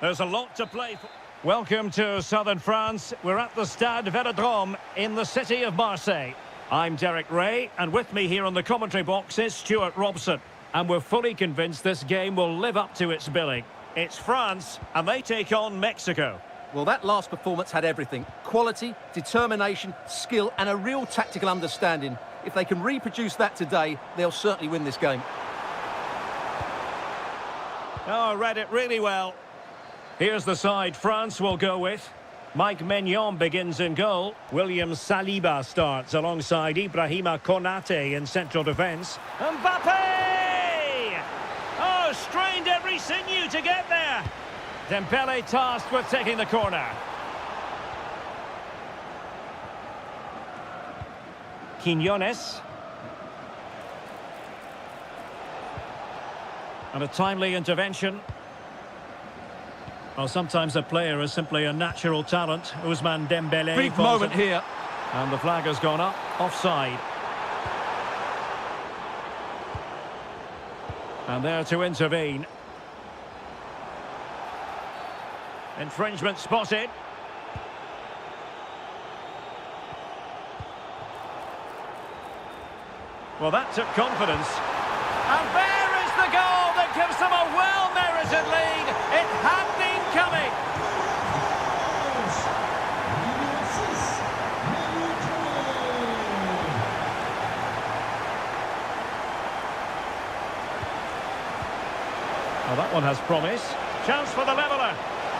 There's a lot to play for. Welcome to southern France. We're at the Stade Vélodrome in the city of Marseille. I'm Derek Ray, and with me here on the commentary box is Stuart Robson. And we're fully convinced this game will live up to its billing. It's France, and they take on Mexico. Well, that last performance had everything. Quality, determination, skill, and a real tactical understanding. If they can reproduce that today, they'll certainly win this game. Oh, read it really well. Here's the side France will go with. Mike Maignan begins in goal. William Saliba starts alongside Ibrahima Konate in central defence. Mbappe! Oh, strained every sinew to get there. Dembele tasked with taking the corner. Quiñones. And a timely intervention. Well, sometimes a player is simply a natural talent. Ousmane Dembele. Big moment here. And the flag has gone up. Offside. And there to intervene. Infringement spotted. Well, that took confidence. And there is the goal that gives them a well-merited lead. It had been coming. Well, that one has promise. Chance for the leveller.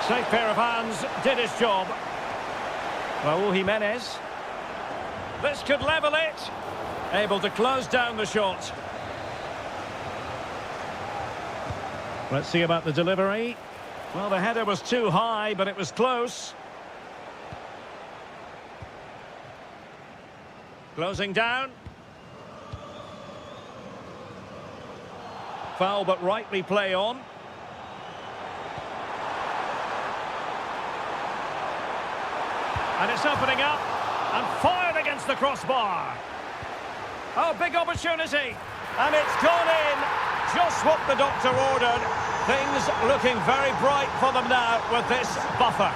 Safe pair of hands, did his job. Raúl Jiménez. This could level it. Able to close down the shot. Let's see about the delivery. Well, the header was too high, but it was close. Closing down. Foul, but rightly play on. And it's opening up. And fired against the crossbar. Oh, big opportunity. And it's gone in. Just what the doctor ordered. Things looking very bright for them now with this buffer.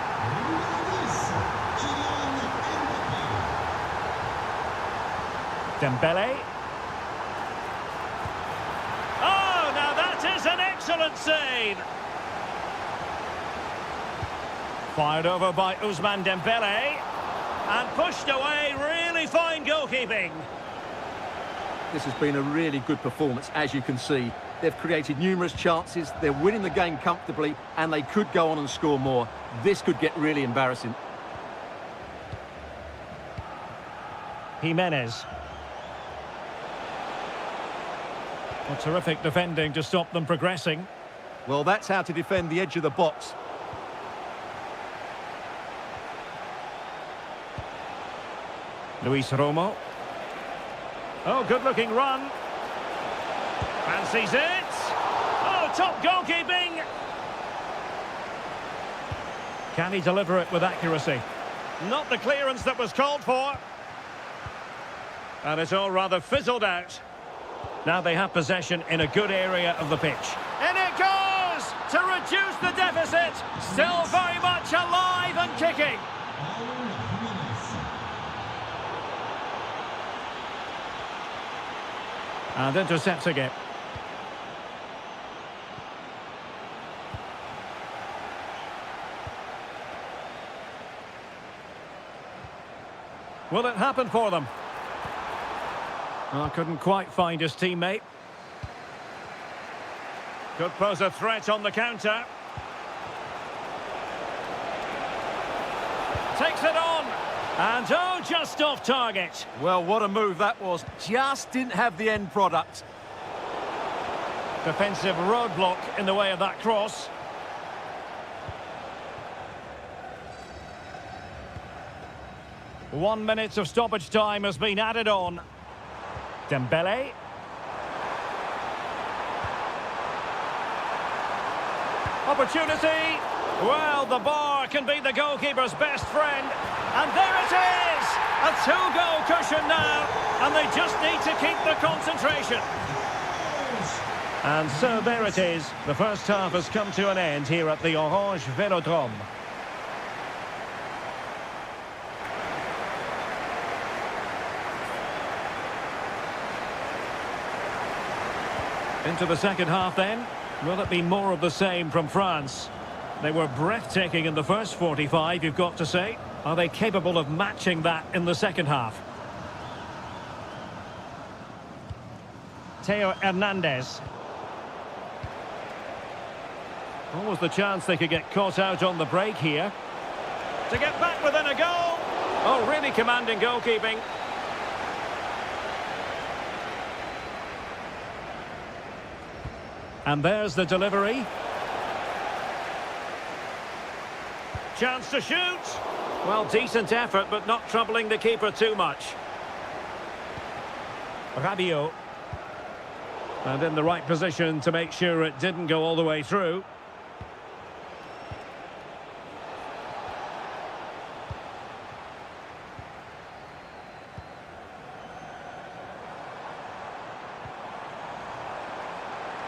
Dembele. Oh, now that is an excellent save. Fired over by Ousmane Dembele. And pushed away. Really fine goalkeeping. This has been a really good performance, as you can see. They've created numerous chances, they're winning the game comfortably, and they could go on and score more. This could get really embarrassing. Jimenez. Well, terrific defending to stop them progressing. Well, that's how to defend the edge of the box. Luis Romo. Oh, good-looking run. Fancies it. Oh, top goalkeeping. Can he deliver it with accuracy? Not the clearance that was called for. And it's all rather fizzled out. Now they have possession in a good area of the pitch. In it goes to reduce the deficit. Still very much alive and kicking. And intercepting it. Will it happen for them? Oh, couldn't quite find his teammate. Could pose a threat on the counter. Takes it on. And oh, just off target. Well, what a move that was. Just didn't have the end product. Defensive roadblock in the way of that cross. One minute of stoppage time has been added on. Dembele. Opportunity. Well, the bar can be the goalkeeper's best friend. And there it is! A two-goal cushion now. And they just need to keep the concentration. And so there it is. The first half has come to an end here at the Orange Velodrome. Into the second half then. Will it be more of the same from France? They were breathtaking in the first 45, you've got to say. Are they capable of matching that in the second half? Theo Hernandez. Almost the chance they could get caught out on the break here. To get back within a goal. Oh, really commanding goalkeeping. And there's the delivery. Chance to shoot. Well, decent effort, but not troubling the keeper too much. Rabiot. And in the right position to make sure it didn't go all the way through.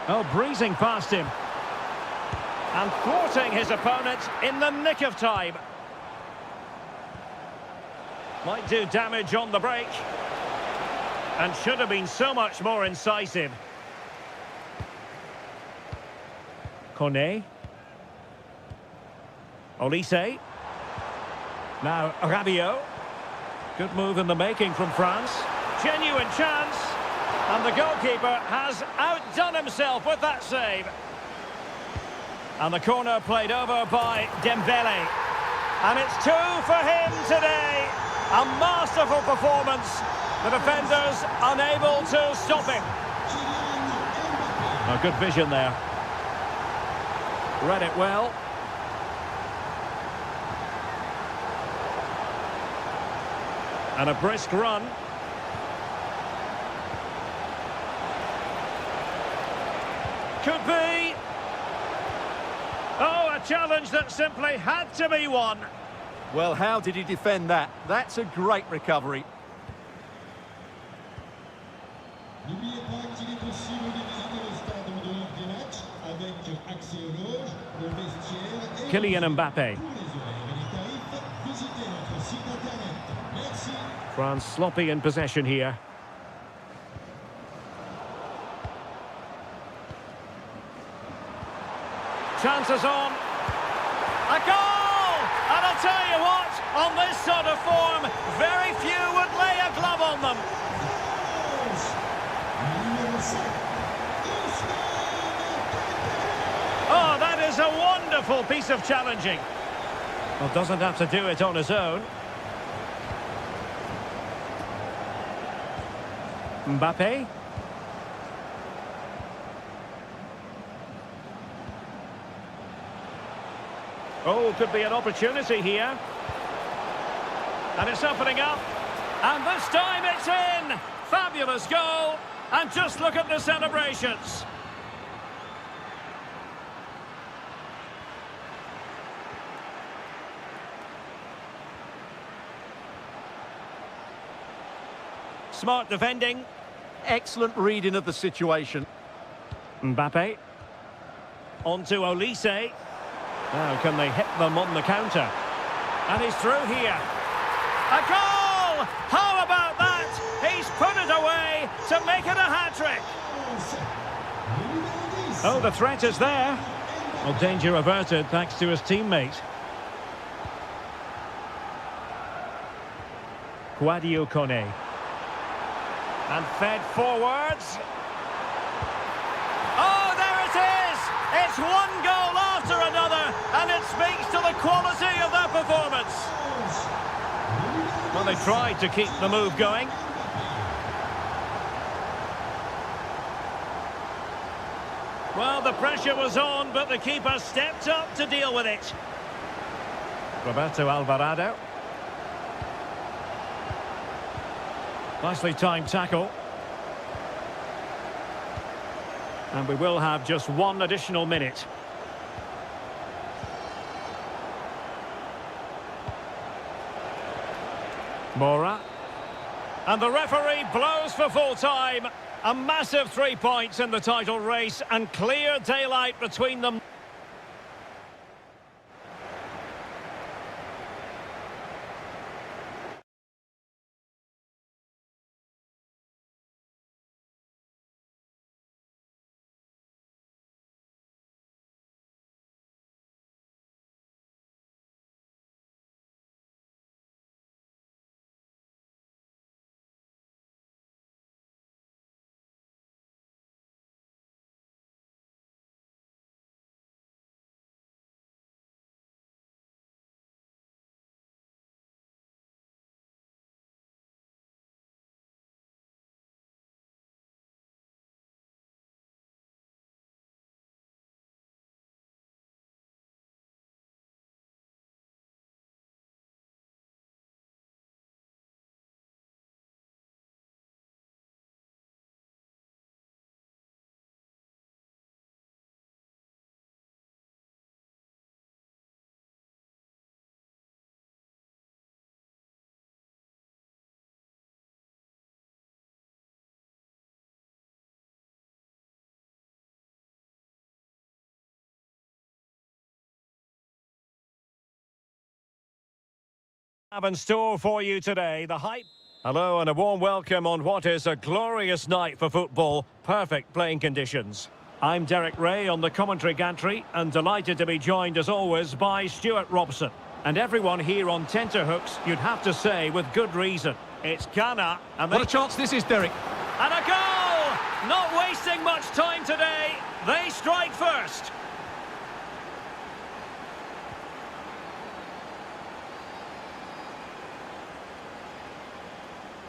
Oh, breezing past him. And thwarting his opponent in the nick of time. Might do damage on the break. And should have been so much more incisive. Kone. Olise. Now Rabiot. Good move in the making from France. Genuine chance. And the goalkeeper has outdone himself with that save. And the corner played over by Dembele. And it's 2 for him today. A masterful performance. The defenders unable to stop him. A good vision there. Read it well. And a brisk run. Could be. Oh, a challenge that simply had to be won. Well, how did he defend that? That's a great recovery. N'oubliez pas qu'il est possible de visiter le stade en dehors des matchs avec accès aux loges, au vestiaire et Kylian Mbappé. tous les horaires et les tarifs. Visitez notre site internet. Merci. France sloppy in possession here. Chances on. A goal! And I'll tell you what, on this sort of form, very few would lay a glove on them. Oh, that is a wonderful piece of challenging. Well, doesn't have to do it on his own. Mbappé. Oh, could be an opportunity here. And it's opening up. And this time it's in. Fabulous goal. And just look at the celebrations. Smart defending. Excellent reading of the situation. Mbappé. On to Olise. Now, can they hit them on the counter? And he's through here. A goal! How about that? He's put it away to make it a hat-trick. Oh, the threat is there. Well, danger averted thanks to his teammate. Kouadio Kone. And fed forwards. Oh, there it is! It's one goal after another, and it speaks to the quality of their performance. Well, they tried to keep the move going. Well, the pressure was on, but the keeper stepped up to deal with it. Roberto Alvarado. Nicely timed tackle. And we will have just one additional minute. Mora. And the referee blows for full time. A massive 3 points in the title race and clear daylight between them. Have in store for you today, the hype. Hello and a warm welcome on what is a glorious night for football. Perfect playing conditions. I'm Derek Ray on the commentary gantry and delighted to be joined as always by Stuart Robson. And everyone here on tenterhooks, you'd have to say with good reason. It's Ghana and What a chance this is, Derek. And a goal! Not wasting much time today. They strike first.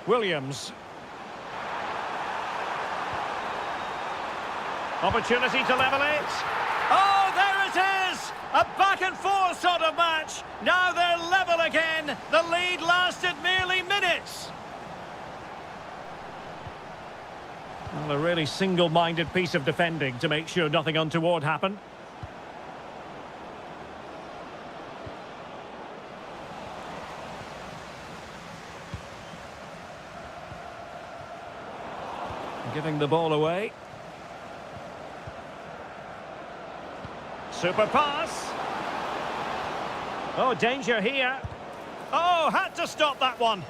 Williams. Opportunity to level it. Oh, there it is! A back and forth sort of match. Now they're level again. The lead lasted merely minutes. Well, a really single-minded piece of defending to make sure nothing untoward happened. Giving the ball away. Super pass. Oh, danger here. Oh, had to stop that one.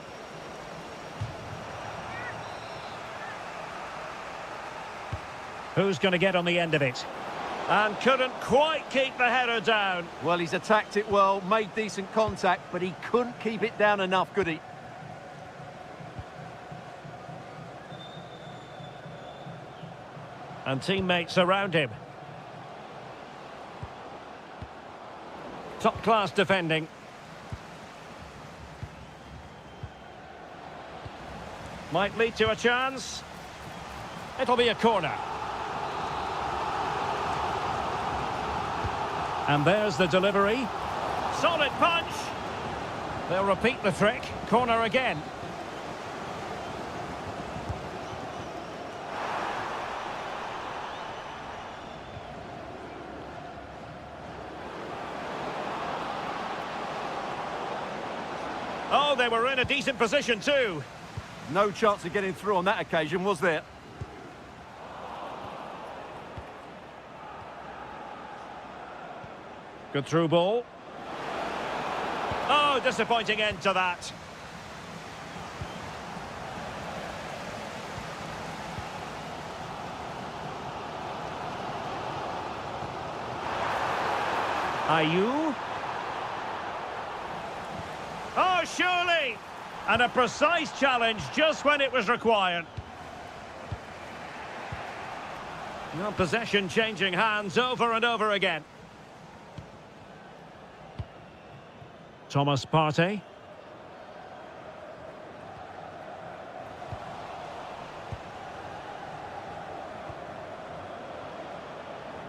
Who's going to get on the end of it? And couldn't quite keep the header down. Well, he's attacked it well, made decent contact, but he couldn't keep it down enough, could he? And teammates around him. Top-class defending. Might lead to a chance. It'll be a corner. And there's the delivery. Solid punch. They'll repeat the trick. Corner again. Oh, they were in a decent position too. No chance of getting through on that occasion, was there? Good through ball. Oh, disappointing end to that. Ayew. Oh, surely! And a precise challenge just when it was required. Well, possession changing hands over and over again. Thomas Partey.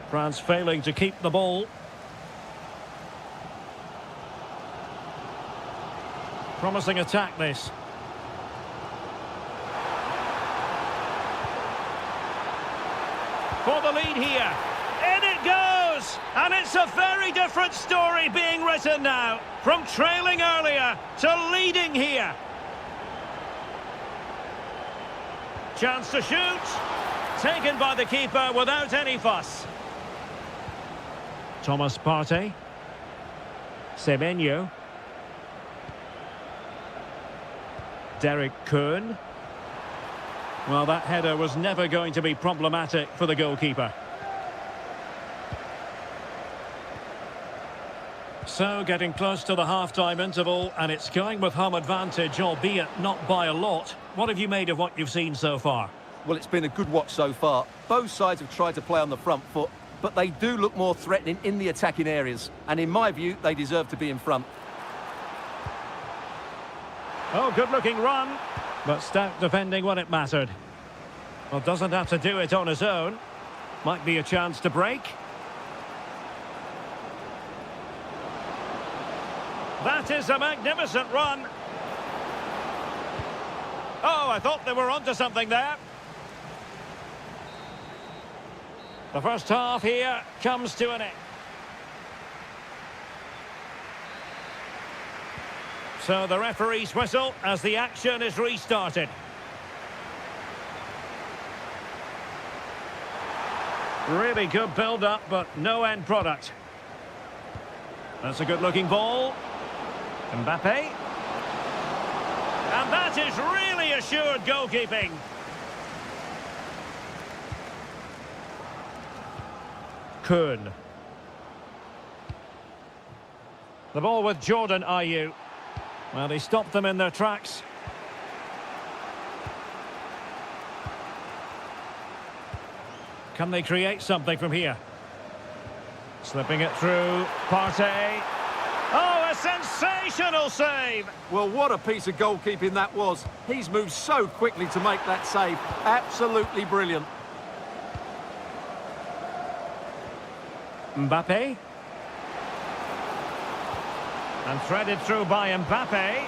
France failing to keep the ball. Promising attack, this. For the lead here. In it goes! And it's a very different story being written now. From trailing earlier to leading here. chance to shoot. Taken by the keeper without any fuss. Thomas Partey. Semenyo. Derek Kuhn. Well, that header was never going to be problematic for the goalkeeper. So, getting close to the half-time interval, and it's going with home advantage, albeit not by a lot. What have you made of what you've seen so far? Well, it's been a good watch so far. Both sides have tried to play on the front foot, but they do look more threatening in the attacking areas. And in my view, they deserve to be in front. Oh, good-looking run, but stout defending when it mattered. Well, doesn't have to do it on his own. Might be a chance to break. That is a magnificent run. Oh, I thought they were onto something there. The first half here comes to an end. So the referee's whistle as the action is restarted. Really good build-up, but no end product. That's a good-looking ball. Mbappe. And that is really assured goalkeeping. Kuhn. The ball with Jordan Ayew. Well, he stopped them in their tracks. Can they create something from here? Slipping it through. Partey. Oh, a sensational save! Well, what a piece of goalkeeping that was. He's moved so quickly to make that save. Absolutely brilliant. Mbappe. And threaded through by Mbappe.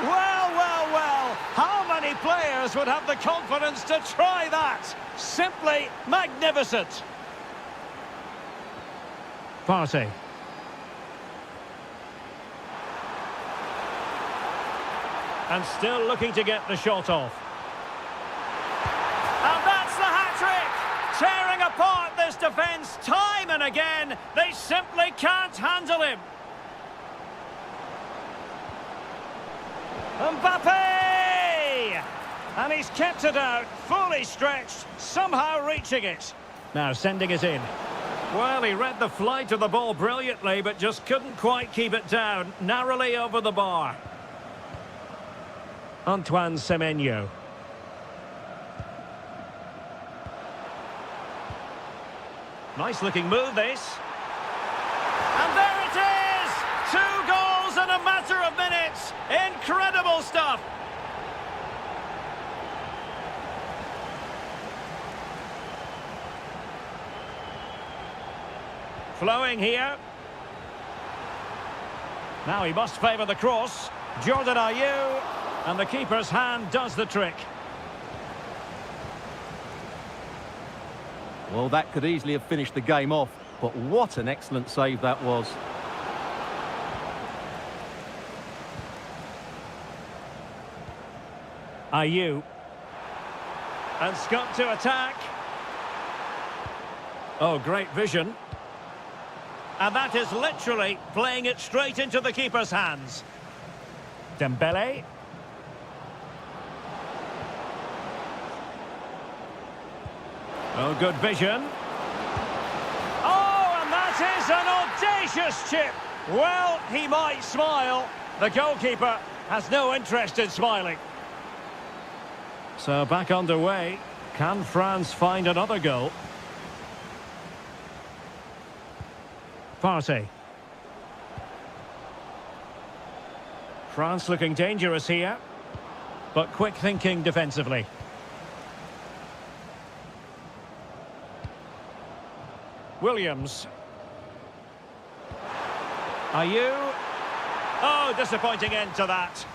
Well, well, well. How many players would have the confidence to try that? Simply magnificent. Partey. And still looking to get the shot off. And that's the hat-trick! Tearing apart this defence time and again. They simply can't handle him. Mbappe! And he's kept it out, fully stretched, somehow reaching it. Now sending it in. Well, he read the flight of the ball brilliantly, but just couldn't quite keep it down, narrowly over the bar. Antoine Semenyo. Nice looking move, this. And there it is! 2 goals in a matter of minutes. Incredible stuff. Flowing here. Now he must favour the cross. Jordan Ayew. And the keeper's hand does the trick. Well, that could easily have finished the game off, but what an excellent save that was. Ayew. And Scott to attack. Oh, great vision. And that is literally playing it straight into the keeper's hands. Dembele. Oh, good vision. Oh, and that is an audacious chip. Well, he might smile. The goalkeeper has no interest in smiling. So back underway. Can France find another goal? Partey. France looking dangerous here, but quick thinking defensively. Williams. Ayew. Oh, disappointing end to that.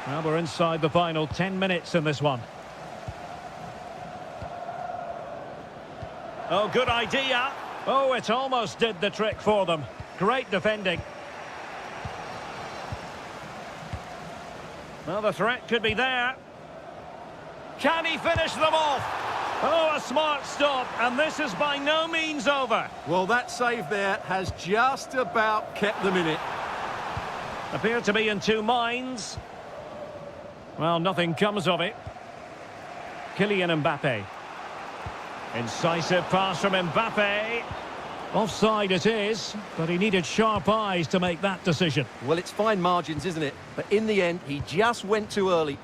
Well, we're inside the final 10 minutes in this one. Oh, good idea. Oh, it almost did the trick for them. Great defending. Well, the threat could be there. Can he finish them off? Oh, a smart stop, and this is by no means over. Well, that save there has just about kept them in it. Appear to be in two minds. Well, nothing comes of it. Kylian Mbappe. Incisive pass from Mbappe. Offside it is, but he needed sharp eyes to make that decision. Well, it's fine margins, isn't it? But in the end, he just went too early.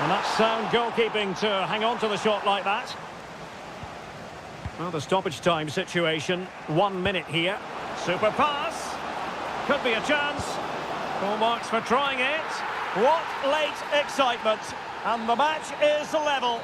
And that's sound goalkeeping to hang on to the shot like that. Well, the stoppage time situation, 1 minute here. Super pass. Could be a chance. Full marks for trying it. What late excitement. And the match is level.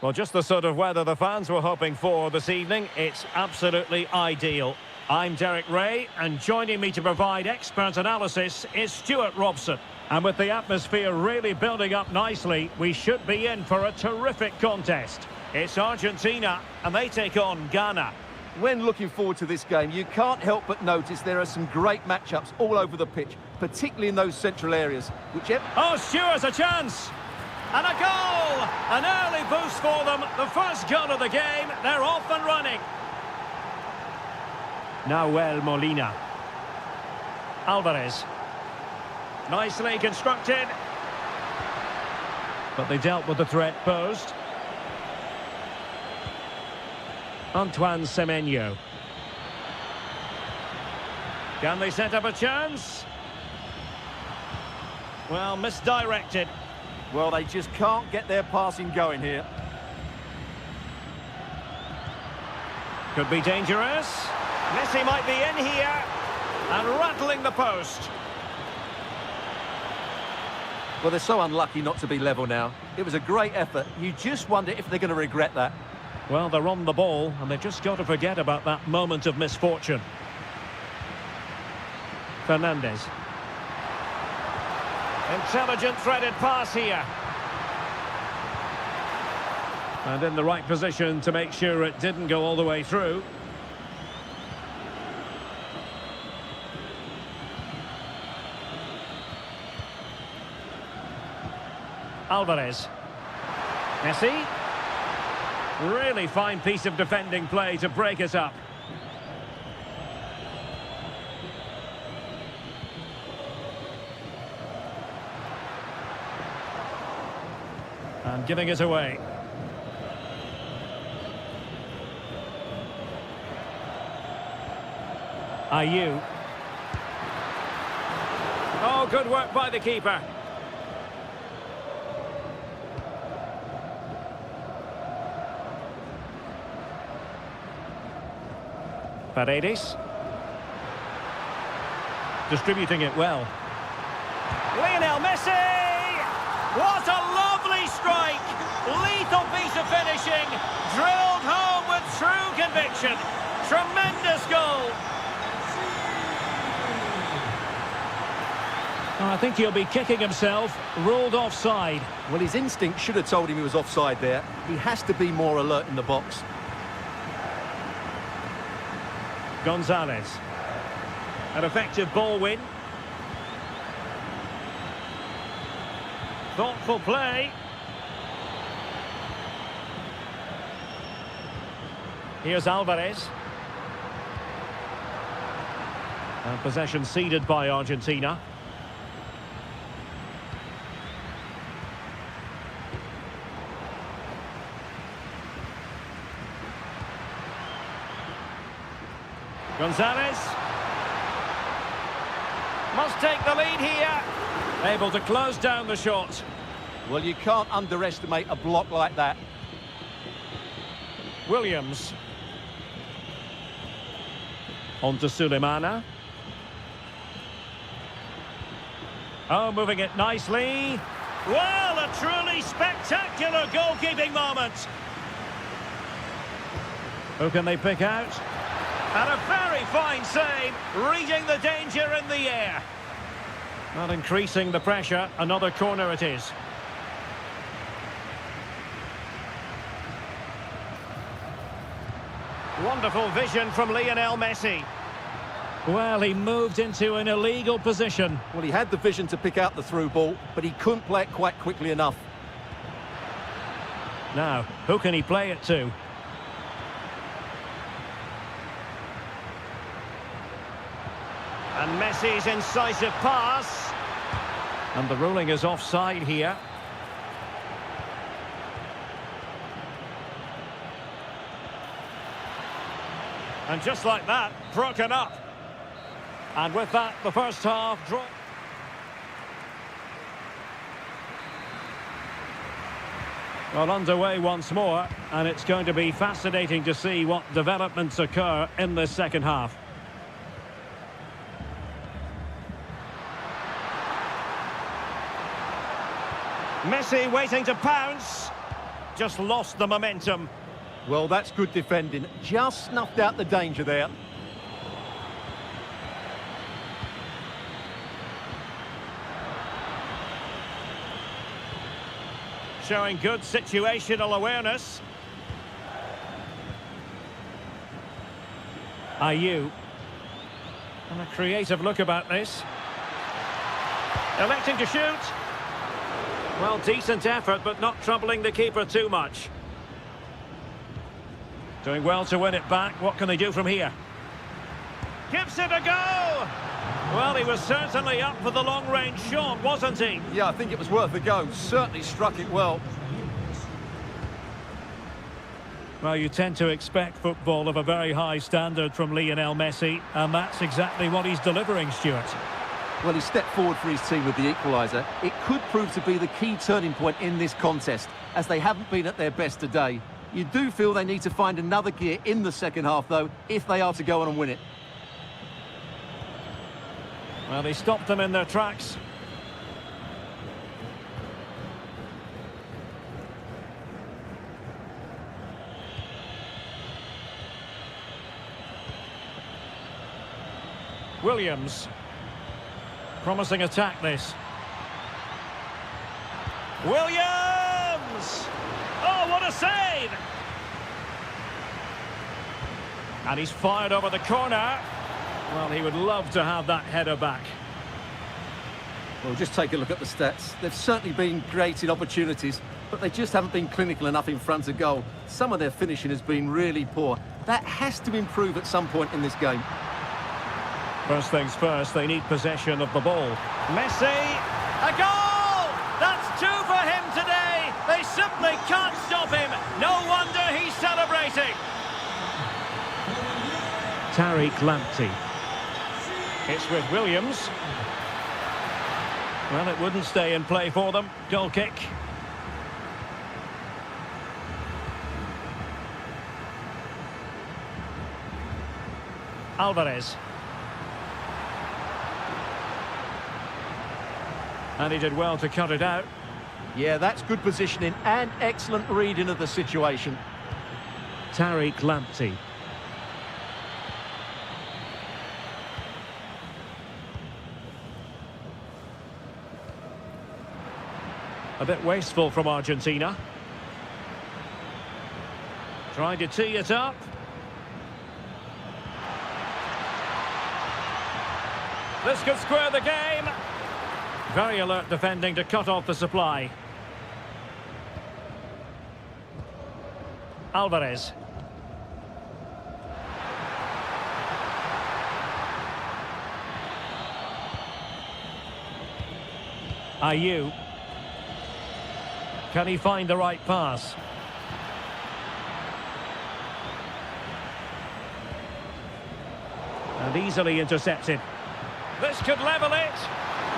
Well, just the sort of weather the fans were hoping for this evening. It's absolutely ideal. I'm Derek Ray, and joining me to provide expert analysis is Stuart Robson. And with the atmosphere really building up nicely, we should be in for a terrific contest. It's Argentina, and they take on Ghana. When looking forward to this game, you can't help but notice there are some great matchups all over the pitch, particularly in those central areas. Oh, Stuart's a chance! And a goal! An early boost for them. The first goal of the game. They're off and running. Nahuel Molina. Alvarez. Nicely constructed. But they dealt with the threat posed. Antoine Semenyo. Can they set up a chance? Well, misdirected. Well, they just can't get their passing going here. Could be dangerous. Messi might be in here. And rattling the post. Well, they're so unlucky not to be level now. It was a great effort. You just wonder if they're going to regret that. Well, they're on the ball, and they've just got to forget about that moment of misfortune. Fernandez. Intelligent threaded pass here. And in the right position to make sure it didn't go all the way through. Alvarez. Messi. Really fine piece of defending play to break us up. And giving it away. Ayew. Oh, good work by the keeper. Paredes. Distributing it well. Lionel Messi! What a lovely strike! Lethal piece of finishing. Drilled home with true conviction. Tremendous goal. I think he'll be kicking himself. Ruled offside. Well, his instinct should have told him he was offside there. He has to be more alert in the box. Gonzalez. An effective ball win. Thoughtful play. Here's Alvarez. And possession ceded by Argentina. Gonzalez. Must take the lead here. Able to close down the shot. Well, you can't underestimate a block like that. Williams. On to Sulemana. Oh, moving it nicely. Well, a truly spectacular goalkeeping moment. Who can they pick out? And a very fine save, reading the danger in the air. Not increasing the pressure, another corner it is. Wonderful vision from Lionel Messi. Well, he moved into an illegal position. Well, he had the vision to pick out the through ball, but he couldn't play it quite quickly enough. Now, who can he play it to? And Messi's incisive pass. And the ruling is offside here. And just like that, broken up. And with that, the first half draw. Well, underway once more, and it's going to be fascinating to see what developments occur in this second half. Messi waiting to pounce. Just lost the momentum. Well, that's good defending. Just snuffed out the danger there. Showing good situational awareness. Ayew. And a creative look about this. Electing to shoot. Well, decent effort, but not troubling the keeper too much. Doing well to win it back. What can they do from here? Gives it a go! Well, he was certainly up for the long-range shot, wasn't he? Yeah, I think it was worth a go. Certainly struck it well. Well, you tend to expect football of a very high standard from Lionel Messi, and that's exactly what he's delivering, Stuart. Well, he stepped forward for his team with the equaliser. It could prove to be the key turning point in this contest, as they haven't been at their best today. You do feel they need to find another gear in the second half, though, if they are to go on and win it. Well, he stopped them in their tracks. Williams. Promising attack, this. Williams! Oh, what a save! And he's fired over the corner. Well, he would love to have that header back. Well, just take a look at the stats. They've certainly been creating opportunities, but they just haven't been clinical enough in front of goal. Some of their finishing has been really poor. That has to improve at some point in this game. First things first, they need possession of the ball. Messi, a goal! That's two for him today. They simply can't stop him. No wonder he's celebrating. Tariq Lamptey. It's with Williams. Well, it wouldn't stay in play for them. Goal kick. Alvarez. And he did well to cut it out. Yeah, that's good positioning and excellent reading of the situation. Tariq Lamptey. A bit wasteful from Argentina. Trying to tee it up. This could square the game. Very alert defending to cut off the supply. Alvarez. Ayew. Can he find the right pass? And easily intercepted. This could level it,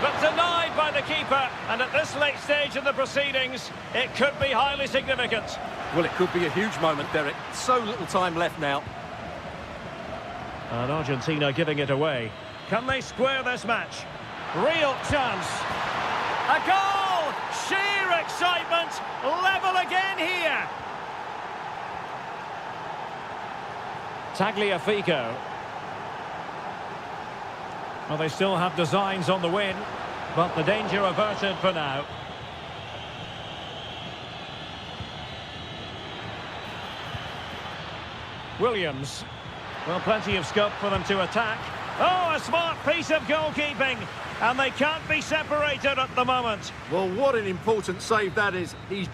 but denied by the keeper. And at this late stage in the proceedings, it could be highly significant. Well, it could be a huge moment, Derek. So little time left now. And Argentina giving it away. Can they square this match? Real chance. A goal! Sheer excitement. Level again here. Tagliafico. Well, they still have designs on the win, but the danger averted for now. Williams. Well, plenty of scope for them to attack. Oh, a smart piece of goalkeeping. And they can't be separated at the moment. Well, what an important save that is. He's...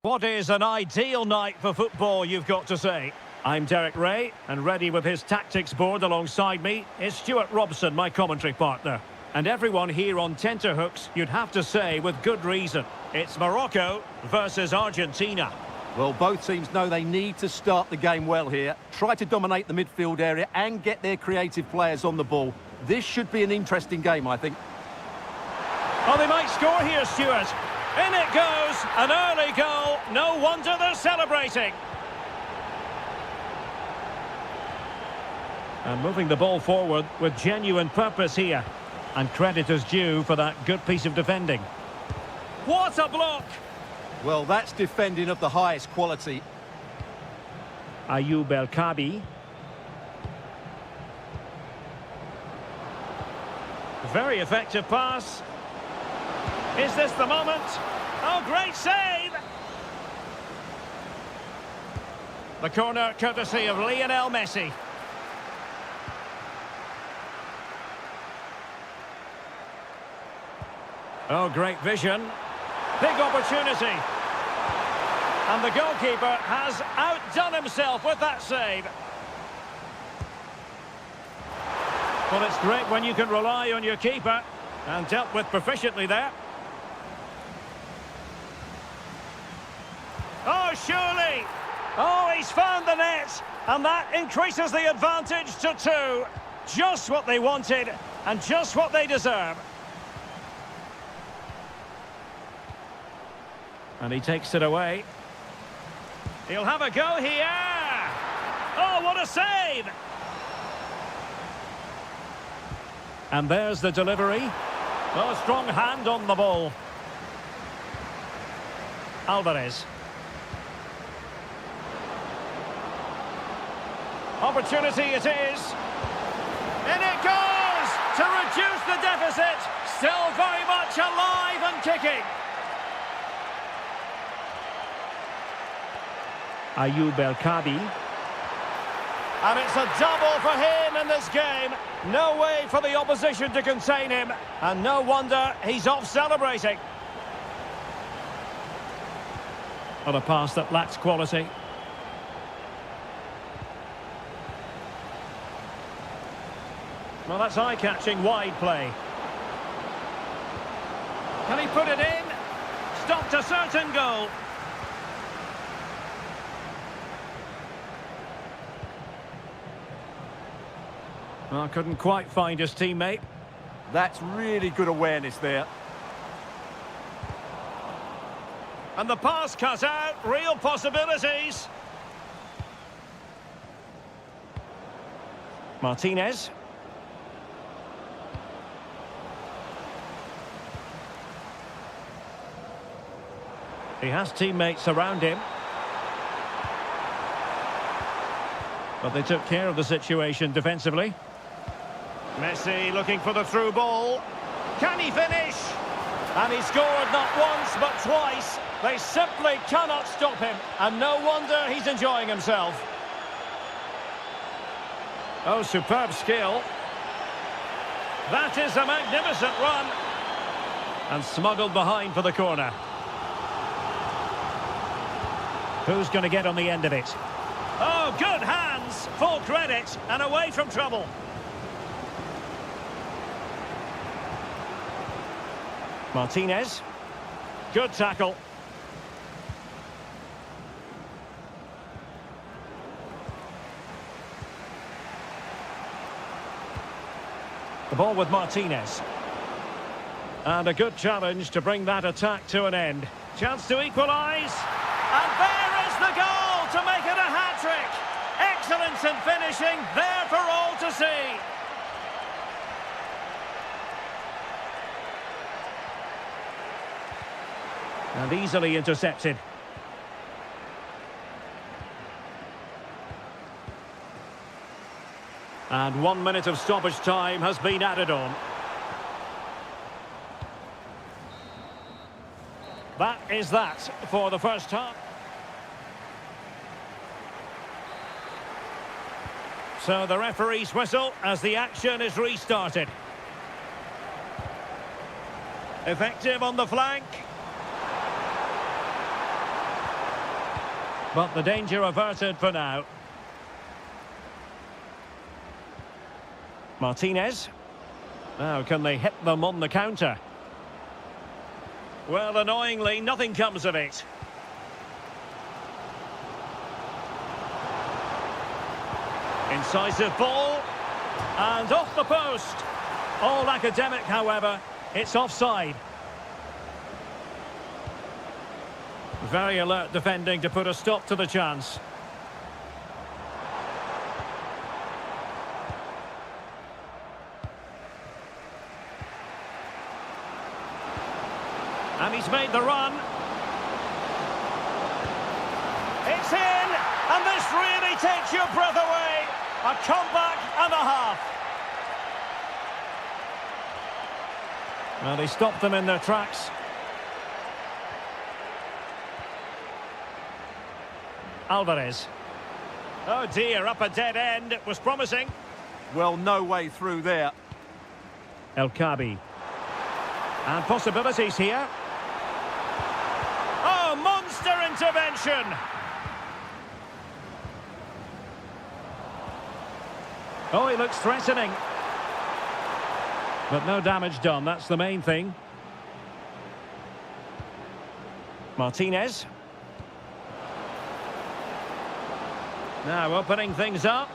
What is an ideal night for football, you've got to say? I'm Derek Ray, and ready with his tactics board alongside me is Stuart Robson, my commentary partner. And everyone here on tenterhooks, you'd have to say with good reason. It's Morocco versus Argentina. Well, both teams know they need to start the game well here. Try to dominate the midfield area and get their creative players on the ball. This should be an interesting game, I think. Oh, they might score here, Stuart. In it goes, an early goal. No wonder they're celebrating. And moving the ball forward with genuine purpose here. And credit is due for that good piece of defending. What a block! Well, that's defending of the highest quality. Ayoub El-Kabi. Very effective pass. Is this the moment? Oh, great save! The corner courtesy of Lionel Messi. Oh, great vision. Big opportunity. And the goalkeeper has outdone himself with that save. Well, it's great when you can rely on your keeper. And dealt with proficiently there. Oh, surely. Oh, he's found the net. And that increases the advantage to 2. Just what they wanted and just what they deserve. And he takes it away. He'll have a go here. Oh, what a save! And there's the delivery. Oh, a strong hand on the ball. Alvarez. Opportunity it is. In it goes to reduce the deficit. Still very much alive and kicking. Ayoub El-Kabi. And it's a double for him in this game. No way for the opposition to contain him. And no wonder he's off celebrating. On a pass that lacks quality. Well, that's eye-catching wide play. Can he put it in? Stopped a certain goal. Well, couldn't quite find his teammate. That's really good awareness there. And the pass cut out. Real possibilities. Martinez. He has teammates around him. But they took care of the situation defensively. Messi looking for the through ball. Can he finish? And he scored not once but twice. They simply cannot stop him. And no wonder he's enjoying himself. Oh, superb skill. That is a magnificent run. And smuggled behind for the corner. Who's going to get on the end of it? Oh, good hands. Full credit. And away from trouble. Martinez. Good tackle. The ball with Martinez. And a good challenge to bring that attack to an end. Chance to equalise. And there is the goal to make it a hat-trick. Excellence in finishing, there for all to see. And easily intercepted. And 1 minute of stoppage time has been added on. That is that for the first half. So the referee's whistle as the action is restarted. Effective on the flank. But the danger averted for now. Martinez. Now, can they hit them on the counter? Well, annoyingly, nothing comes of it. Incisive ball. And off the post. All academic, however. It's offside. Very alert defending to put a stop to the chance. And he's made the run. It's in! And this really takes your breath away. A comeback and a half. Well, he stopped them in their tracks. Alvarez. Oh dear, up a dead end. It was promising. Well, no way through there. El Kabi. And possibilities here. Oh, monster intervention! Oh, he looks threatening. But no damage done, that's the main thing. Martinez. Now opening things up.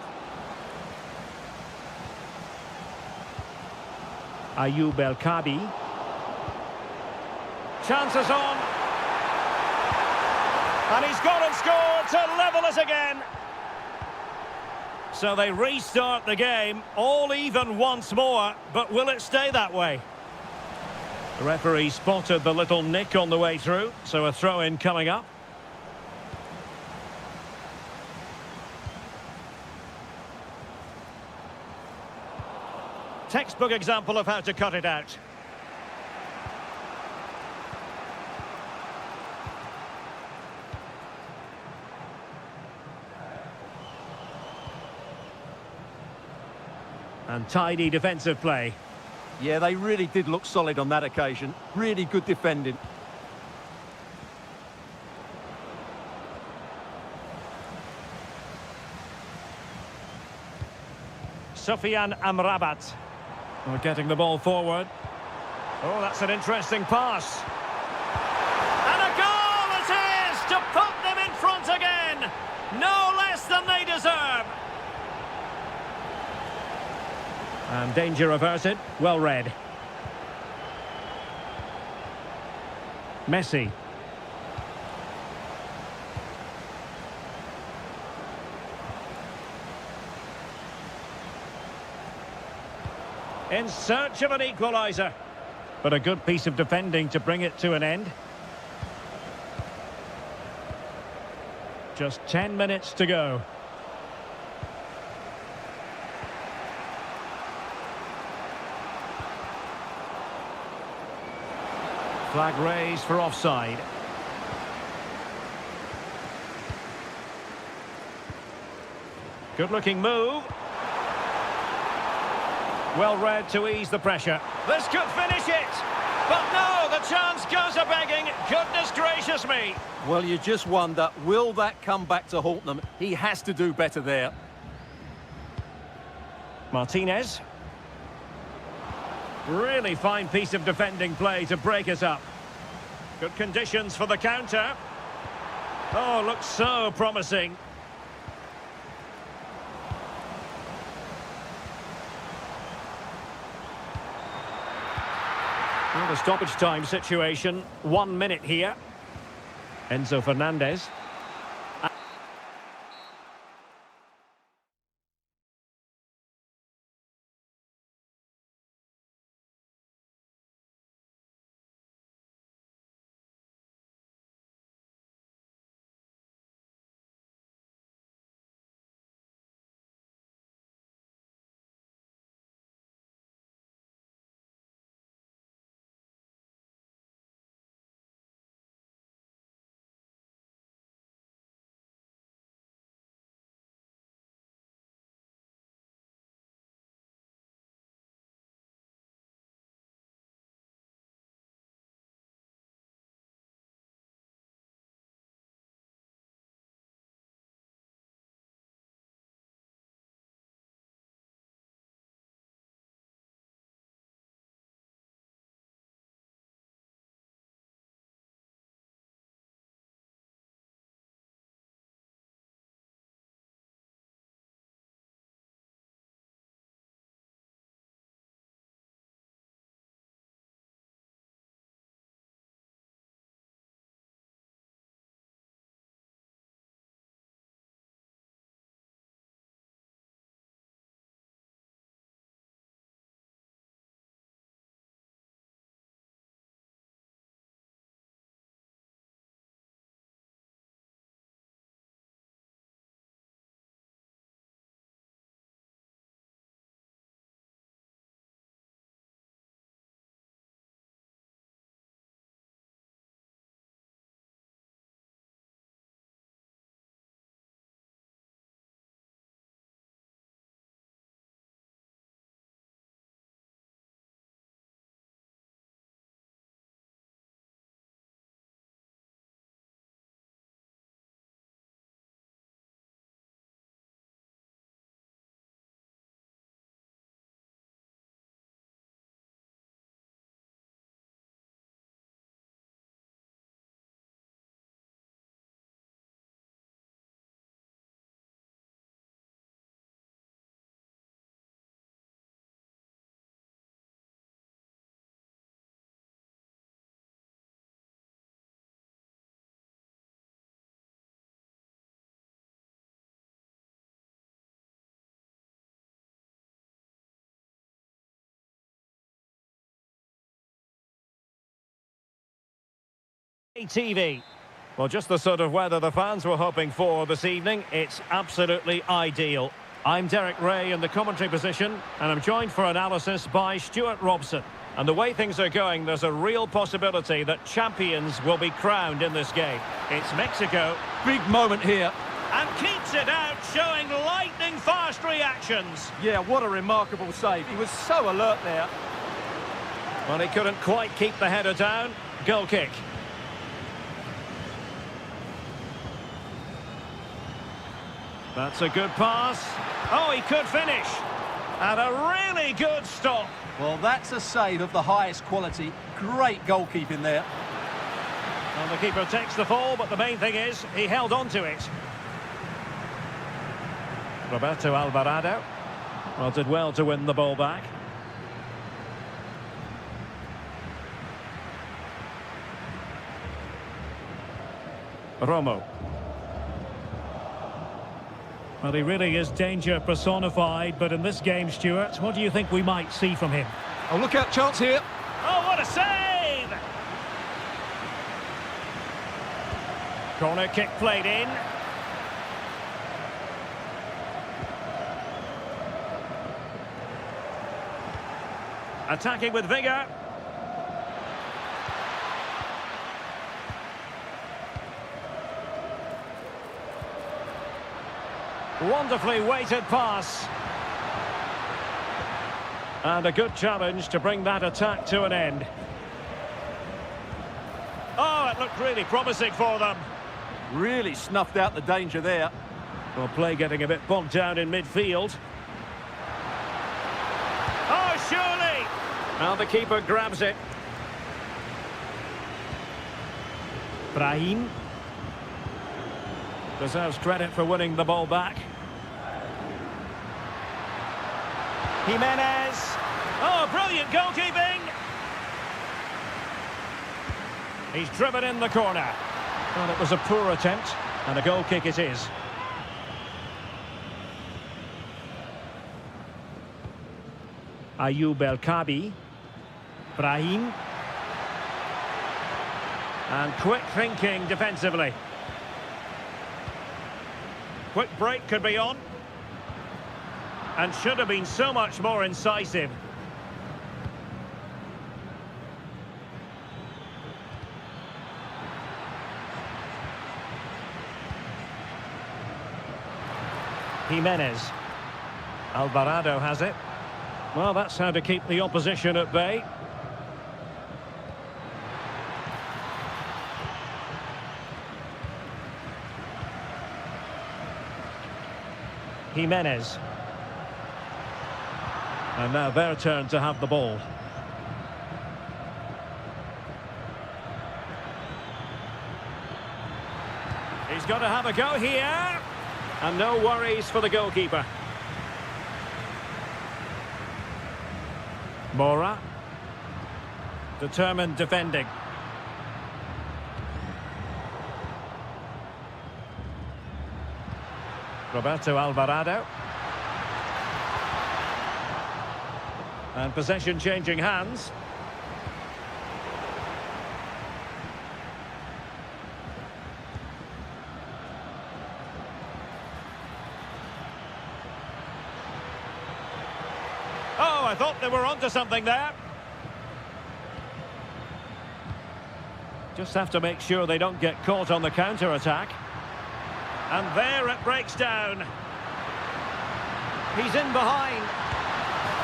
Ayoub El Kabi. Chances on. And he's gone and scored to level it again. So they restart the game, all even once more, but will it stay that way? The referee spotted the little nick on the way through, so a throw-in coming up. Textbook example of how to cut it out. And tidy defensive play. Yeah, they really did look solid on that occasion. Really good defending. Sofian Amrabat. We're getting the ball forward. Oh, that's an interesting pass. And a goal it is to put them in front again. No less than they deserve. And danger averted. Well read. Messi. In search of an equaliser. But a good piece of defending to bring it to an end. Just 10 minutes to go. Flag raised for offside. Good-looking move. Well read to ease the pressure. This could finish it. But no, the chance goes a-begging. Goodness gracious me. Well, you just wonder, will that come back to haunt them? He has to do better there. Martinez. Really fine piece of defending play to break us up. Good conditions for the counter. Oh, looks so promising. Well, the stoppage time situation, 1 minute here. Enzo Fernandez. TV. Well, just the sort of weather the fans were hoping for this evening. It's absolutely ideal. I'm Derek Ray in the commentary position, and I'm joined for analysis by Stuart Robson. And the way things are going, there's a real possibility that champions will be crowned in this game. It's Mexico. Big moment here. And keeps it out, showing lightning-fast reactions. Yeah, what a remarkable save. He was so alert there. Well, he couldn't quite keep the header down. Goal kick. That's a good pass. Oh, he could finish. And a really good stop. Well, that's a save of the highest quality. Great goalkeeping there. And the keeper takes the fall, but the main thing is he held on to it. Roberto Alvarado. Well, did well to win the ball back. Romo. Well, he really is danger personified, but in this game, Stuart, what do you think we might see from him? Oh, look out, chance here. Oh, what a save! Corner kick played in. Attacking with vigour. Wonderfully weighted pass. And a good challenge to bring that attack to an end. Oh, it looked really promising for them. Really snuffed out the danger there. Well, play getting a bit bogged down in midfield. Oh, surely! Now the keeper grabs it. Brahim. Deserves credit for winning the ball back. Jimenez. Oh, brilliant goalkeeping. He's driven in the corner. Well, it was a poor attempt, and a goal kick it is. Ayoub El-Kabi. Brahim. And quick thinking defensively. Quick break could be on. And should have been so much more incisive. Jimenez. Alvarado has it. Well, that's how to keep the opposition at bay. Jimenez. And now their turn to have the ball. He's got to have a go here. And no worries for the goalkeeper. Mora. Determined defending. Roberto Alvarado. And possession changing hands. Oh, I thought they were onto something there. Just have to make sure they don't get caught on the counter-attack. And there it breaks down. He's in behind.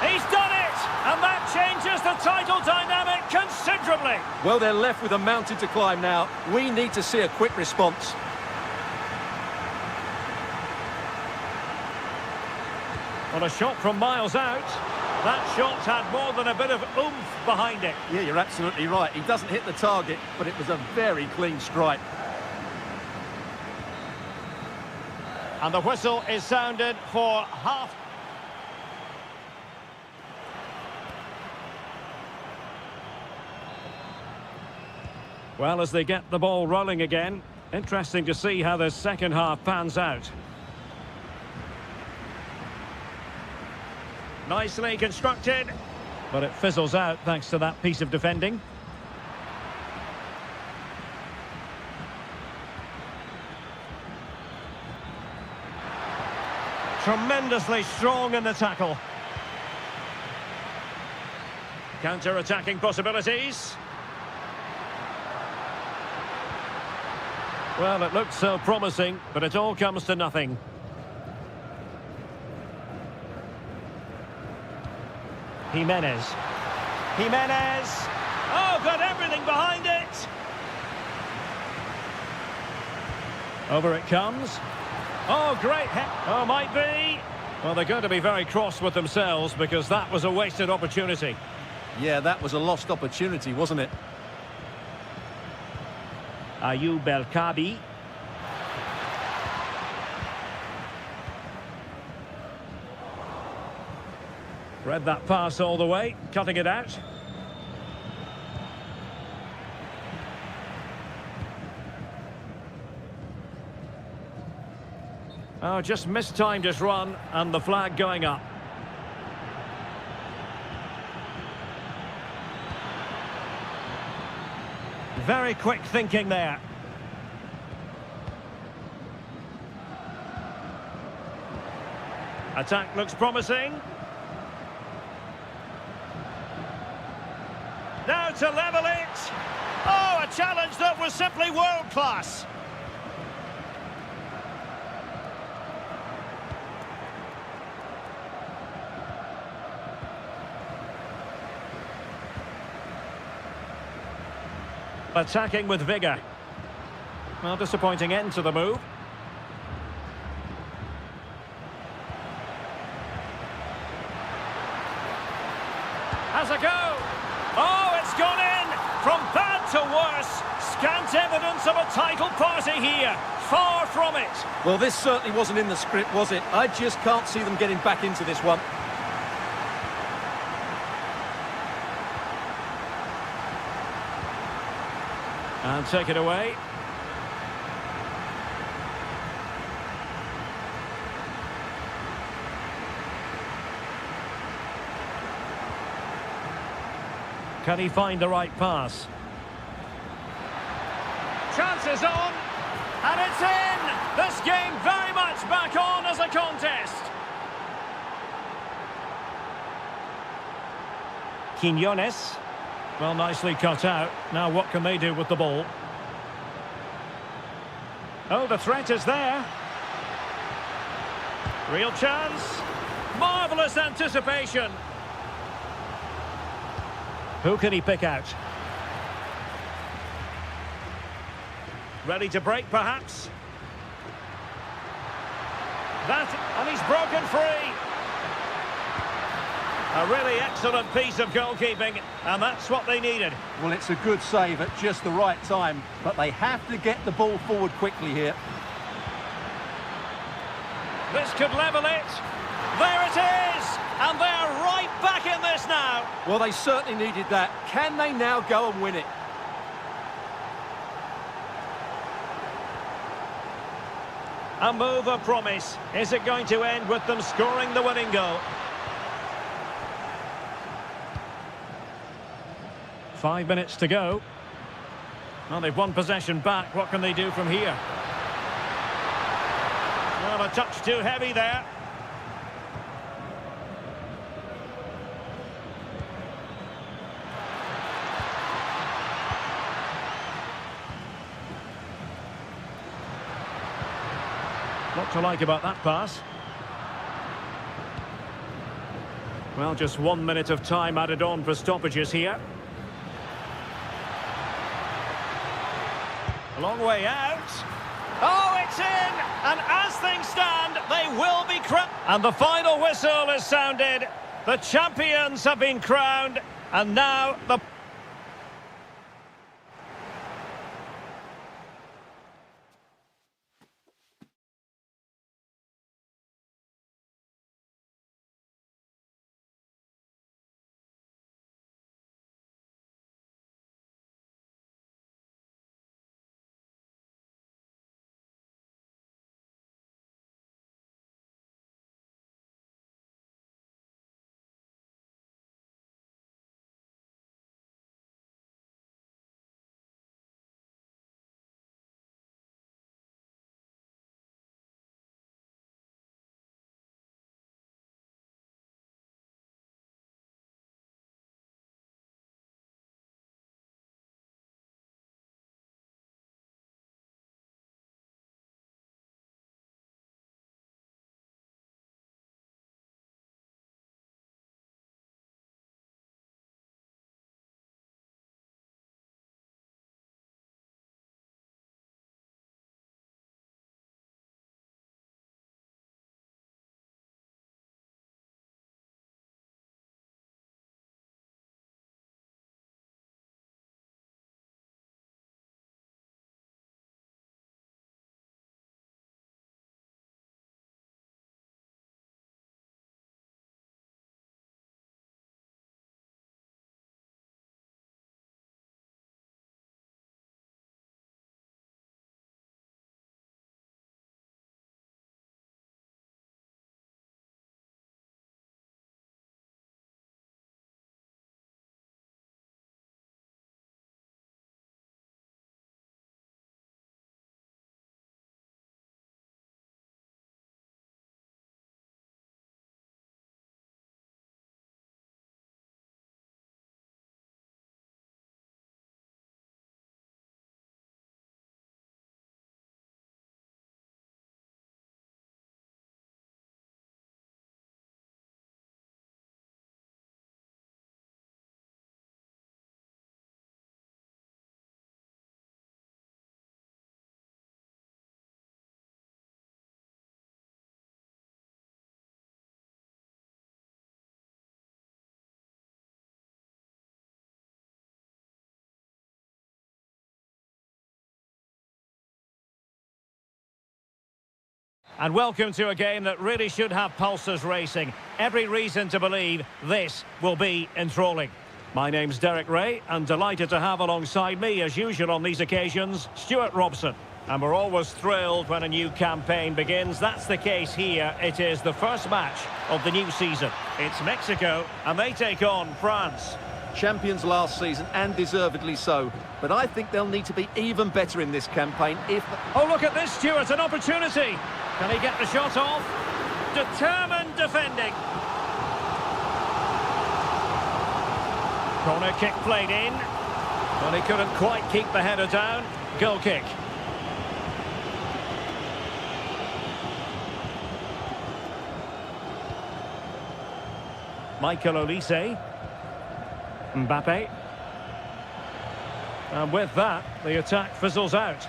He's done it! And that changes the title dynamic considerably. Well, they're left with a mountain to climb now. We need to see a quick response. Well, a shot from miles out. That shot had more than a bit of oomph behind it. Yeah, you're absolutely right. He doesn't hit the target, but it was a very clean strike. And the whistle is sounded for half. Well, as they get the ball rolling again, interesting to see how the second half pans out. Nicely constructed, but it fizzles out thanks to that piece of defending. Tremendously strong in the tackle. Counter-attacking possibilities. Well, it looked so promising, but it all comes to nothing. Jimenez. Jimenez! Oh, got everything behind it! Over it comes. Oh, great hit. Oh, might be. Well, they're going to be very cross with themselves because that was a wasted opportunity. Yeah, that was a lost opportunity, wasn't it? Ayoub El-Kabi. Read that pass all the way, cutting it out. Oh, just mistimed his run and the flag going up. Very quick thinking there. Attack looks promising. Now to level it. Oh, a challenge that was simply world class. Attacking with vigour. Well, disappointing end to the move. Has a go. Oh, it's gone in. From bad to worse. Scant evidence of a title party here. Far from it. Well, this certainly wasn't in the script, was it? I just can't see them getting back into this one. And take it away. Can he find the right pass? Chance is on, and it's in! This game very much back on as a contest. Quiñones. Well, nicely cut out. Now what can they do with the ball? Oh, the threat is there. Real chance. Marvellous anticipation. Who can he pick out? Ready to break, perhaps? That, and he's broken free. A really excellent piece of goalkeeping, and that's what they needed. Well, it's a good save at just the right time, but they have to get the ball forward quickly here. This could level it. There it is! And they're right back in this now. Well, they certainly needed that. Can they now go and win it? A move of promise. Is it going to end with them scoring the winning goal? 5 minutes to go. Well, they've won possession back. What can they do from here? Well, a touch too heavy there. What to like about that pass? Well, just 1 minute of time added on for stoppages here. A long way out. Oh, it's in! And as things stand, they will be crowned. And the final whistle is sounded. The champions have been crowned. And now the And welcome to a game that really should have pulses racing. Every reason to believe this will be enthralling. My name's Derek Ray, and delighted to have alongside me, as usual on these occasions, Stuart Robson. And we're always thrilled when a new campaign begins. That's the case here. It is the first match of the new season. It's Mexico, and they take on France. Champions last season, and deservedly so. But I think they'll need to be even better in this campaign if... Oh, look at this, Stuart, an opportunity. Can he get the shot off? Determined defending. Corner kick played in. But he couldn't quite keep the header down. Goal kick. Michael Olise. Mbappe. And with that, the attack fizzles out.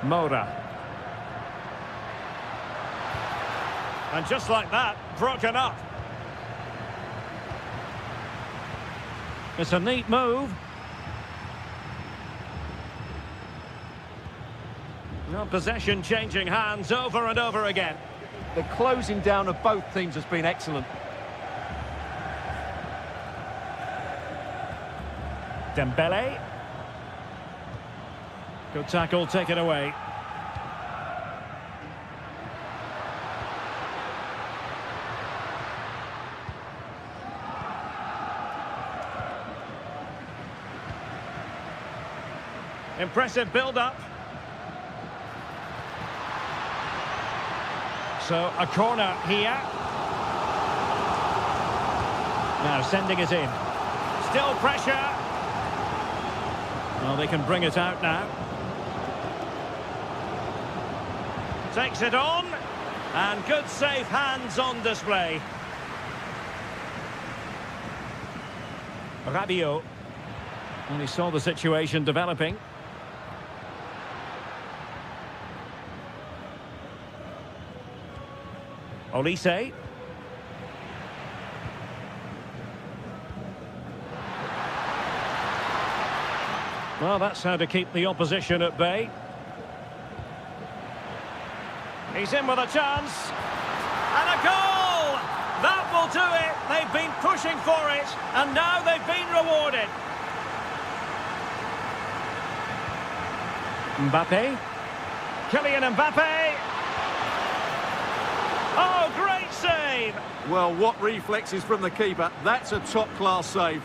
Moura. And just like that, broken up. It's a neat move. No, possession changing hands over and over again. The closing down of both teams has been excellent. Dembele. Good tackle taken away. Impressive build-up. So a corner here. Now sending it in. Still pressure. Well, they can bring it out now. Takes it on. And good safe hands on display. Rabiot. And he saw the situation developing. Olise. Well, that's how to keep the opposition at bay. He's in with a chance. And a goal! That will do it. They've been pushing for it, and now they've been rewarded. Mbappe. Kylian Mbappe. Oh, great save! Well, what reflexes from the keeper. That's a top-class save.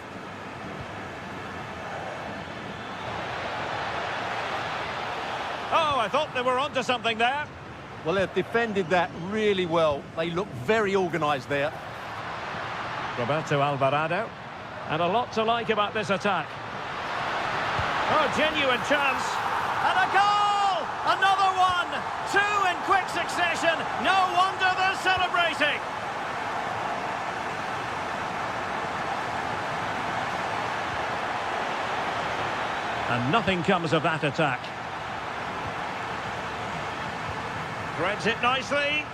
Oh, I thought they were onto something there. Well, they've defended that really well. They look very organised there. Roberto Alvarado. And a lot to like about this attack. Oh, genuine chance. And a goal! Another one! Two in quick succession. No wonder they're celebrating. And nothing comes of that attack. Threads it nicely.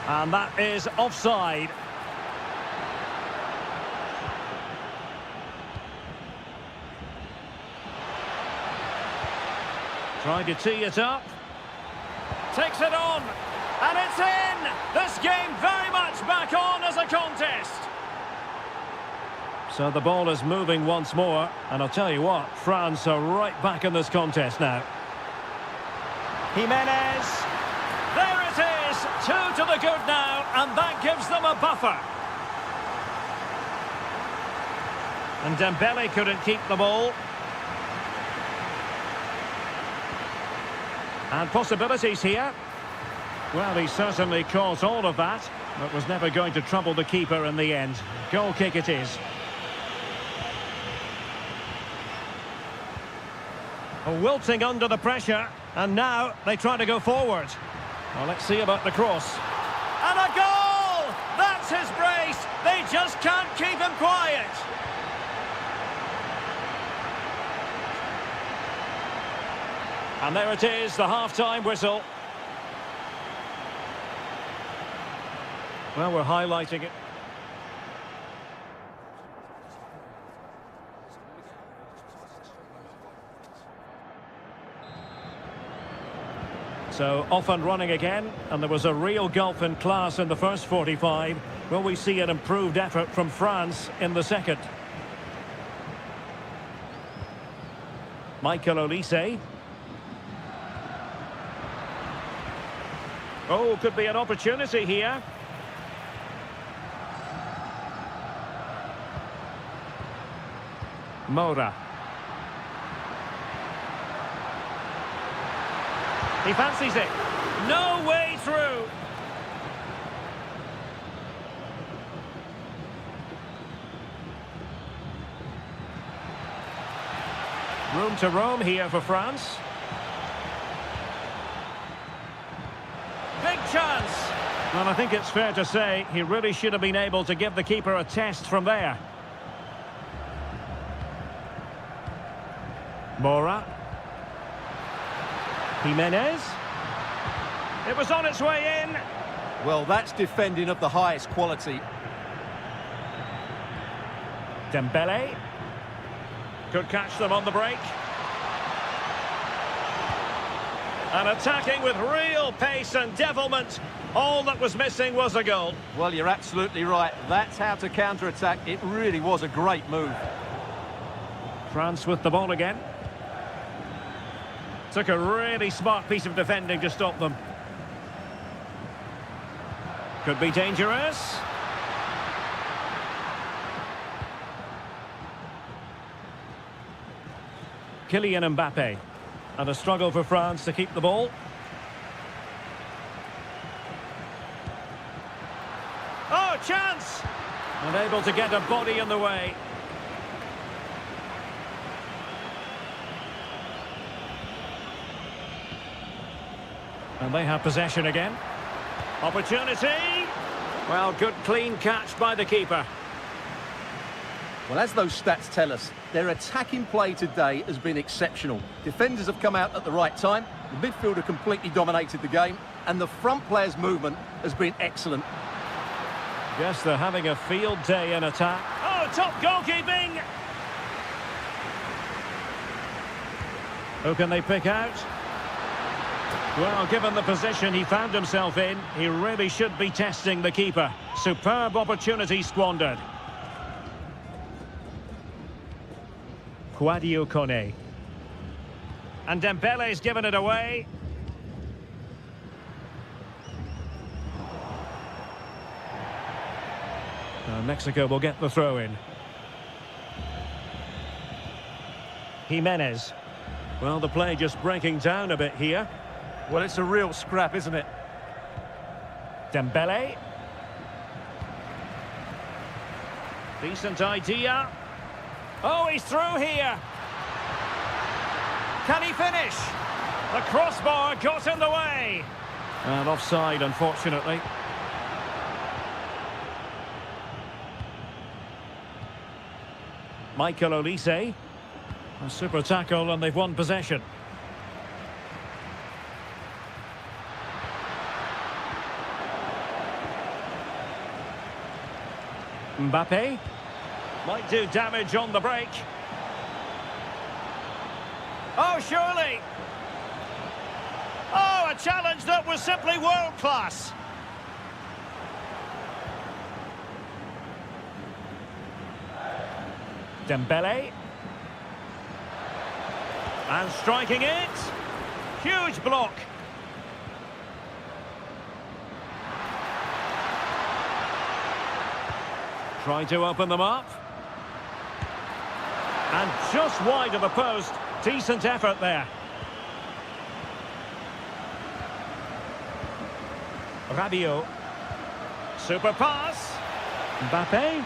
And that is offside. Trying to tee it up. Takes it on. And it's in! This game very much back on as a contest. So the ball is moving once more. And I'll tell you what, France are right back in this contest now. Jimenez. There it is. 2 to the good now, and that gives them a buffer. And Dembele couldn't keep the ball. And possibilities here. Well, he certainly caught all of that, but was never going to trouble the keeper in the end. Goal kick it is. Wilting under the pressure, and now they try to go forward. Well, let's see about the cross. And a goal! That's his brace! They just can't keep him quiet. And there it is, the half-time whistle. Well, we're highlighting it. So off and running again, and there was a real gulf in class in the first 45. Will we see an improved effort from France in the second? Michael Olise. Oh, could be an opportunity here. Mora. He fancies it. No way through. Room to roam here for France. Big chance. And I think it's fair to say he really should have been able to give the keeper a test from there. Mora. Jimenez. It was on its way in. Well, that's defending of the highest quality. Dembele. Could catch them on the break. And attacking with real pace and devilment. All that was missing was a goal. Well, you're absolutely right. That's how to counter-attack. It really was a great move. France with the ball again. Took a really smart piece of defending to stop them. Could be dangerous. Kylian Mbappe. And a struggle for France to keep the ball. Oh, chance! Unable to get a body in the way. And they have possession again. Opportunity! Well, good clean catch by the keeper. Well, as those stats tell us, their attacking play today has been exceptional. Defenders have come out at the right time, the midfielder completely dominated the game, and the front player's movement has been excellent. Yes, they're having a field day in attack. Oh, top goalkeeping! Who can they pick out? Well, given the position he found himself in, he really should be testing the keeper. Superb opportunity squandered. Sadio Kone. And Dembele's given it away. Mexico will get the throw in. Jimenez. Well, the play just breaking down a bit here. Well, it's a real scrap, isn't it? Dembele. Decent idea. Oh, he's through here. Can he finish? The crossbar got in the way. And offside, unfortunately. Michael Olise. A super tackle and they've won possession. Mbappe. Might do damage on the break. Oh, surely. Oh, a challenge that was simply world-class. Dembele. And striking it. Huge block. Trying to open them up. And just wide of the post. Decent effort there. Rabiot. Super pass. Mbappe.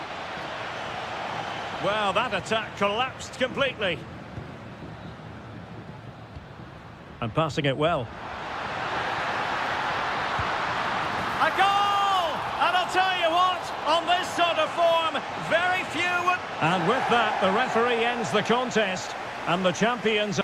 Well, that attack collapsed completely. And passing it well. A goal! And I'll tell you what, on this sort of form, very few... And with that, the referee ends the contest. And the champions...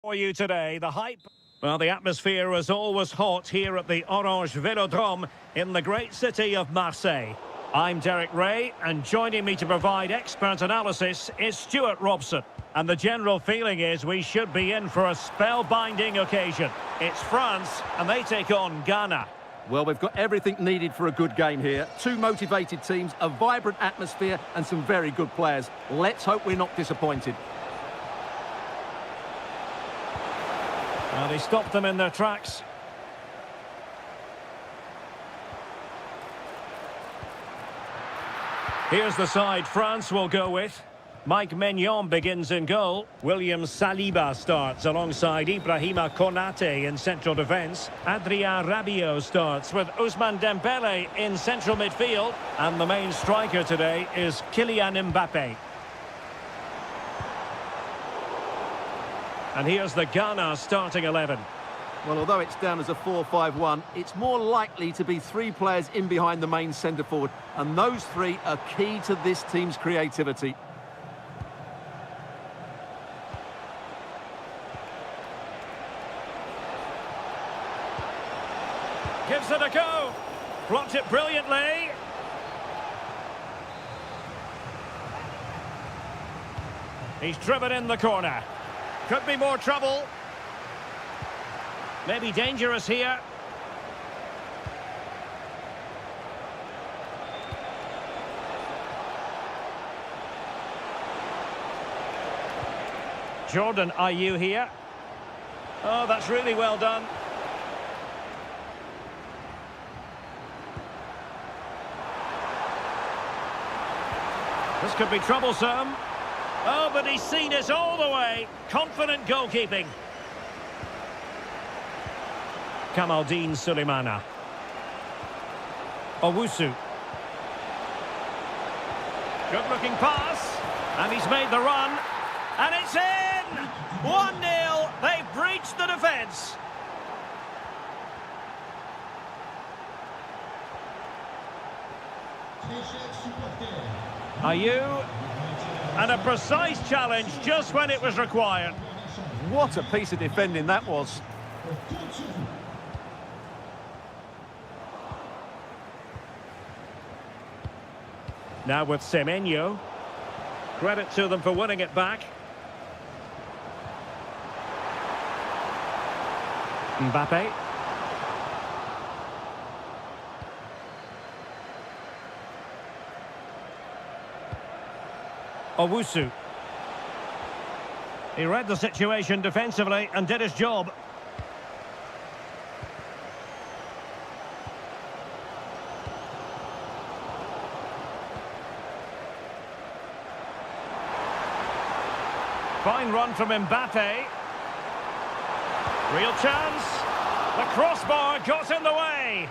For you today, the hype. Well, the atmosphere is always hot here at the Orange Velodrome in the great city of Marseille. I'm Derek Ray, and joining me to provide expert analysis is Stuart Robson. And the general feeling is we should be in for a spellbinding occasion. It's France, and they take on Ghana. Well, we've got everything needed for a good game here. Two motivated teams, a vibrant atmosphere, and some very good players. Let's hope we're not disappointed. Well, he stopped them in their tracks. Here's the side France will go with. Mike Maignan begins in goal. William Saliba starts alongside Ibrahima Konate in central defence. Adrien Rabiot starts with Ousmane Dembele in central midfield. And the main striker today is Kylian Mbappe. And here's the Ghana starting 11. Well, although it's down as a 4-5-1, it's more likely to be three players in behind the main centre-forward. And those three are key to this team's creativity. Gives it a go. Blocked it brilliantly. He's driven in the corner. Could be more trouble. Maybe dangerous here. Jordan Ayew here. Oh, that's really well done. This could be troublesome. Oh, but he's seen it all the way. Confident goalkeeping. Kamaldeen Sulemana. Owusu. Good-looking pass. And he's made the run. And it's in! 1-0. They've breached the defence. Ayew. And a precise challenge just when it was required. What a piece of defending that was. Now with Semenyo. Credit to them for winning it back. Mbappe. Owusu. He read the situation defensively and did his job. Fine run from Mbappe. Real chance. The crossbar got in the way.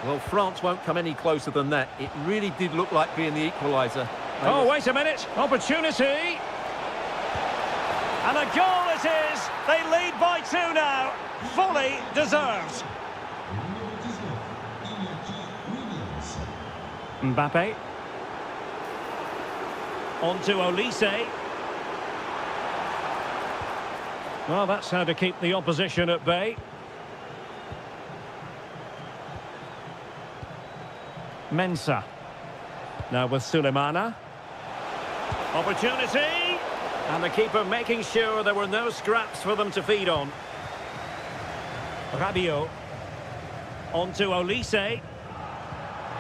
Well, France won't come any closer than that. It really did look like being the equaliser. Oh, wait a minute. Opportunity. And a goal it is. They lead by 2 now. Fully deserved. Mbappe. On to Olise. Well, that's how to keep the opposition at bay. Mensah. Now with Sulemana. Opportunity. And the keeper making sure there were no scraps for them to feed on. Rabiot. On to Olise.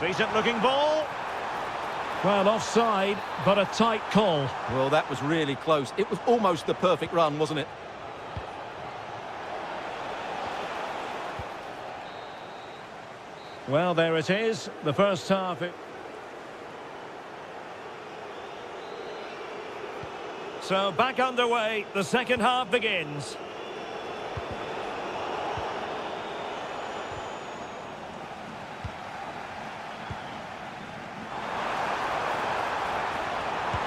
Decent looking ball. Well, offside, but a tight call. Well, that was really close. It was almost the perfect run, wasn't it? Well, there it is. The first half. So back underway. The second half begins.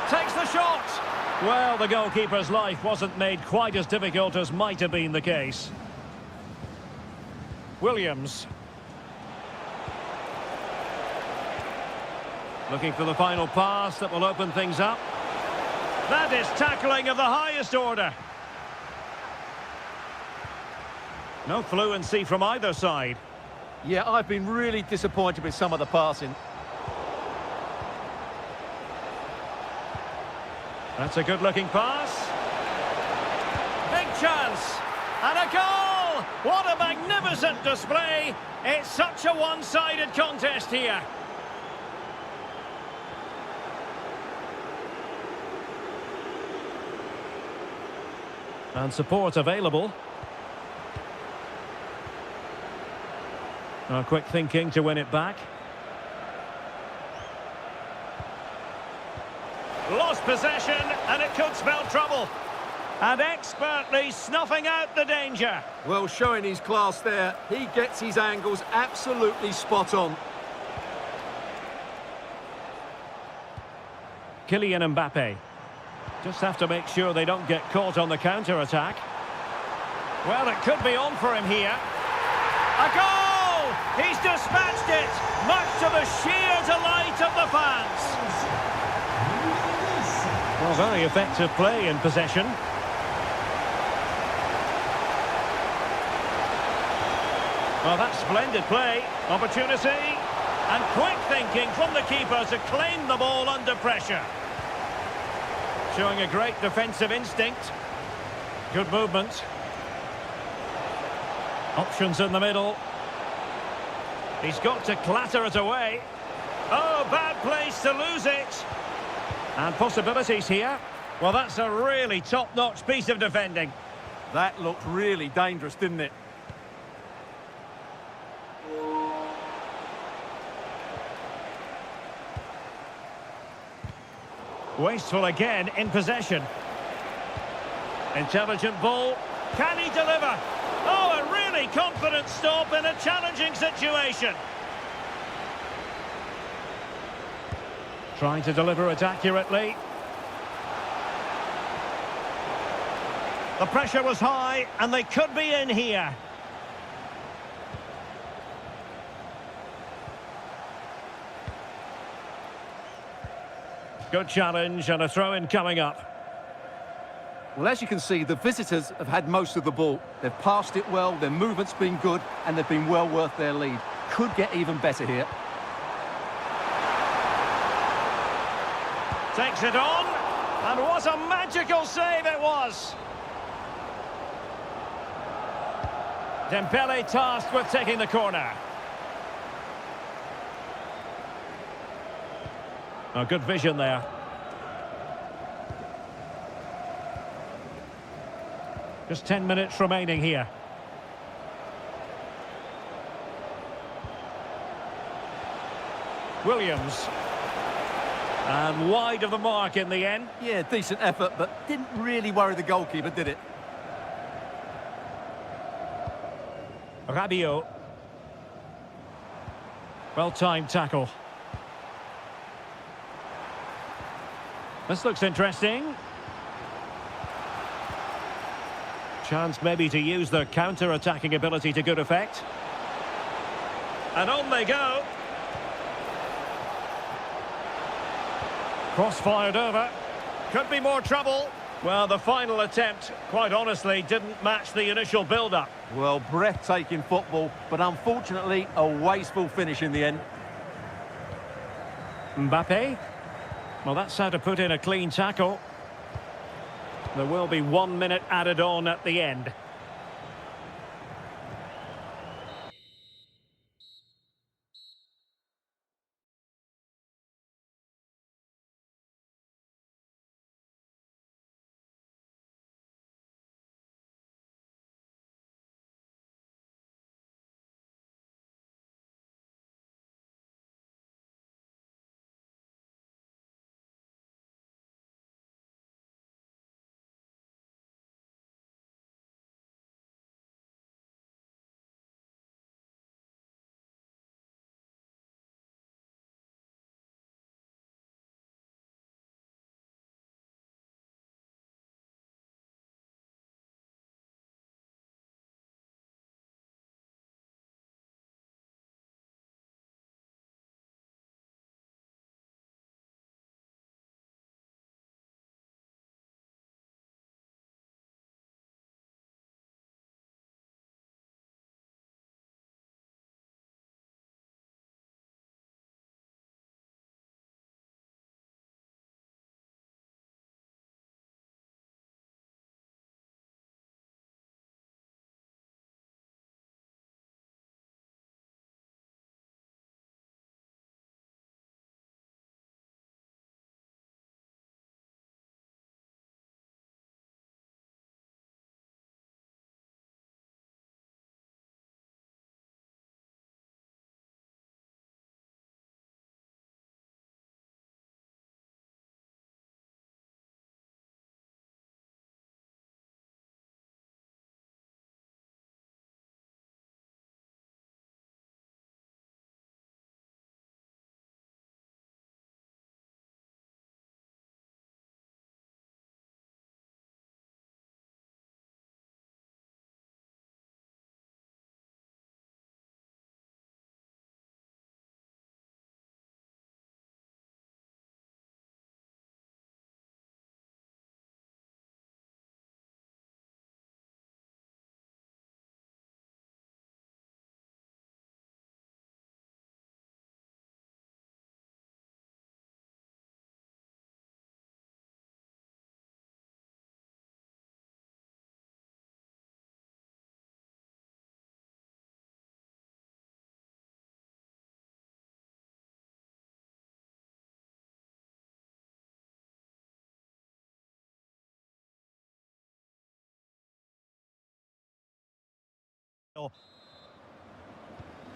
Takes the shot. Well, the goalkeeper's life wasn't made quite as difficult as might have been the case. Williams. Looking for the final pass that will open things up. That is tackling of the highest order. No fluency from either side. Yeah, I've been really disappointed with some of the passing. That's a good-looking pass. Big chance. And a goal! What a magnificent display. It's such a one-sided contest here. And support available. Quick thinking to win it back. Lost possession, and it could spell trouble. And expertly snuffing out the danger. Well, showing his class there. He gets his angles absolutely spot on. Kylian Mbappe. Just have to make sure they don't get caught on the counter-attack. Well, it could be on for him here. A goal! He's dispatched it, much to the sheer delight of the fans. Well, very effective play in possession. Well, that's splendid play. Opportunity. And quick thinking from the keeper to claim the ball under pressure. Showing a great defensive instinct. Good movement. Options in the middle. He's got to clatter it away. Oh, bad place to lose it. And possibilities here. Well, that's a really top-notch piece of defending. That looked really dangerous, didn't it? Wasteful again in possession. Intelligent ball. Can he deliver? Oh, a really confident stop in a challenging situation. Trying to deliver it accurately. The pressure was high, and they could be in here. Good challenge and a throw-in coming up. Well, as you can see, the visitors have had most of the ball. They've passed it well, their movement's been good, and they've been well worth their lead. Could get even better here. Takes it on, and what a magical save it was! Dembele tasked with taking the corner. Oh, good vision there. Just 10 minutes remaining here. Williams. And wide of the mark in the end. Yeah, decent effort, but didn't really worry the goalkeeper, did it? Rabiot. Well-timed tackle. This looks interesting. Chance maybe to use their counter-attacking ability to good effect. And on they go. Cross-fired over. Could be more trouble. Well, the final attempt, quite honestly, didn't match the initial build-up. Well, breathtaking football, but unfortunately a wasteful finish in the end. Mbappe. Well, that's how to put in a clean tackle. There will be 1 minute added on at the end.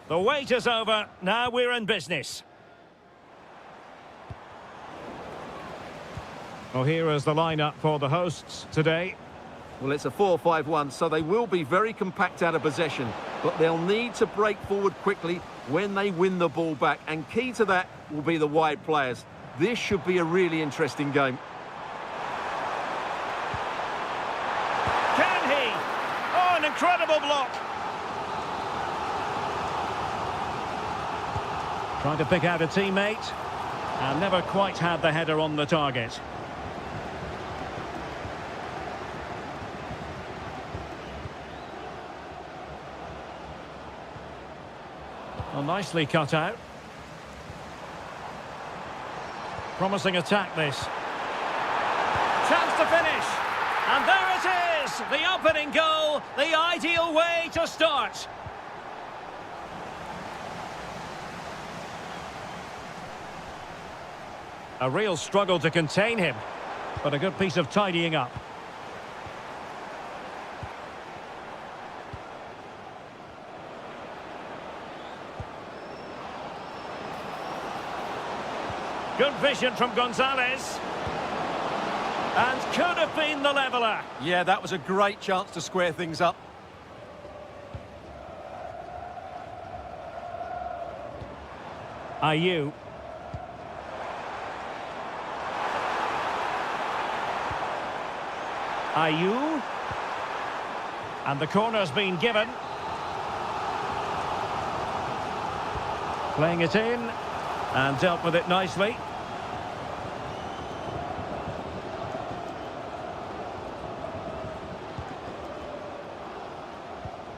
The wait is over. Now we're in business. Well, here is the lineup for the hosts today. Well, it's a 4-5-1, so they will be very compact out of possession, but they'll need to break forward quickly when they win the ball back, and key to that will be the wide players. This should be a really interesting game. Can he? Oh, an incredible block. Trying to pick out a teammate, and never quite had the header on the target. Well, nicely cut out. Promising attack, this. Chance to finish. And there it is! The opening goal, the ideal way to start. A real struggle to contain him, but a good piece of tidying up. Good vision from Gonzalez. And could have been the leveller. Yeah, that was a great chance to square things up. Ayew. Ayew. And the corner's been given. Playing it in. And dealt with it nicely.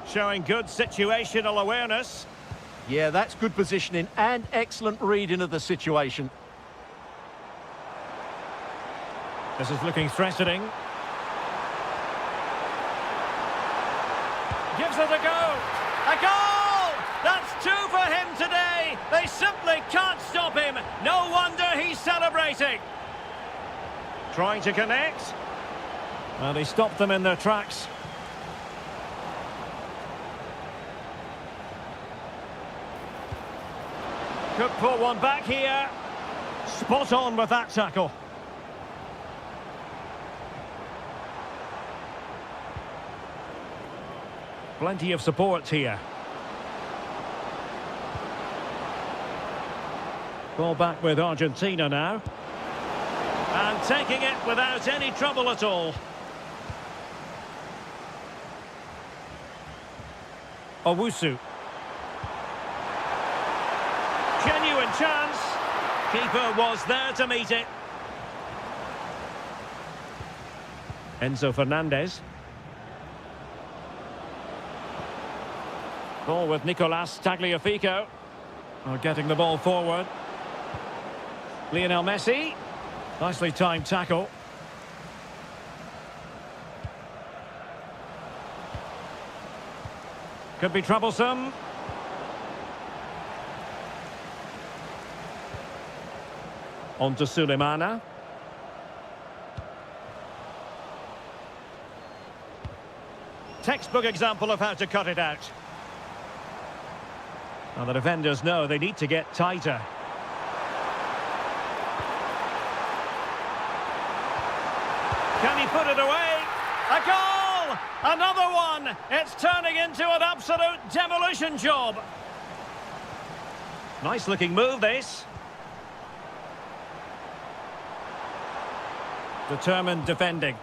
Showing good situational awareness. Yeah, that's good positioning and excellent reading of the situation. This is looking threatening. Gives it a go. A goal! That's two for him today. They simply can't stop him. No wonder he's celebrating. Trying to connect. Well, he stopped them in their tracks. Could pull one back here. Spot on with that tackle. Plenty of support here. Ball back with Argentina now. And taking it without any trouble at all. Owusu. Genuine chance. Keeper was there to meet it. Enzo Fernandez. Ball with Nicolas Tagliafico. Getting the ball forward. Lionel Messi. Nicely timed tackle. Could be troublesome. On to Sulemana. Textbook example of how to cut it out. Now the defenders know they need to get tighter. Can he put it away? A goal! Another one! It's turning into an absolute demolition job. Nice looking move, this. Determined defending.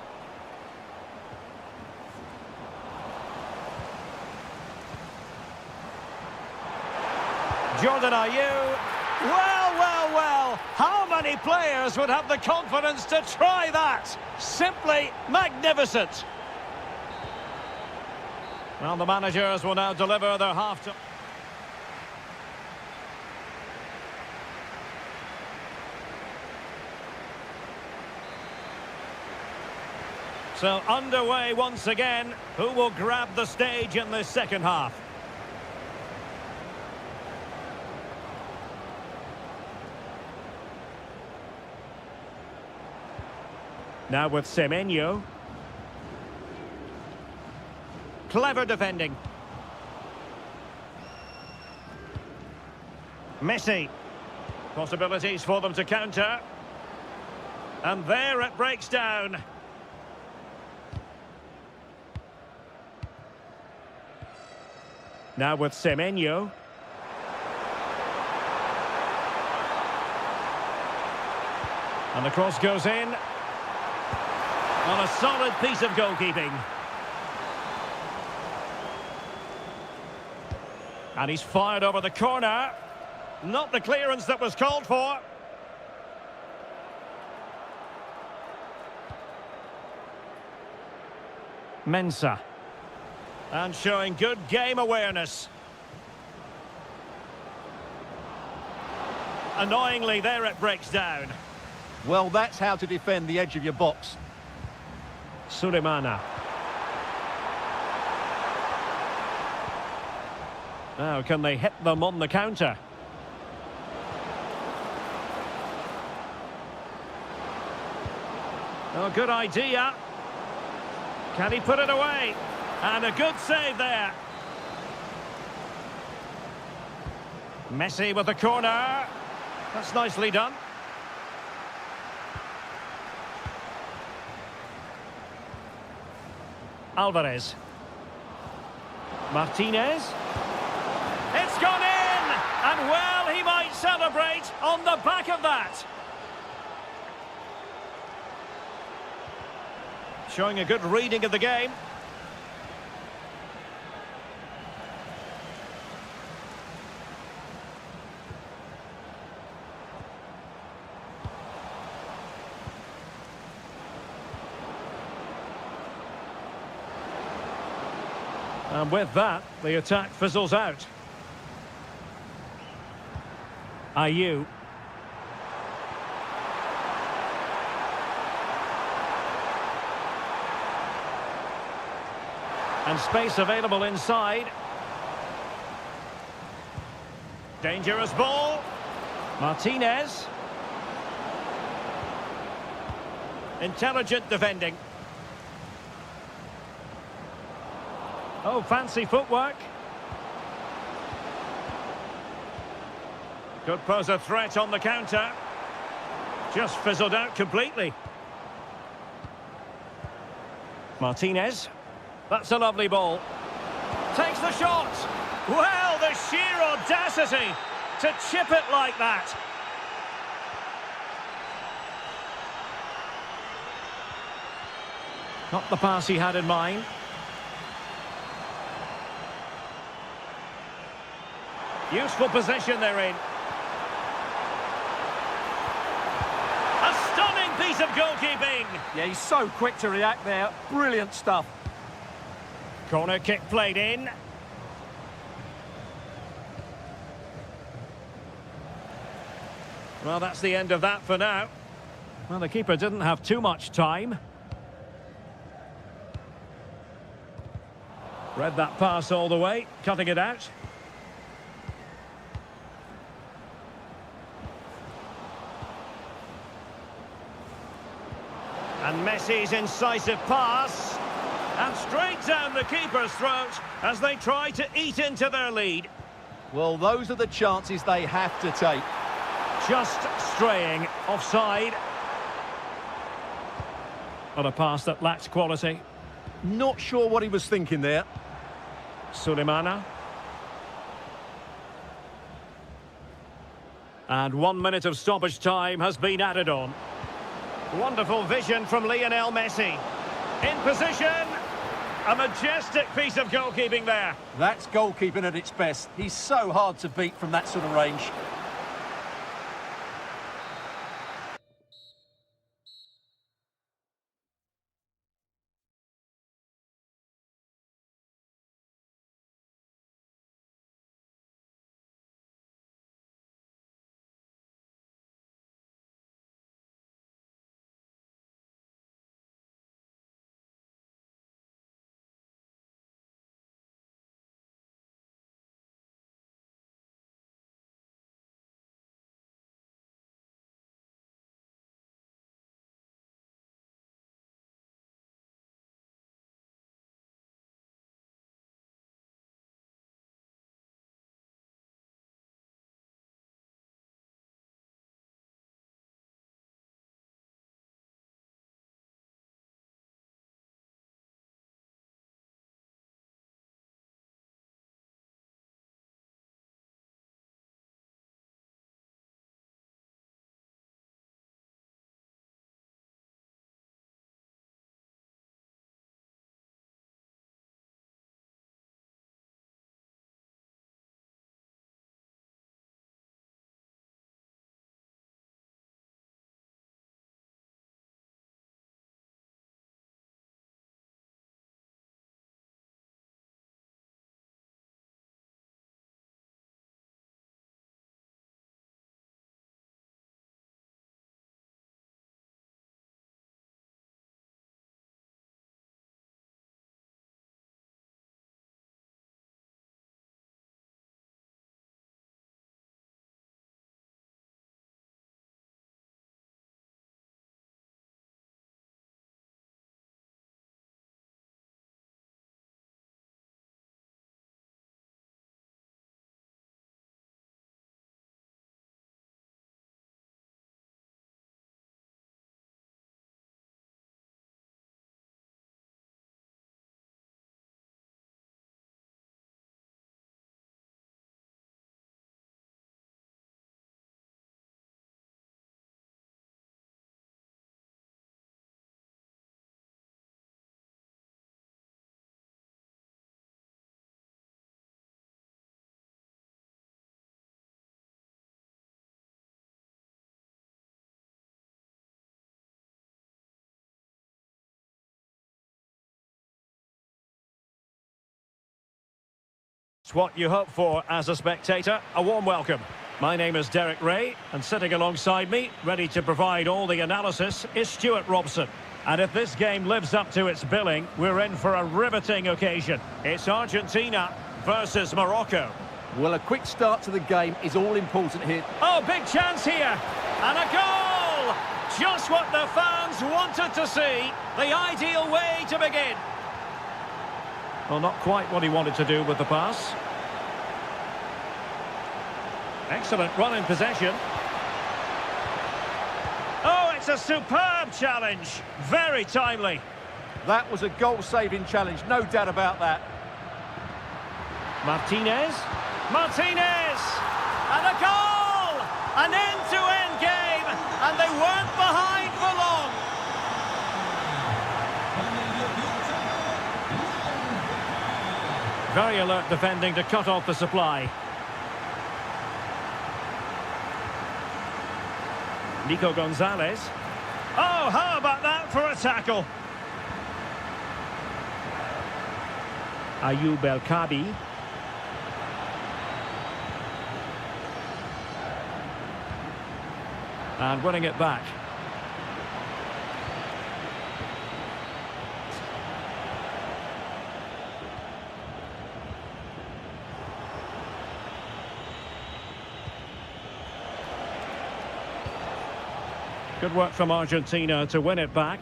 Jordan Ayew. Well. How many players would have the confidence to try that? Simply magnificent. Well, the managers will now deliver their half-time. So underway once again. Who will grab the stage in this second half? Now with Semenyo. Clever defending. Messi. Possibilities for them to counter. And there it breaks down. Now with Semenyo. And the cross goes in. On a solid piece of goalkeeping. And he's fired over the corner. Not the clearance that was called for. Mensah. And showing good game awareness. Annoyingly, there it breaks down. Well, that's how to defend the edge of your box. Sulemana. Now, can they hit them on the counter? Oh, good idea. Can he put it away? And a good save there. Messi with the corner. That's nicely done. Alvarez. Martinez. It's gone in! And well, he might celebrate on the back of that. Showing a good reading of the game. And with that, the attack fizzles out. Ayew. And space available inside. Dangerous ball. Martinez. Intelligent defending. Oh, fancy footwork. Could pose a threat on the counter. Just fizzled out completely. Martinez. That's a lovely ball. Takes the shot. Well, the sheer audacity to chip it like that. Not the pass he had in mind. Useful position they're in. A stunning piece of goalkeeping. Yeah, he's so quick to react there. Brilliant stuff. Corner kick played in. Well, that's the end of that for now. Well, the keeper didn't have too much time. Read that pass all the way, cutting it out. And Messi's incisive pass. And straight down the keeper's throat as they try to eat into their lead. Well, those are the chances they have to take. Just straying offside. On a pass that lacks quality. Not sure what he was thinking there. Sulemana. And 1 minute of stoppage time has been added on. Wonderful vision from Lionel Messi. In position. A majestic piece of goalkeeping there. That's goalkeeping at its best. He's so hard to beat from that sort of range. It's what you hope for as a spectator. A warm welcome. My name is Derek Ray, and sitting alongside me, ready to provide all the analysis, is Stuart Robson. And if this game lives up to its billing, we're in for a riveting occasion. It's Argentina versus Morocco. Well, a quick start to the game is all important here. Oh, big chance here. And a goal! Just what the fans wanted to see. The ideal way to begin. Well, not quite what he wanted to do with the pass. Excellent run in possession. Oh, it's a superb challenge. Very timely. That was a goal-saving challenge, no doubt about that. Martinez. Martinez! And a goal! An end-to-end game, and they weren't behind for long. Very alert defending to cut off the supply. Nico Gonzalez. Oh, how about that for a tackle? Ayoub El-Kabi. And winning it back. Good work from Argentina to win it back.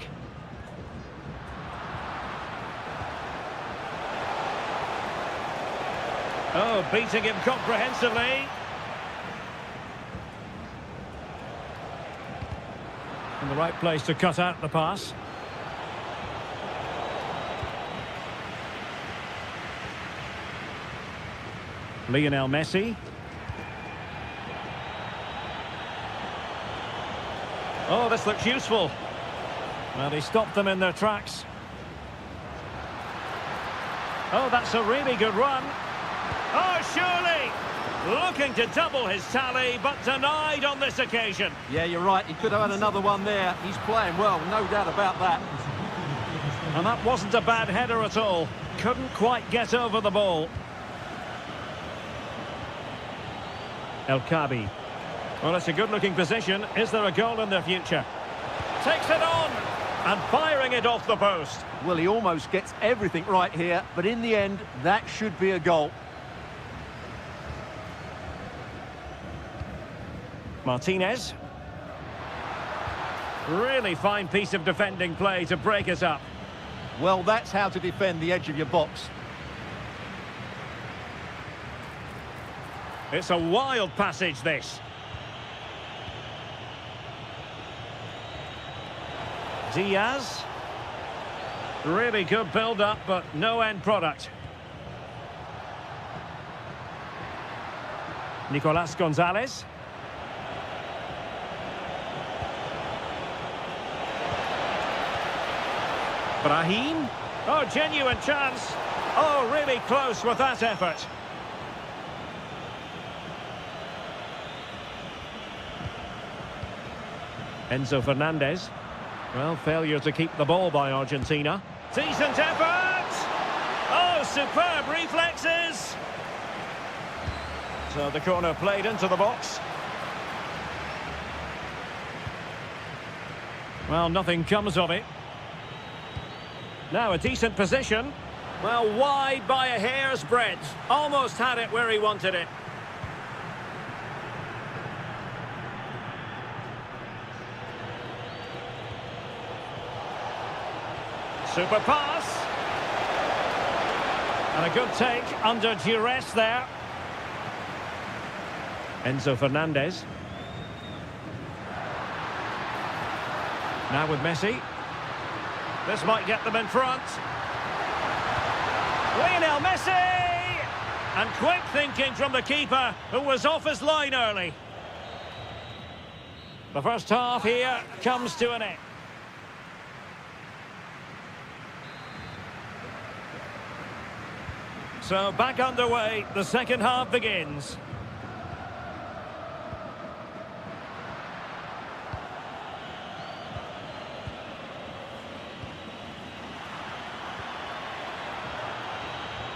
Oh, beating him comprehensively. In the right place to cut out the pass. Lionel Messi. Oh, this looks useful. Well, he stopped them in their tracks. Oh, that's a really good run. Oh, surely! Looking to double his tally, but denied on this occasion. Yeah, you're right. He could have had another one there. He's playing well, no doubt about that. And that wasn't a bad header at all. Couldn't quite get over the ball. El-Kabi. Well, it's a good-looking position. Is there a goal in the future? Takes it on! And firing it off the post. Well, he almost gets everything right here, but in the end, that should be a goal. Martinez. Really fine piece of defending play to break us up. Well, that's how to defend the edge of your box. It's a wild passage, this. Diaz. Really good build-up, but no end product. Nicolas Gonzalez. Brahim. Oh, genuine chance. Oh, really close with that effort. Enzo Fernandez. Well, failure to keep the ball by Argentina. Decent effort! Oh, superb reflexes! So the corner played into the box. Well, nothing comes of it. Now a decent position. Well, wide by a hair's breadth. Almost had it where he wanted it. Super pass. And a good take under duress there. Enzo Fernandez. Now with Messi. This might get them in front. Lionel Messi! And quick thinking from the keeper, who was off his line early. The first half here comes to an end. So back underway, the second half begins.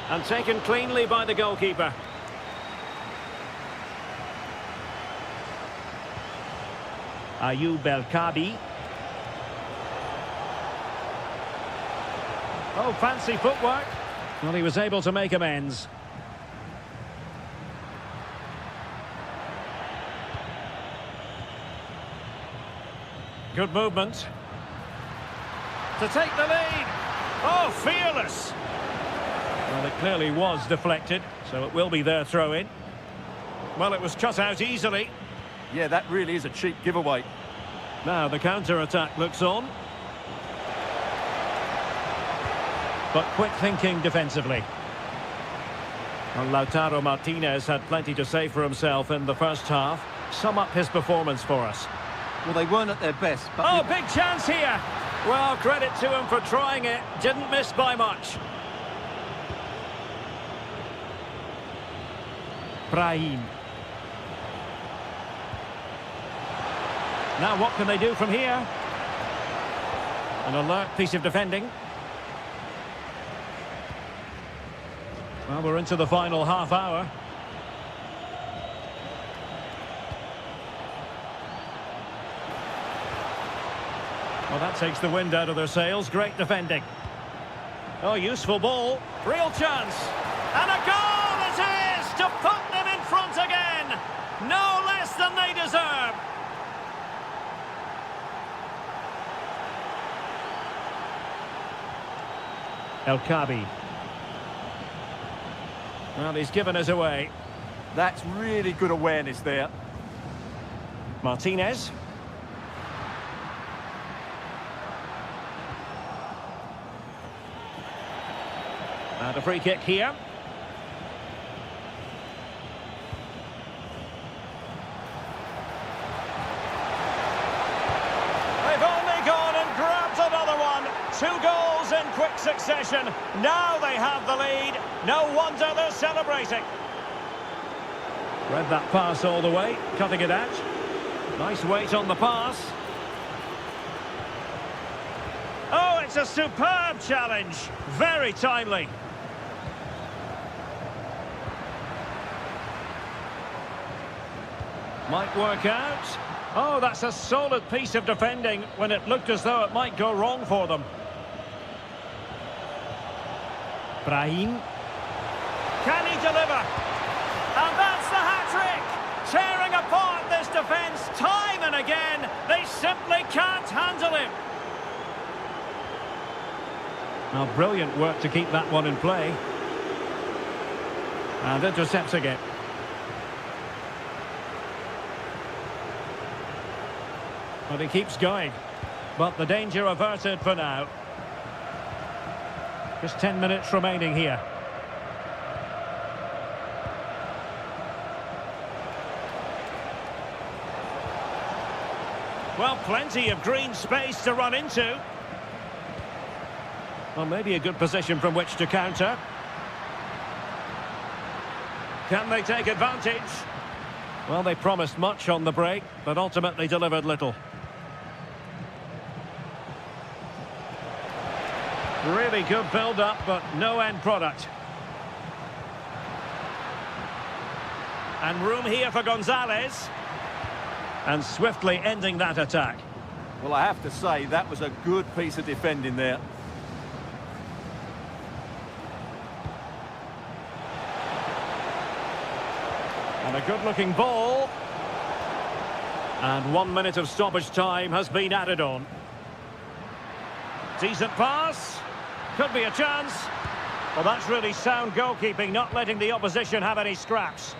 And taken cleanly by the goalkeeper. El-Kabi. Oh, fancy footwork. Well, he was able to make amends. Good movement. To take the lead. Oh, fearless. Well, it clearly was deflected, so it will be their throw-in. Well, it was cut out easily. Yeah, that really is a cheap giveaway. Now the counter-attack looks on. But quick thinking defensively. Well, Lautaro Martinez had plenty to say for himself in the first half. Sum up his performance for us. Well, they weren't at their best, but... Oh, big chance here! Well, credit to him for trying it. Didn't miss by much. Brahim. Now what can they do from here? An alert piece of defending. Well, we're into the final half hour. Well, that takes the wind out of their sails. Great defending. Oh, useful ball. Real chance. And a goal it is to put them in front again. No less than they deserve. El-Kabi. Well, he's given us away. That's really good awareness there. Martinez. And a free kick here. They've only gone and grabbed another one. 2 goals in quick succession. Now they have the lead. No wonder they're celebrating. Read that pass all the way, cutting it out. Nice weight on the pass. Oh, it's a superb challenge. Very timely. Might work out. Oh, that's a solid piece of defending when it looked as though it might go wrong for them. Brahim. Can he deliver? And that's the hat-trick! Tearing apart this defence time and again. They simply can't handle him. Now, brilliant work to keep that one in play. And intercepting it. But he keeps going. But the danger averted for now. Just 10 minutes remaining here. Well, plenty of green space to run into. Well, maybe a good position from which to counter. Can they take advantage? Well, they promised much on the break, but ultimately delivered little. Really good build-up, but no end product. And room here for Gonzalez. And swiftly ending that attack. Well, I have to say, that was a good piece of defending there. And a good-looking ball. And 1 minute of stoppage time has been added on. Decent pass. Could be a chance. Well, that's really sound goalkeeping, not letting the opposition have any scraps.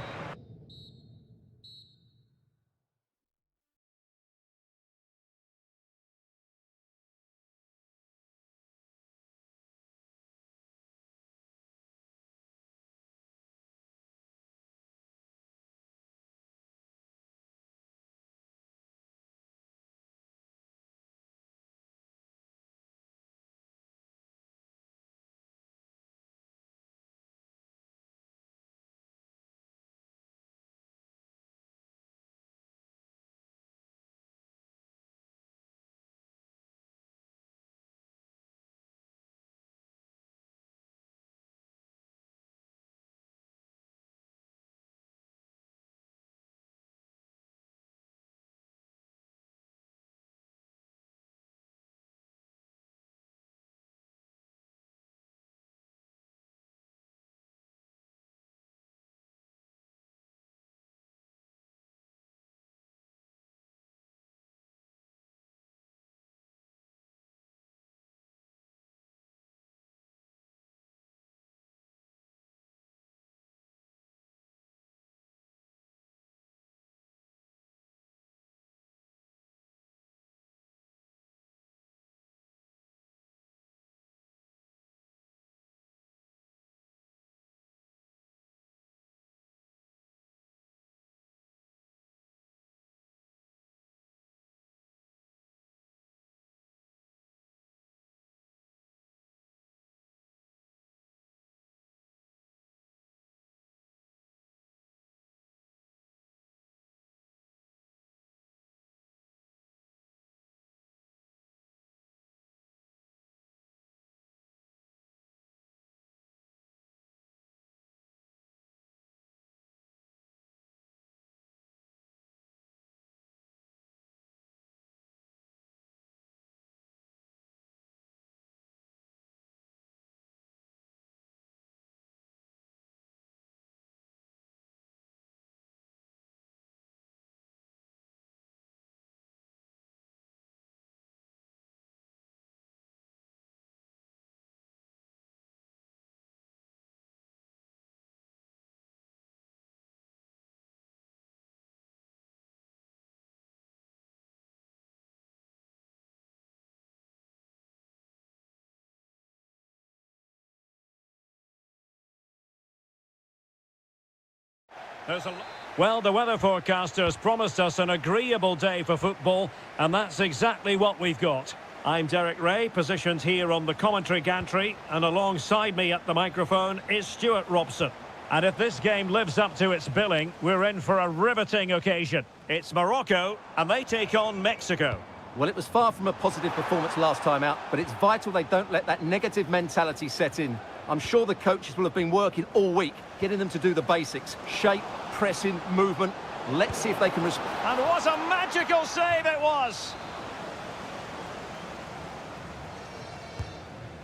Well, the weather forecasters promised us an agreeable day for football, and that's exactly what we've got. I'm Derek Ray, positioned here on the commentary gantry, and alongside me at the microphone is Stuart Robson. And if this game lives up to its billing, we're in for a riveting occasion. It's Morocco, and they take on Mexico. Well, it was far from a positive performance last time out, but it's vital they don't let that negative mentality set in. I'm sure the coaches will have been working all week, getting them to do the basics. Shape, pressing, movement. Let's see if they can... And what a magical save it was!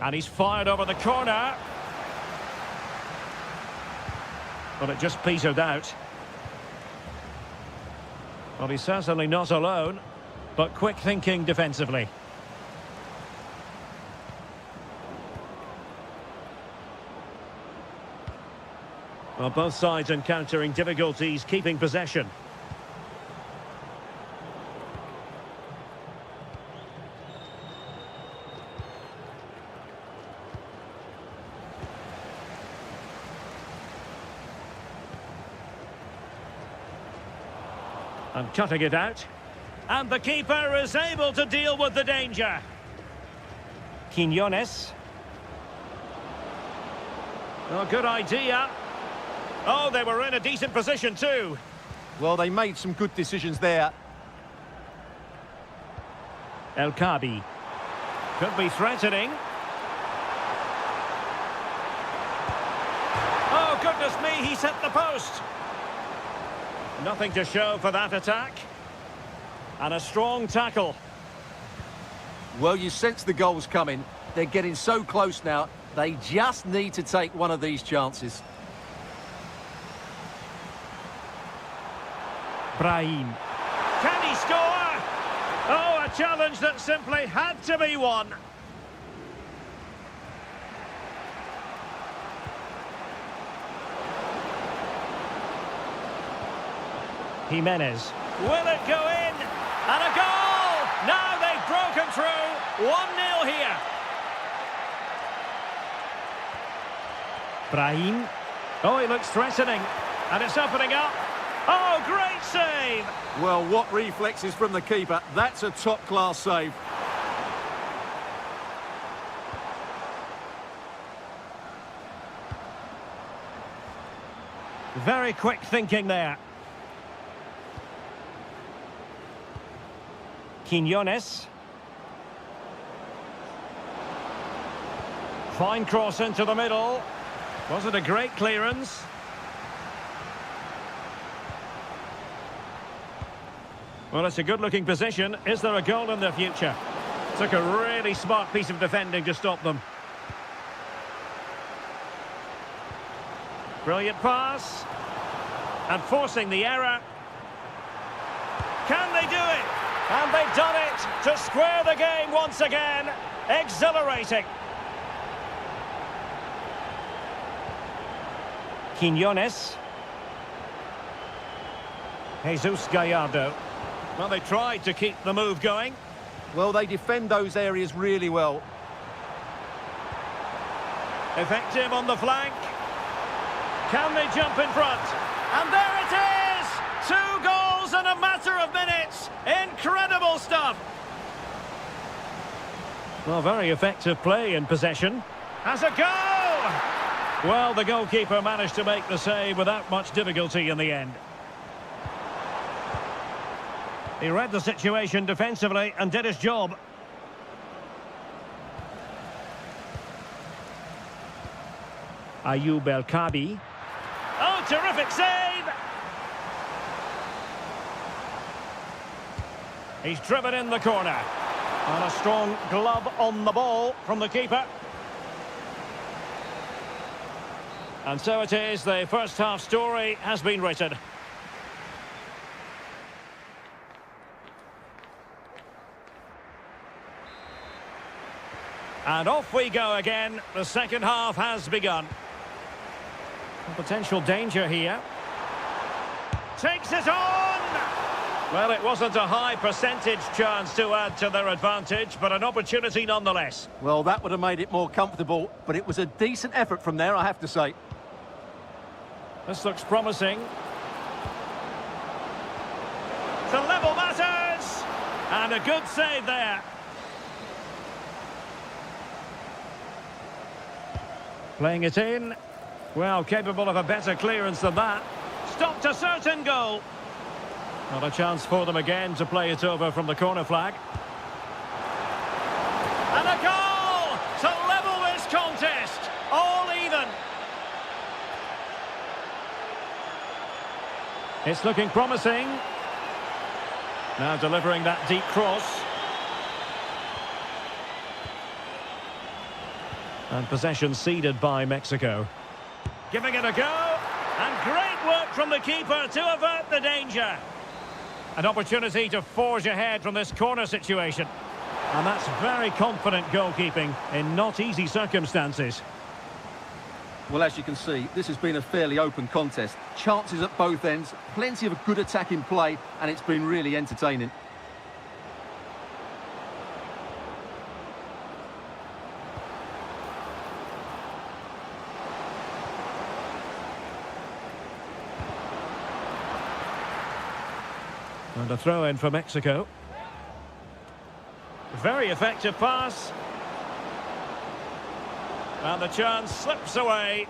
And he's fired over the corner. But it just petered out. Well, he's certainly not alone, but quick thinking defensively. Well, both sides encountering difficulties keeping possession. And cutting it out. And the keeper is able to deal with the danger. Quiñones. Oh, good idea. Oh, they were in a decent position too. Well, they made some good decisions there. El Kabi. Could be threatening. Oh, goodness me, he's hit the post. Nothing to show for that attack. And a strong tackle. Well, you sense the goals coming. They're getting so close now. They just need to take one of these chances. Brahim. Can he score? Oh, a challenge that simply had to be won. Jimenez. Will it go in? And a goal! Now they've broken through. 1-0 here. Brahim. Oh, he looks threatening. And it's opening up. Oh, great save! Well, what reflexes from the keeper. That's a top-class save. Very quick thinking there. Quiñones. Fine cross into the middle. Was it a great clearance? Well, it's a good-looking position. Is there a goal in the future? Took a really smart piece of defending to stop them. Brilliant pass. And forcing the error. Can they do it? And they've done it to square the game once again. Exhilarating. Quiñones. Jesus Gallardo. Well, they tried to keep the move going. Well, they defend those areas really well. Effective on the flank. Can they jump in front? And there it is! 2 goals in a matter of minutes. Incredible stuff. Well, very effective play in possession. Has a goal! Well, the goalkeeper managed to make the save without much difficulty in the end. He read the situation defensively and did his job. Ayoub El Kabi. Oh, terrific save! He's driven in the corner. And a strong glove on the ball from the keeper. And so it is, the first half story has been written. And off we go again. The second half has begun. Potential danger here. Takes it on! Well, it wasn't a high percentage chance to add to their advantage, but an opportunity nonetheless. Well, that would have made it more comfortable, but it was a decent effort from there, I have to say. This looks promising. And a good save there. Playing it in. Well, capable of a better clearance than that. Stopped a certain goal. Not a chance for them again to play it over from the corner flag. And a goal to level this contest. All even. It's looking promising. Now delivering that deep cross. And possession ceded by Mexico. Giving it a go. And great work from the keeper to avert the danger. An opportunity to forge ahead from this corner situation. And that's very confident goalkeeping in not easy circumstances. Well, as you can see, this has been a fairly open contest. Chances at both ends, plenty of good attacking play, and it's been really entertaining. And a throw in for Mexico. Very effective pass. And the chance slips away.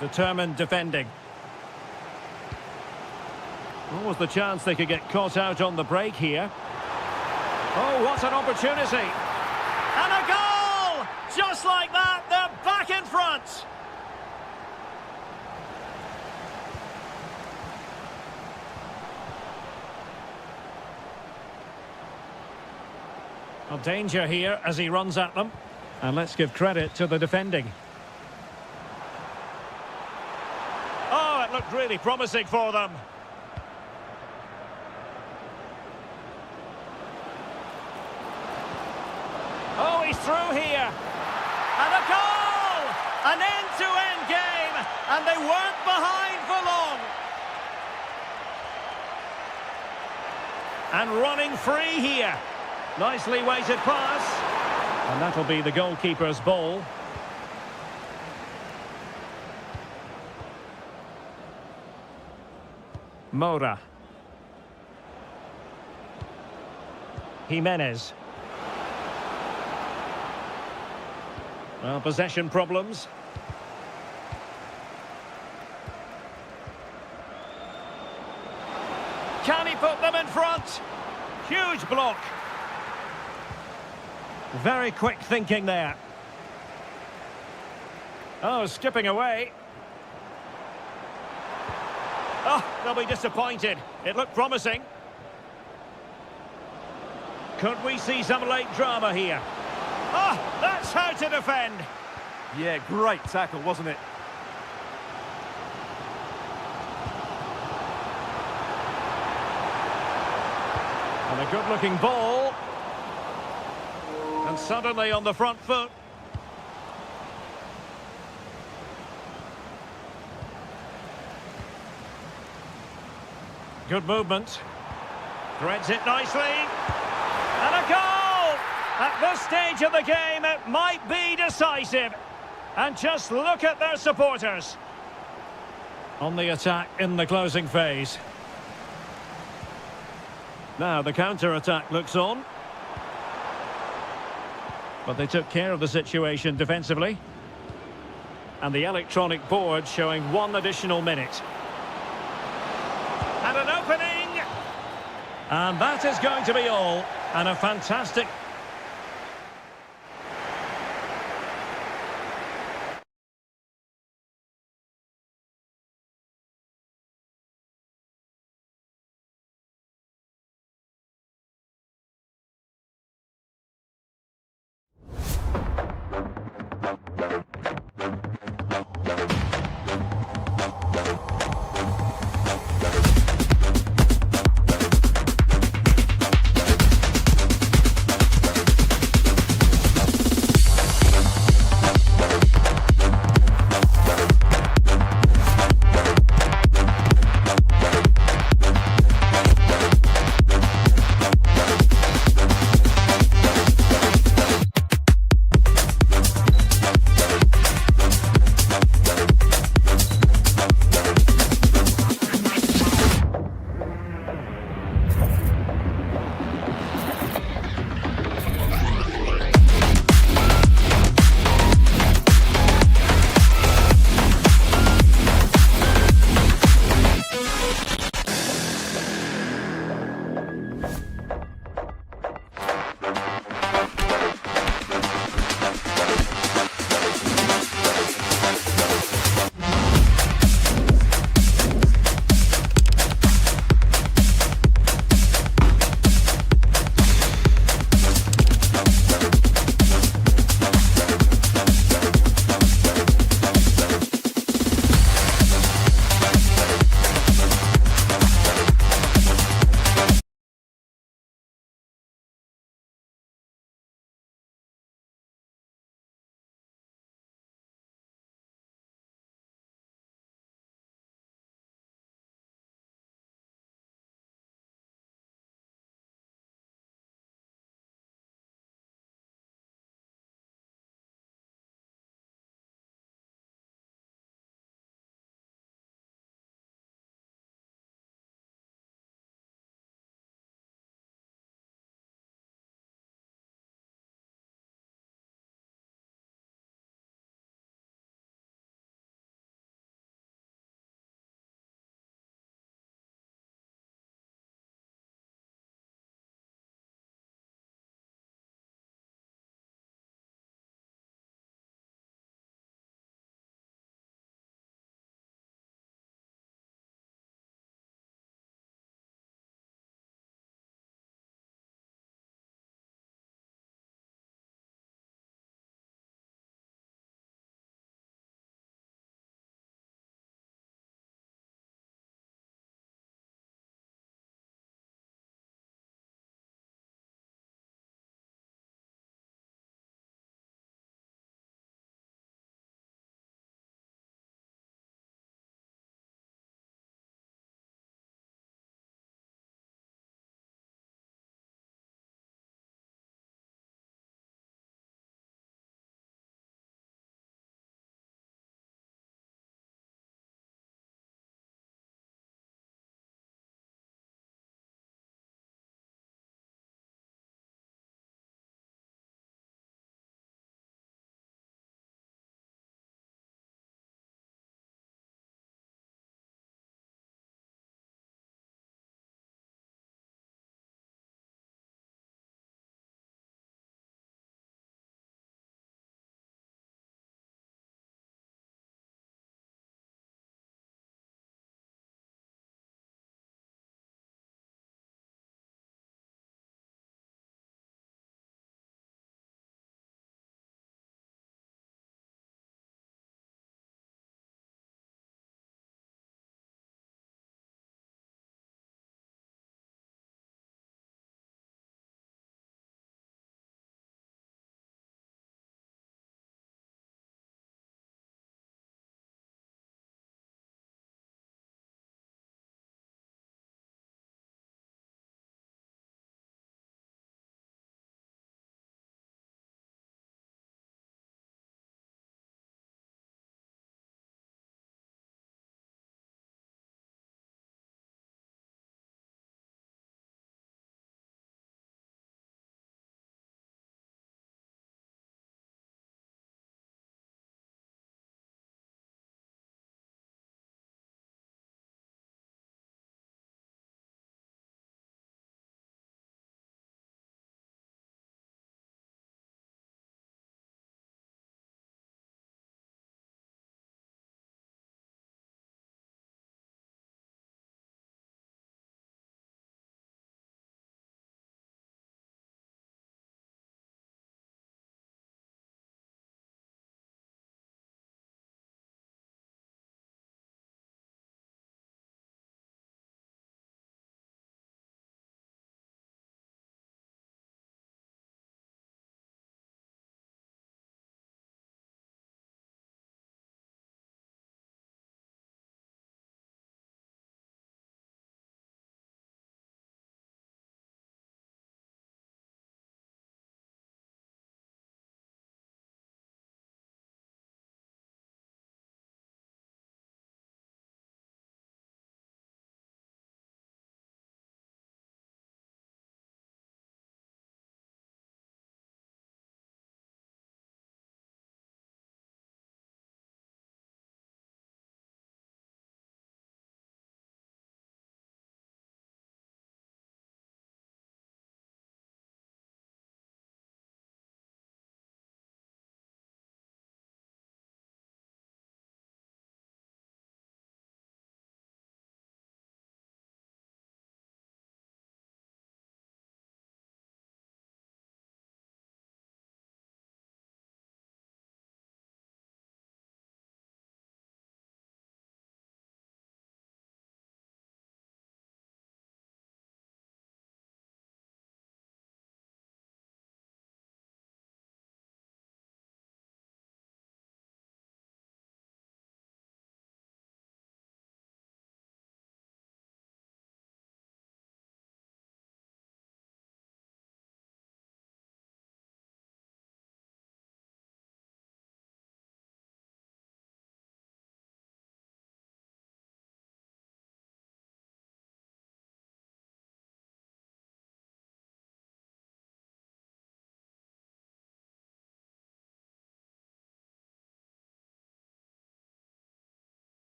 Determined defending. What was the chance they could get caught out on the break here? Oh, what an opportunity. And a goal! Just like that, they're back in front. Well, danger here as he runs at them. And let's give credit to the defending. Oh, it looked really promising for them. Oh, he's through here. And a goal! An end-to-end game, and they weren't behind for long. And running free here. Nicely weighted pass. And that'll be the goalkeeper's ball. Moura. Jimenez. Well, possession problems. Can he put them in front? Huge block. Very quick thinking there. Oh, skipping away. Oh, they'll be disappointed. It looked promising. Could we see some late drama here? Oh, that's how to defend. Yeah, great tackle, wasn't it? And a good-looking ball. And suddenly on the front foot. Good movement. Threads it nicely. And a goal! At this stage of the game, it might be decisive. And just look at their supporters. On the attack in the closing phase. Now the counter-attack looks on. But they took care of the situation defensively. And the electronic board showing 1 additional minute. And an opening! And that is going to be all. And a fantastic...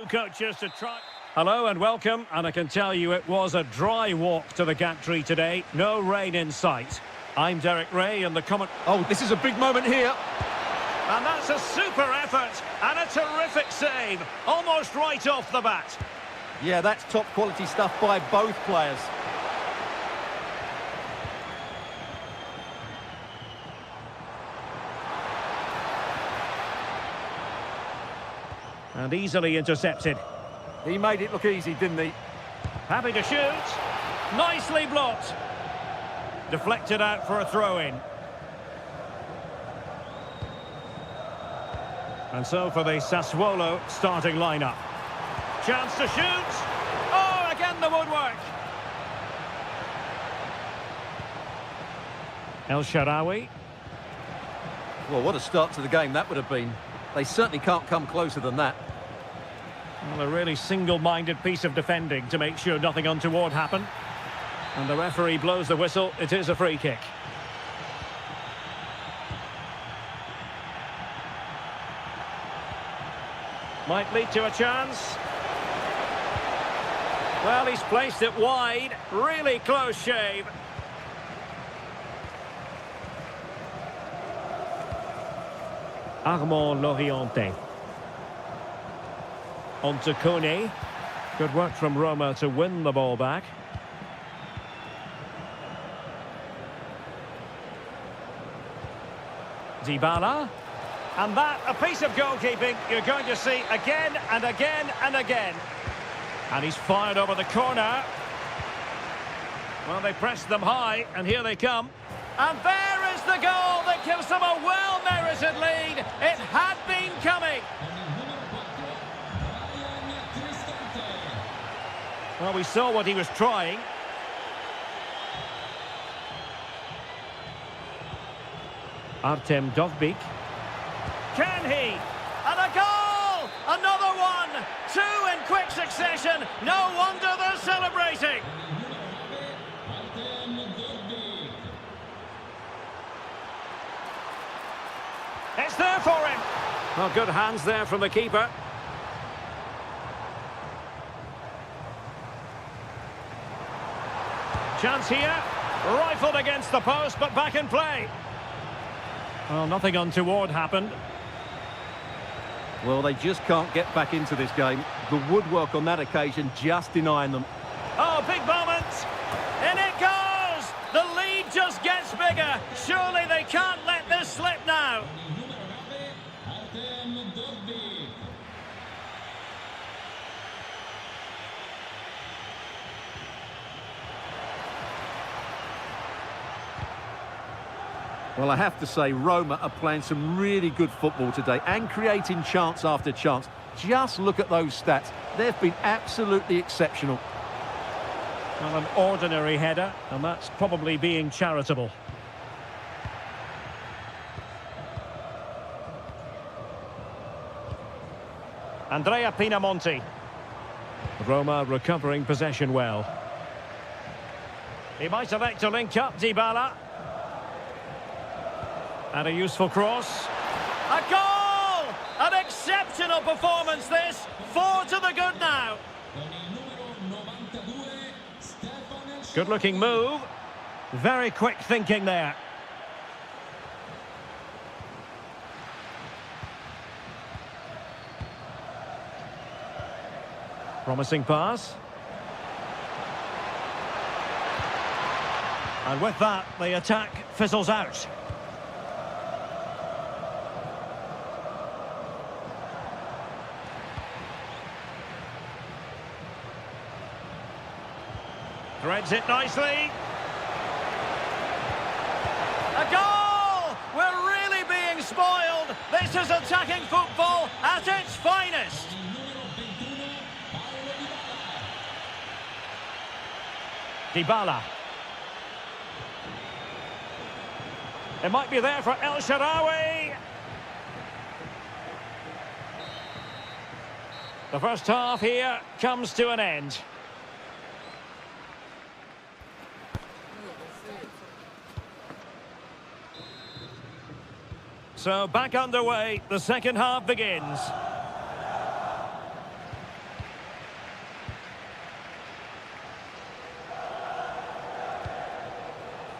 Coaches to try. Hello and welcome, and I can tell you it was a dry walk to the gantry today. No rain in sight. I'm Derek Ray and the comment. Oh, this is a big moment here. And that's a super effort and a terrific save. Almost right off the bat. Yeah, that's top quality stuff by both players. And easily intercepted. He made it look easy, didn't he? Happy to shoot. Nicely blocked. Deflected out for a throw-in. And so for the Sassuolo starting lineup. Chance to shoot. Oh, again the woodwork. El Shaarawy. Well, what a start to the game that would have been. They certainly can't come closer than that. Well, a really single-minded piece of defending to make sure nothing untoward happened. And the referee blows the whistle. It is a free kick. Might lead to a chance. Well, he's placed it wide. Really close shave. Armand Loriente. On to Kone. Good work from Roma to win the ball back. Dybala. And that, a piece of goalkeeping you're going to see again and again and again. And he's fired over the corner. Well, they pressed them high, and here they come. And there is the goal that gives them a well-merited lead. It had been coming. Well, we saw what he was trying. Artem Dovbyk. Can he? And a goal! Another one! Two in quick succession. No wonder they're celebrating. It's there for him. Well, good hands there from the keeper. Chance here. Rifled against the post, but back in play. Well, nothing untoward happened. Well, they just can't get back into this game. The woodwork on that occasion just denying them. Oh, big moment. In it goes. The lead just gets bigger. Surely they can't let this slip now. Well, I have to say, Roma are playing some really good football today and creating chance after chance. Just look at those stats. They've been absolutely exceptional. Well, an ordinary header, and that's probably being charitable. Andrea Pinamonti. Roma recovering possession well. He might elect to link up Dybala. And a useful cross. A goal! An exceptional performance this. 4 to the good now. Good looking move. Very quick thinking there. Promising pass. And with that, the attack fizzles out. Threads it nicely. A goal! We're really being spoiled. This is attacking football at its finest. Dybala. It might be there for El Shaarawy. The first half here comes to an end. So back underway, the second half begins.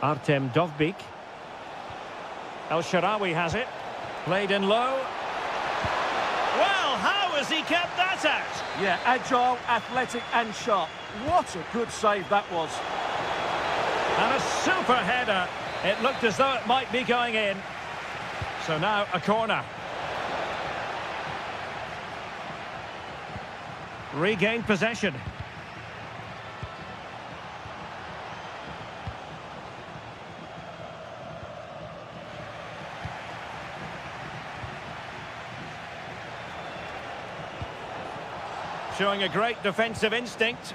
Artem Dovbyk. El Shaarawy has it. Played in low. Well, how has he kept that out? Yeah, agile, athletic and sharp. What a good save that was. And a super header. It looked as though it might be going in. So now a corner. Regained possession. Showing a great defensive instinct.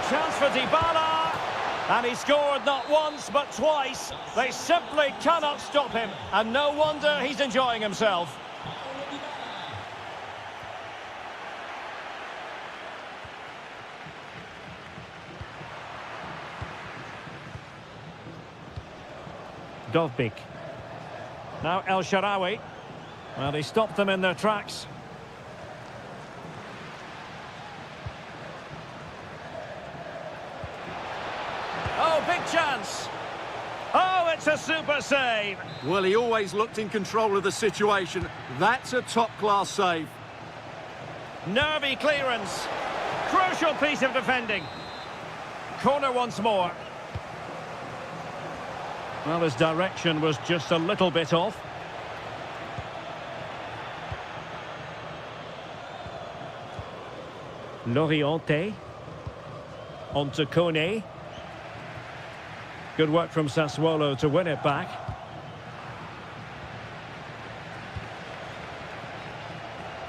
Chance for Dybala. And he scored not once but twice. They simply cannot stop him. And no wonder he's enjoying himself. Dovbyk. Now El Shaarawy. Well, he stopped them in their tracks. Oh, big chance. Oh, it's a super save. Well, he always looked in control of the situation. That's a top-class save. Nervy clearance. Crucial piece of defending. Corner once more. Well, his direction was just a little bit off. Loriente. On to Kone. Good work from Sassuolo to win it back.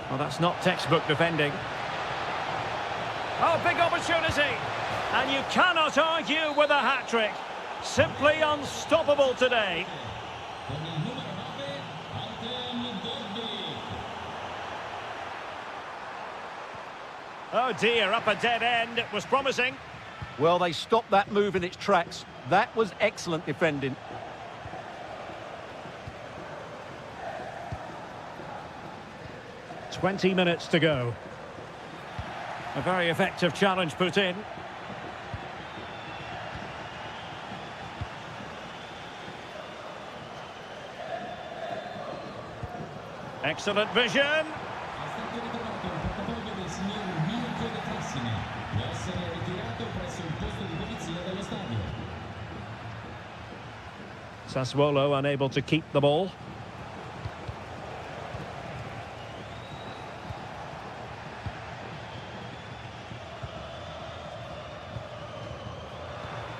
Well, that's not textbook defending. Oh, big opportunity. And you cannot argue with a hat-trick. Simply unstoppable today. Con il numero 9, Artem Dovbyk. Oh dear, up a dead end. It was promising. Well, they stopped that move in its tracks. That was excellent defending. "20 minutes to go. A very effective challenge put in. Excellent vision. È stato ritrovato il portafoglio del signor può essere ritirato presso il posto di polizia dello stadio. Sassuolo unable to keep the ball.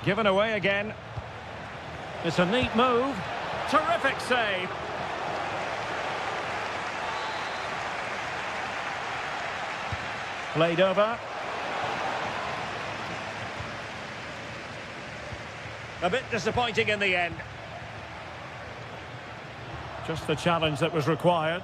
Given away again. It's a neat move. Terrific save. Played over. A bit disappointing in the end. Just the challenge that was required.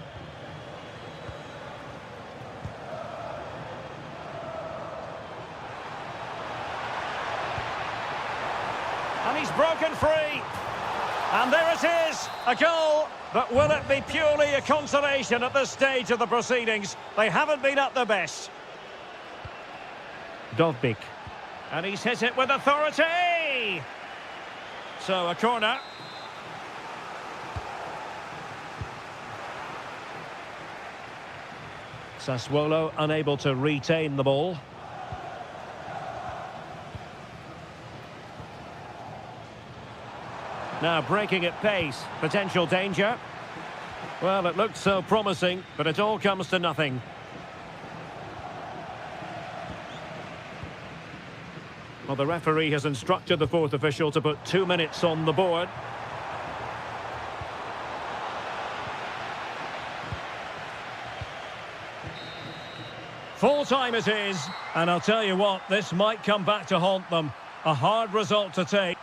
And he's broken free. And there it is, a goal. But will it be purely a consolation at this stage of the proceedings? They haven't been at their best. Dovbyk. And he's hit it with authority. So a corner. Sassuolo unable to retain the ball. Now breaking at pace, potential danger. Well, it looked so promising, but it all comes to nothing. Well, the referee has instructed the fourth official to put 2 minutes on the board. Full time it is, and I'll tell you what, this might come back to haunt them. A hard result to take.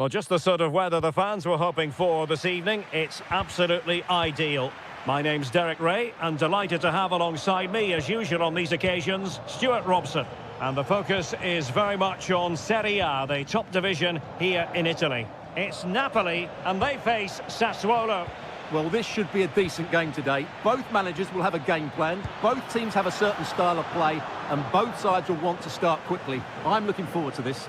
Well, just the sort of weather the fans were hoping for this evening. It's absolutely ideal. My name's Derek Ray, and delighted to have alongside me, as usual on these occasions, Stuart Robson. And the focus is very much on Serie A, the top division here in Italy. It's Napoli, and they face Sassuolo. Well, this should be a decent game today. Both managers will have a game planned. Both teams have a certain style of play, and both sides will want to start quickly. I'm looking forward to this.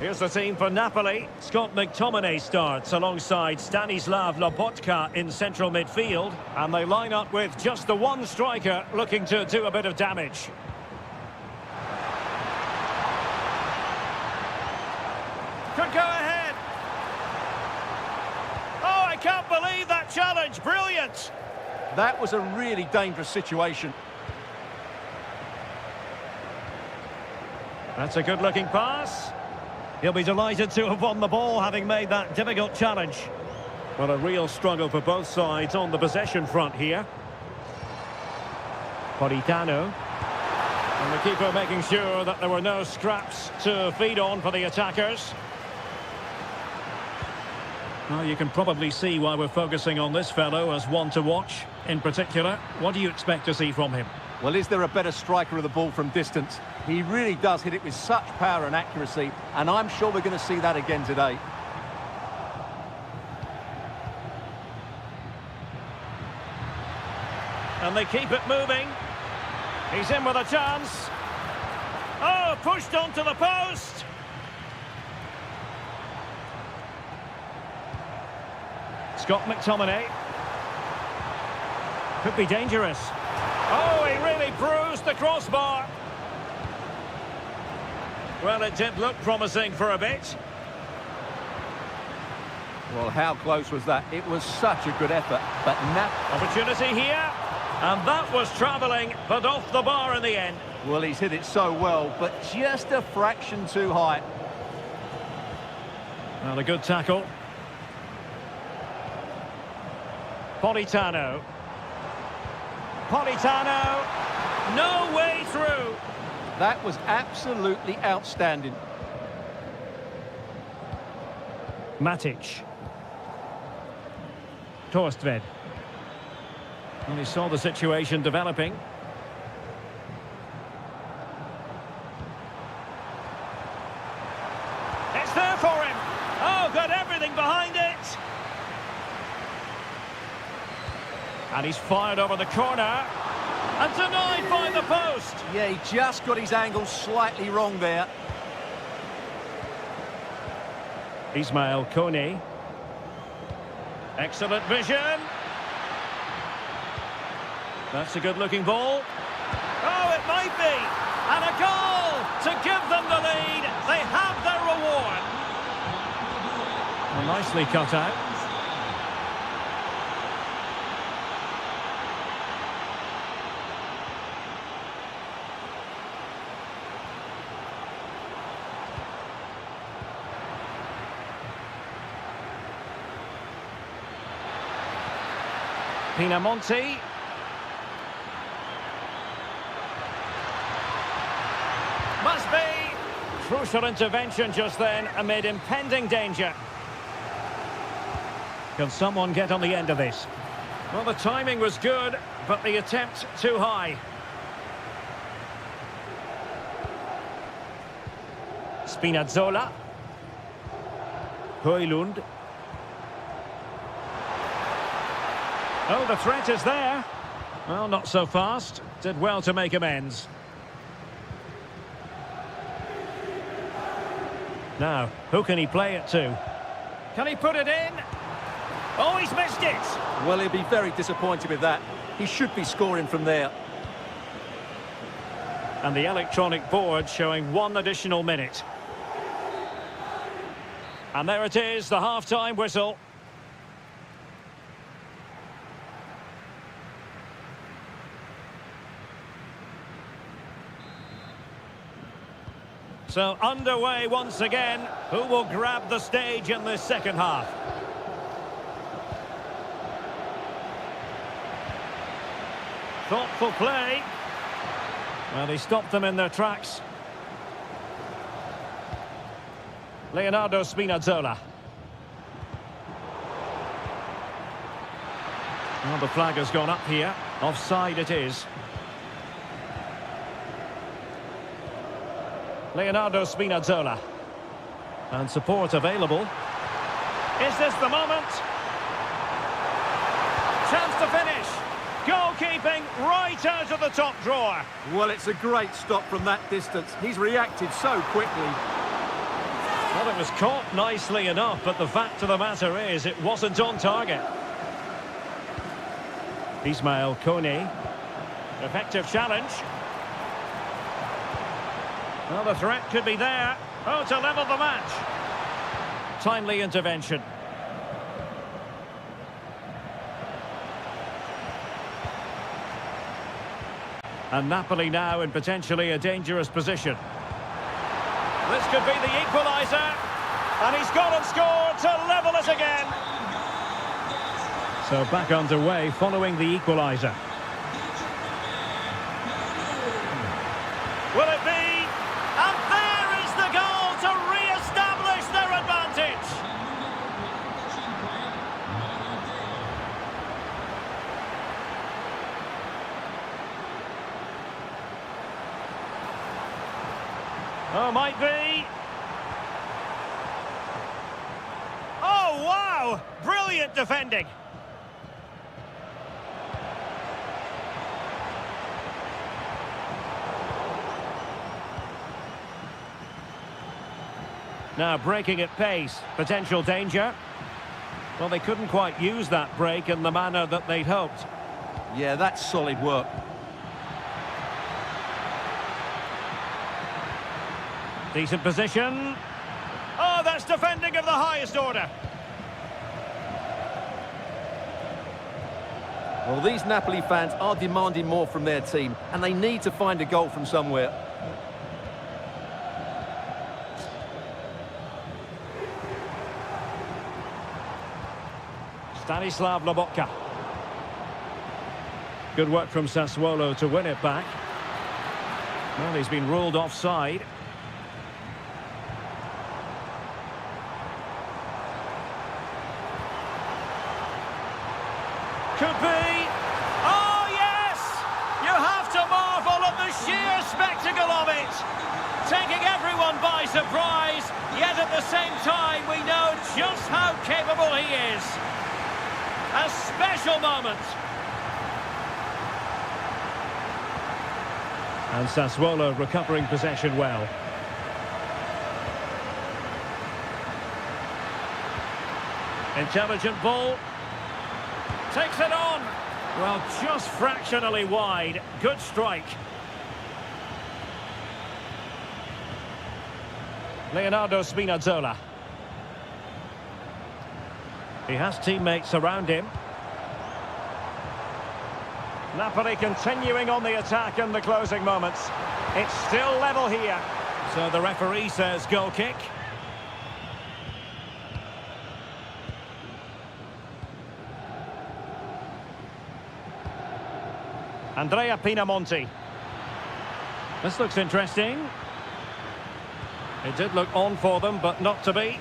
Here's the team for Napoli. Scott McTominay starts alongside Stanislav Lobotka in central midfield. And they line up with just the one striker looking to do a bit of damage. Could go ahead. Oh, I can't believe that challenge. Brilliant. That was a really dangerous situation. That's a good-looking pass. He'll be delighted to have won the ball, having made that difficult challenge. Well, a real struggle for both sides on the possession front here. Politano. And the keeper making sure that there were no scraps to feed on for the attackers. Well, you can probably see why we're focusing on this fellow as one to watch. In particular, what do you expect to see from him? Well, is there a better striker of the ball from distance? He really does hit it with such power and accuracy, and I'm sure we're going to see that again today. And they keep it moving. He's in with a chance. Oh, pushed onto the post. Scott McTominay. Could be dangerous. Oh, he really bruised the crossbar. Well, it did look promising for a bit. Well, how close was that? It was such a good effort, but Opportunity here. And that was travelling, but off the bar in the end. Well, he's hit it so well, but just a fraction too high. Well, a good tackle. Politano. Politano. No way through. That was absolutely outstanding. Matic. Torstved. And he saw the situation developing. It's there for him. Oh, got everything behind it. And he's fired over the corner. And denied by the post. Yeah, he just got his angle slightly wrong there. Ismail Kone. Excellent vision. That's a good-looking ball. Oh, it might be. And a goal to give them the lead. They have their reward. Well, nicely cut out. Pinamonti. Must be. Crucial intervention just then amid impending danger. Can someone get on the end of this? Well, the timing was good, but the attempt too high. Spinazzola. Højlund. Oh, the threat is there. Well, not so fast. Did well to make amends. Now, who can he play it to? Can he put it in? Oh, he's missed it. Well, he'll be very disappointed with that. He should be scoring from there. And the electronic board showing one additional minute. And there it is, the half-time whistle. So underway once again. Who will grab the stage in this second half? Thoughtful play. Well, he stopped them in their tracks. Leonardo Spinazzola. Well, the flag has gone up here. Offside it is. Leonardo Spinazzola. And support available. Is this the moment? Chance to finish. Goalkeeping right out of the top drawer. Well, it's a great stop from that distance. He's reacted so quickly. Well, it was caught nicely enough, but the fact of the matter is it wasn't on target. Ismail Kone. Effective challenge. Well, the threat could be there. Oh, to level the match. Timely intervention. And Napoli now in potentially a dangerous position. This could be the equaliser. And he's gone and scored to level it again. So back underway following the equaliser. Will it be? And there is the goal to re-establish their advantage. Oh, might be. Oh, wow! Brilliant defending. Now breaking at pace, potential danger. Well, they couldn't quite use that break in the manner that they'd hoped. Yeah, that's solid work. Decent position. Oh, that's defending of the highest order. Well, these Napoli fans are demanding more from their team, and they need to find a goal from somewhere. Stanislav Lobotka. Good work from Sassuolo to win it back. Well, he's been ruled offside. Could be. Oh, yes! You have to marvel at the sheer spectacle of it. Taking everyone by surprise, yet at the same time we know just how capable he is. A special moment. And Sassuolo recovering possession well. Intelligent ball. Takes it on. Well, just fractionally wide. Good strike. Leonardo Spinazzola. He has teammates around him. Napoli continuing on the attack in the closing moments. It's still level here. So the referee says goal kick. Andrea Pinamonti. This looks interesting. It did look on for them, but not to be.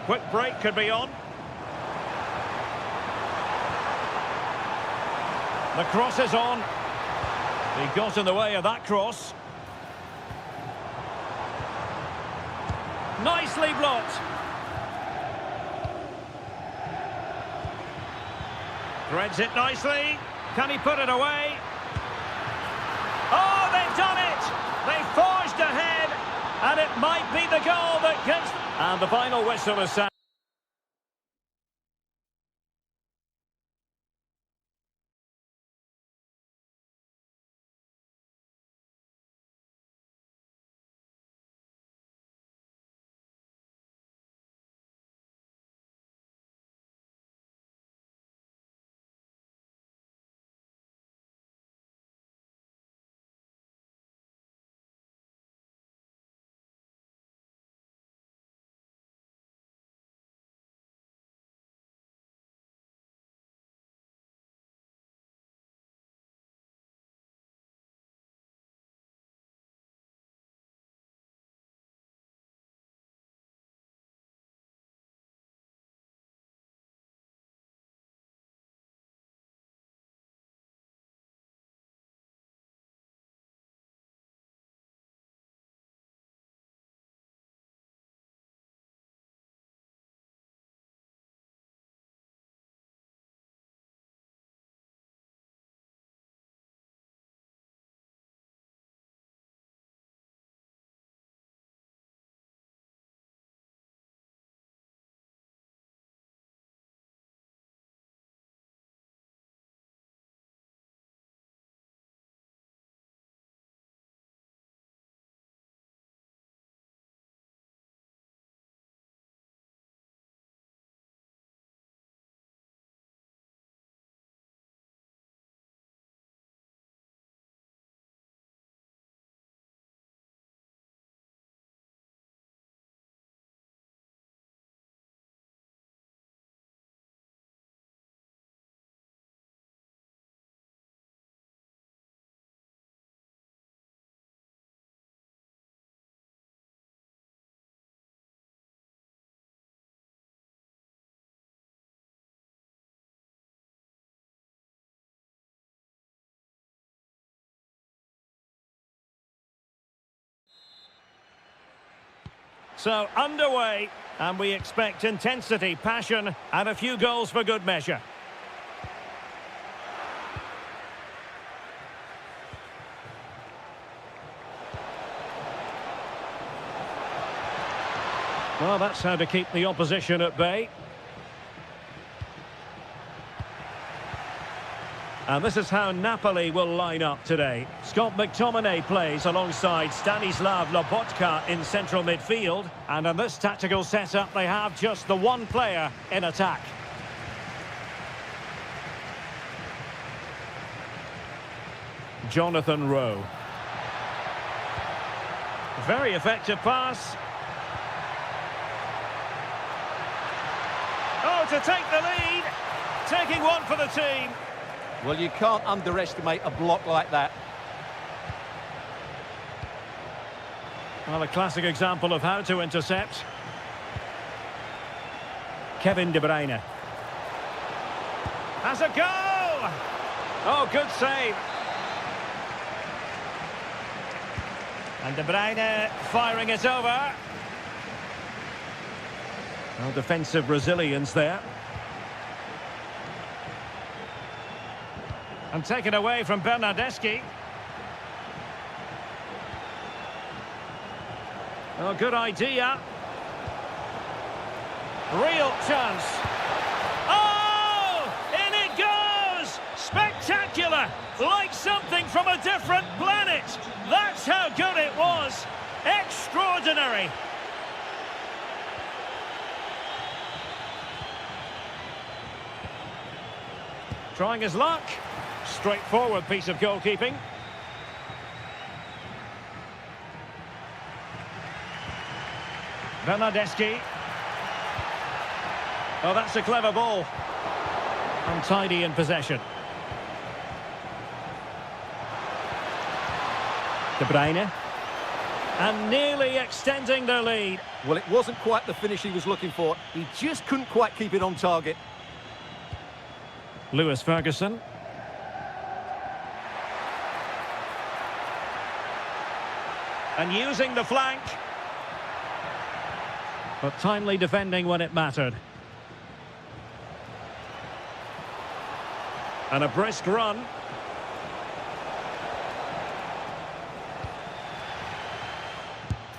Quick break could be on. The cross is on. He got in the way of that cross. Nicely blocked. Threads it nicely. Can he put it away? Oh, they've done it! They forged ahead, and it might be the goal that gives... And the final whistle is sounded. So, underway, and we expect intensity, passion, and a few goals for good measure. Well, that's how to keep the opposition at bay. And this is how Napoli will line up today. Scott McTominay plays alongside Stanislav Lobotka in central midfield. And in this tactical setup, they have just the one player in attack. Jonathan Rowe. Very effective pass. Oh, to take the lead. Taking one for the team. Well, you can't underestimate a block like that. Well, a classic example of how to intercept. Kevin De Bruyne. Has a go! Oh, good save. And De Bruyne firing it over. Well, defensive resilience there. And taken away from Bernardeschi. Oh, good idea. Real chance. Oh! In it goes! Spectacular! Like something from a different planet. That's how good it was. Extraordinary. Trying his luck. Straightforward piece of goalkeeping. Bernardeschi. Oh, that's a clever ball. Untidy in possession. De Bruyne. And nearly extending their lead. Well, it wasn't quite the finish he was looking for. He just couldn't quite keep it on target. Lewis Ferguson. And using the flank. But timely defending when it mattered. And a brisk run.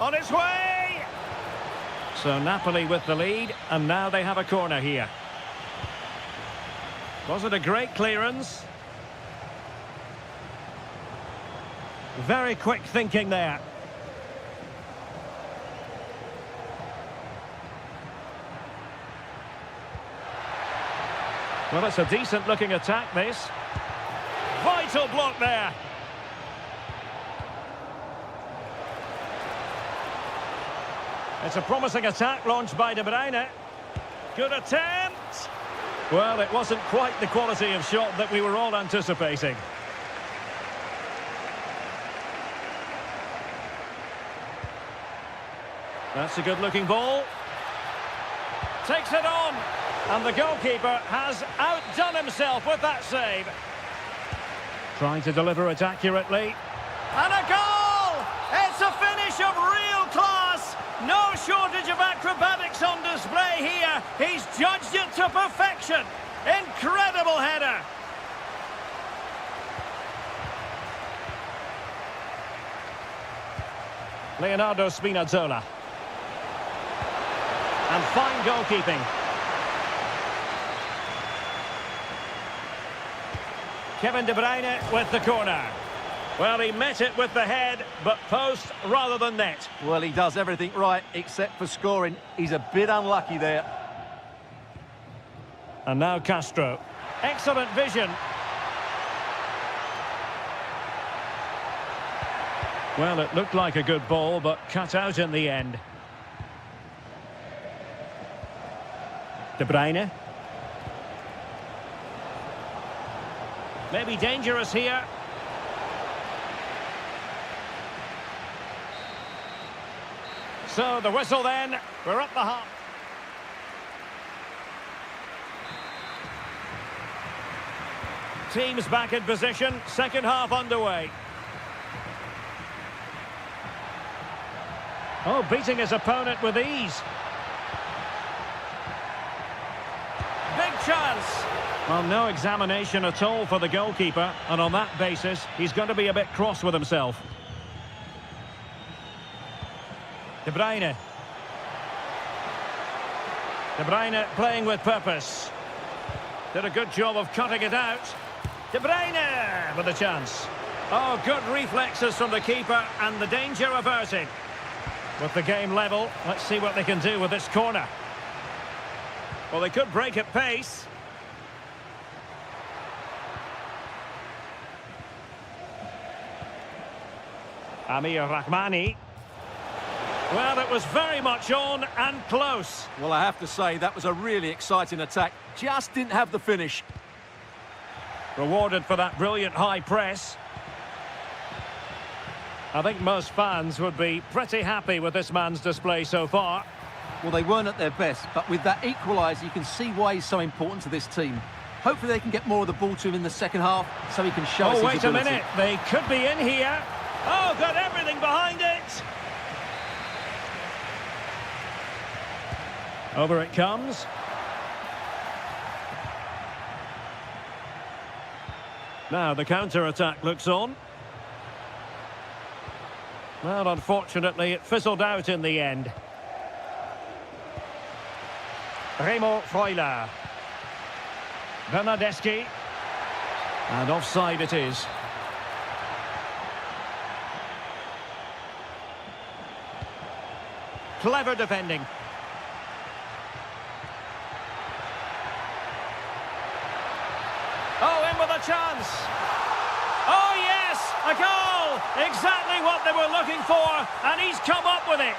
On its way! So Napoli with the lead, and now they have a corner here. Was it a great clearance? Very quick thinking there. Well, it's a decent-looking attack, this. Vital block there. It's a promising attack launched by De Bruyne. Good attempt. Well, it wasn't quite the quality of shot that we were all anticipating. That's a good-looking ball. Takes it on. And the goalkeeper has outdone himself with that save. Trying to deliver it accurately. And a goal! It's a finish of real class. No shortage of acrobatics on display here. He's judged it to perfection. Incredible header. Leonardo Spinazzola. And fine goalkeeping. Kevin De Bruyne with the corner. Well, he met it with the head, but post rather than net. Well, he does everything right, except for scoring. He's a bit unlucky there. And now Castro. Excellent vision. Well, it looked like a good ball, but cut out in the end. De Bruyne. Maybe dangerous here. So the whistle then. We're up the half. Teams back in position. Second half underway. Oh, beating his opponent with ease. Big chance. Well, no examination at all for the goalkeeper, and on that basis, he's going to be a bit cross with himself. De Bruyne. De Bruyne playing with purpose. Did a good job of cutting it out. De Bruyne with a chance. Oh, good reflexes from the keeper and the danger averted. With the game level, let's see what they can do with this corner. Well, they could break at pace. Amir Rahmani. Well, it was very much on and close. Well, I have to say, that was a really exciting attack. Just didn't have the finish. Rewarded for that brilliant high press. I think most fans would be pretty happy with this man's display so far. Well, they weren't at their best, but with that equaliser, you can see why he's so important to this team. Hopefully they can get more of the ball to him in the second half so he can show us his Oh, wait a ability. minute. They could be in here. Oh, got everything behind it. Over it comes. Now the counter-attack looks on. Well, unfortunately, it fizzled out in the end. Remo Freuler. Bernardeschi. And offside it is. Clever defending. Oh, in with a chance. Oh, yes, a goal. Exactly what they were looking for, and he's come up with it.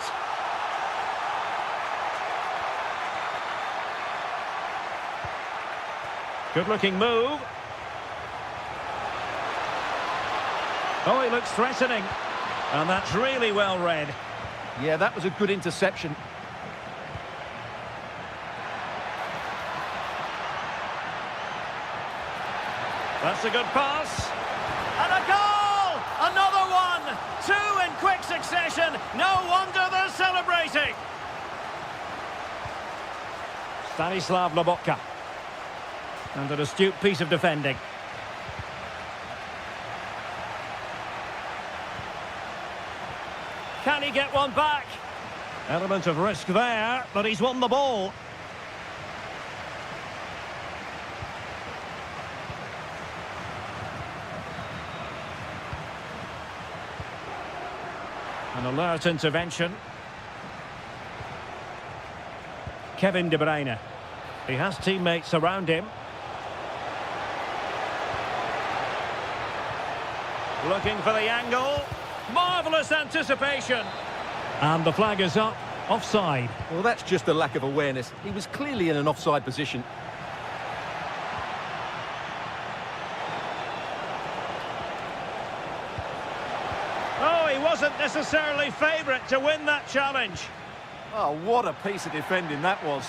Good-looking move. Oh, he looks threatening. And that's really well read. Yeah, that was a good interception. That's a good pass. And a goal! Another one! Two in quick succession. No wonder they're celebrating. Stanislav Lobotka. And an astute piece of defending. Can he get one back? Element of risk there, but he's won the ball. An alert intervention. Kevin De Bruyne. He has teammates around him. Looking for the angle. Marvellous anticipation. And the flag is up. Offside. Well, that's just a lack of awareness. He was clearly in an offside position. Oh, he wasn't necessarily favourite to win that challenge. Oh, what a piece of defending that was.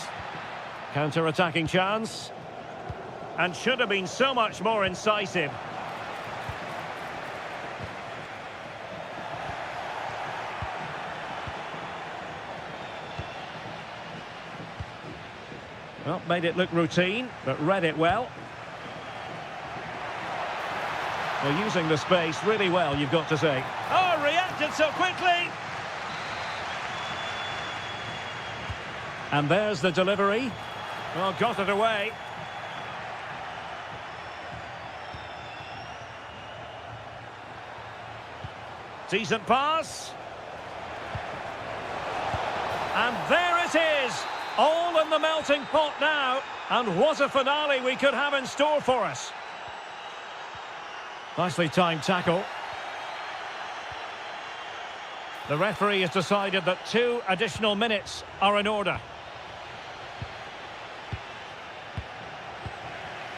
Counter-attacking chance. And should have been so much more incisive. Well, made it look routine, but read it well. Well, using the space really well, you've got to say. Oh, reacted so quickly! And there's the delivery. Well, got it away. Decent pass. And there it is! All in the melting pot now. And what a finale we could have in store for us. Nicely timed tackle. The referee has decided that 2 additional minutes are in order.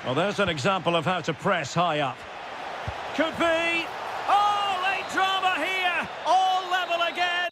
Well, there's an example of how to press high up. Could be. Oh, late drama here. All level again.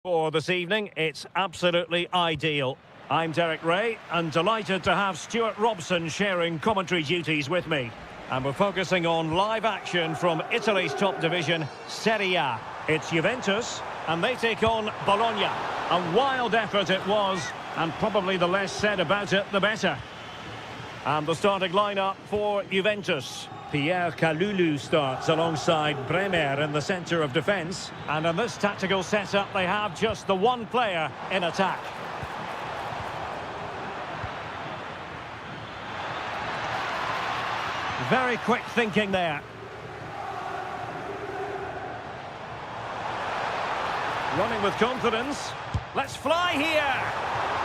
For this evening, it's absolutely ideal. I'm Derek Ray, and delighted to have Stuart Robson sharing commentary duties with me. And we're focusing on live action from Italy's top division, Serie A. It's Juventus, and they take on Bologna. A wild effort it was, and probably the less said about it, the better. And the starting lineup for Juventus. Pierre Kalulu starts alongside Bremer in the centre of defence. And in this tactical setup, they have just the one player in attack. Very quick thinking there. Running with confidence. Let's fly here.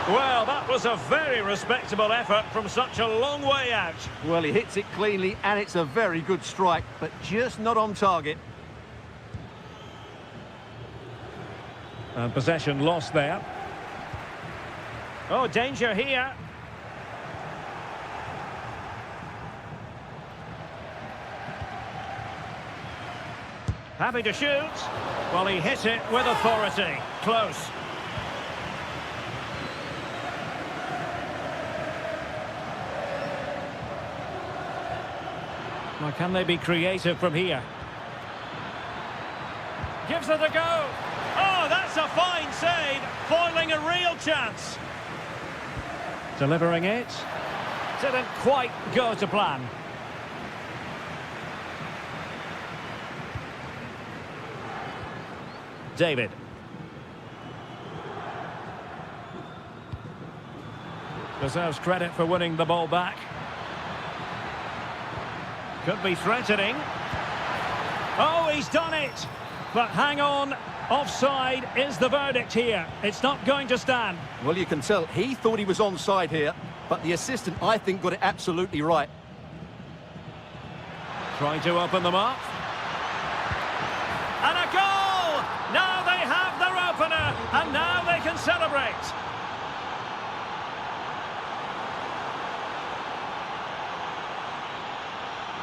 Well, that was a very respectable effort from such a long way out. Well, he hits it cleanly, and it's a very good strike, but just not on target. And possession lost there. Oh, danger here. Happy to shoot. Well, he hit it with authority. Close. Well, can they be creative from here? Gives it a go. Oh, that's a fine save. Foiling a real chance. Delivering it. Didn't quite go to plan. David. Deserves credit for winning the ball back. Could be threatening. Oh, he's done it! But hang on, offside is the verdict here. It's not going to stand. Well, you can tell he thought he was onside here, but the assistant, I think, got it absolutely right. Trying to open them up. And a goal! Now they have their opener, and now they can celebrate.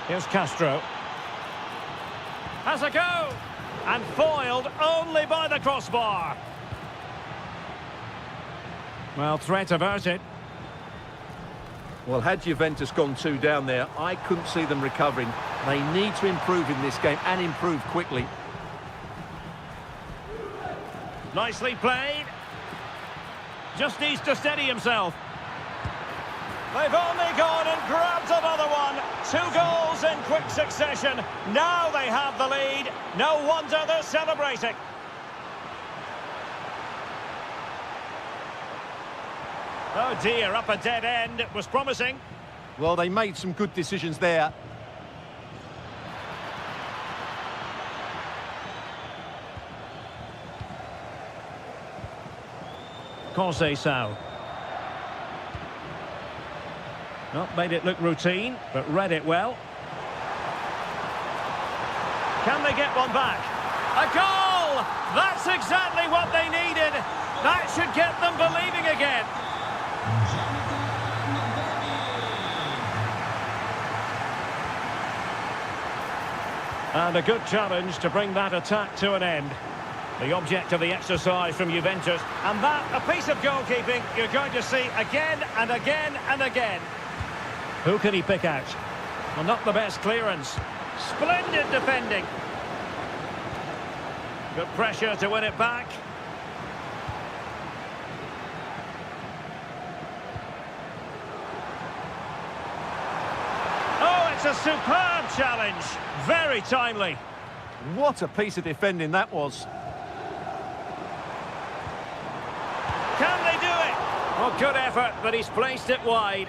Here's Castro. Has a go! And foiled only by the crossbar. Well, threat averted. Well, had Juventus gone 2 down there, I couldn't see them recovering. They need to improve in this game, and improve quickly. Nicely played. Just needs to steady himself. They've only gone and grabbed another one. 2 goals in quick succession. Now they have the lead. No wonder they're celebrating. Oh dear, up a dead end. It was promising. Well, they made some good decisions there. Conceição. Not made it look routine, but read it well. Can they get one back? A goal! That's exactly what they needed. That should get them believing again. And a good challenge to bring that attack to an end. The object of the exercise from Juventus. And that, a piece of goalkeeping you're going to see again and again and again. Who can he pick out? Well, not the best clearance. Splendid defending. Good pressure to win it back. Oh, it's a superb challenge. Very timely. What a piece of defending that was. Can they do it? Well, good effort, but he's placed it wide.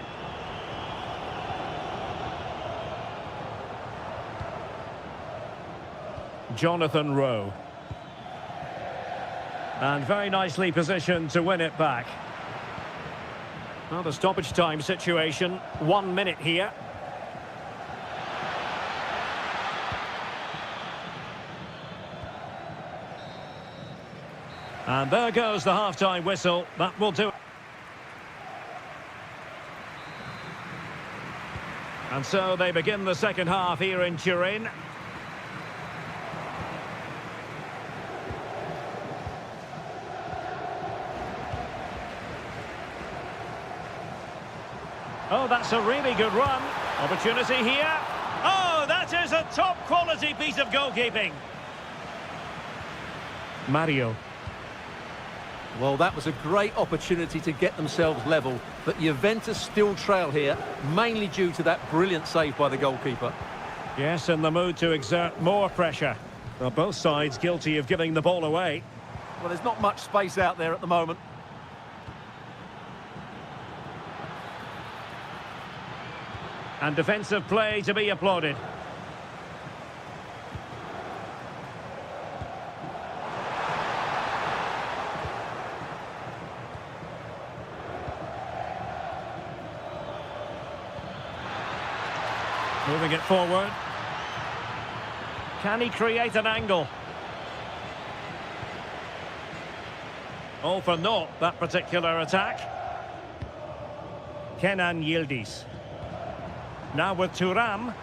Jonathan Rowe. And very nicely positioned to win it back. Well, the stoppage time situation, 1 minute here. And there goes the half-time whistle. That will do it. And so they begin the second half here in Turin. Oh, that's a really good run. Opportunity here. Oh, that is a top-quality piece of goalkeeping. Mario. Well, that was a great opportunity to get themselves level, but Juventus still trail here, mainly due to that brilliant save by the goalkeeper. Yes, in the mood to exert more pressure. Well, both sides guilty of giving the ball away. Well, there's not much space out there at the moment. And defensive play to be applauded. Moving it forward. Can he create an angle? All for naught, that particular attack. Kenan Yildiz. Now with Thuram.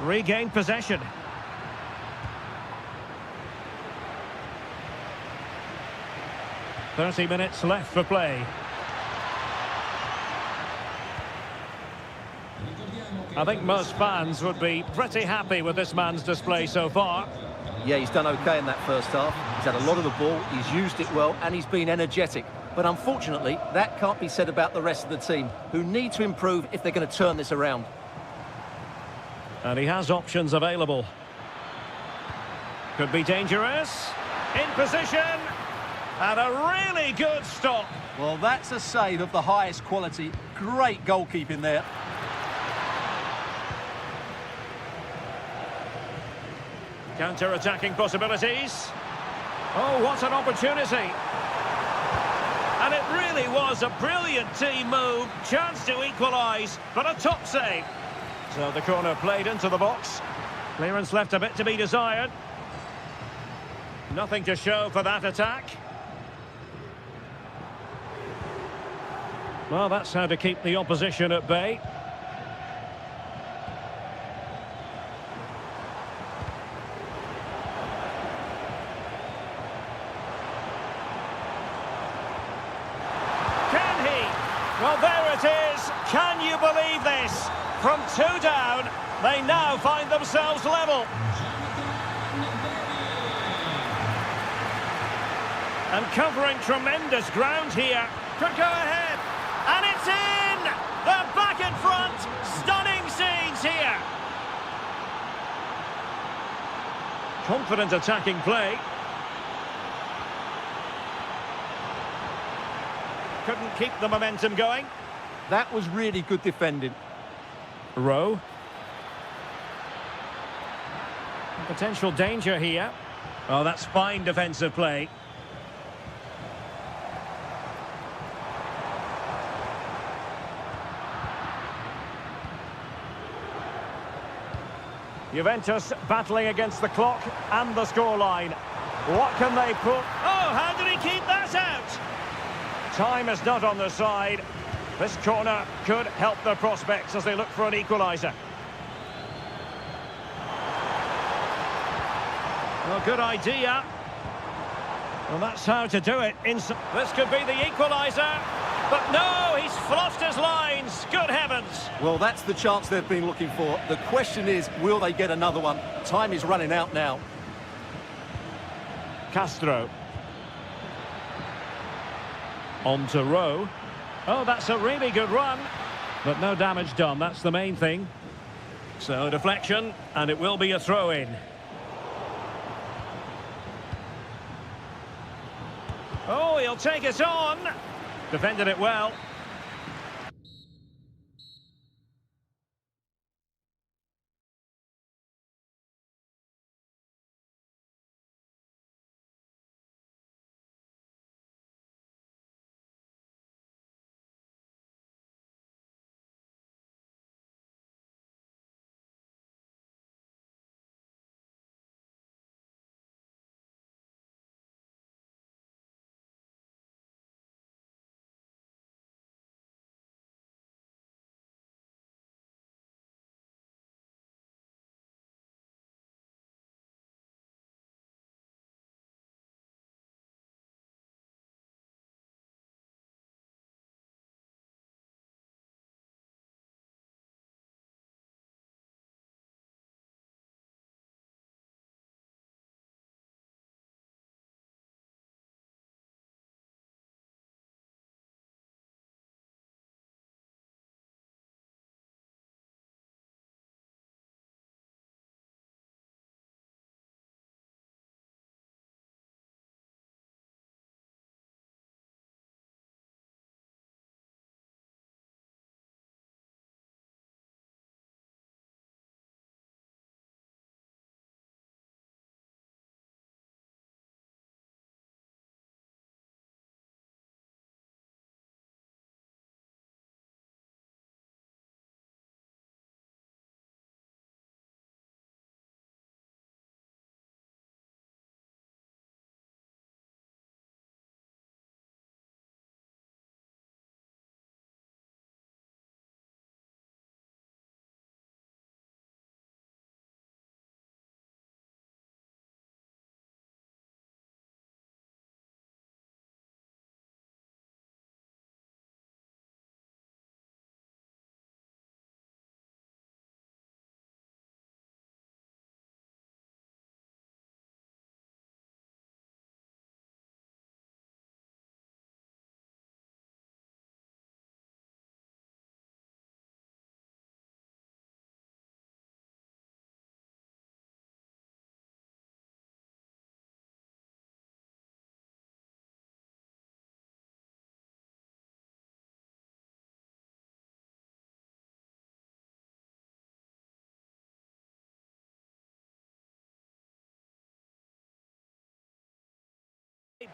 Regained possession. "30 minutes left for play." I think most fans would be pretty happy with this man's display so far. Yeah, he's done okay in that first half. He's had a lot of the ball, he's used it well, and he's been energetic. But unfortunately, that can't be said about the rest of the team, who need to improve if they're going to turn this around. And he has options available. Could be dangerous. In position. And a really good stop. Well, that's a save of the highest quality. Great goalkeeping there. Counter-attacking possibilities. Oh, what an opportunity. And it really was a brilliant team move. Chance to equalise, but a top save. So the corner played into the box. Clearance left a bit to be desired. Nothing to show for that attack. Well, that's how to keep the opposition at bay. Well, there it is. Can you believe this? From 2 down, they now find themselves level. And covering tremendous ground here. Could go ahead. And it's in! They're back in front. Stunning scenes here. Confident attacking play. Couldn't keep the momentum going. That was really good defending. Rowe. Potential danger here. Oh, that's fine defensive play. Juventus battling against the clock and the scoreline. What can they put? Oh, how did he keep that out? Time is not on their side. This corner could help their prospects as they look for an equaliser. Well, good idea. Well, that's how to do it. This could be the equaliser. But no, he's fluffed his lines. Good heavens. Well, that's the chance they've been looking for. The question is, will they get another one? Time is running out now. Castro. On to Rowe. Oh, that's a really good run. But no damage done, that's the main thing. So, deflection, and it will be a throw-in. Oh, he'll take it on. Defended it well.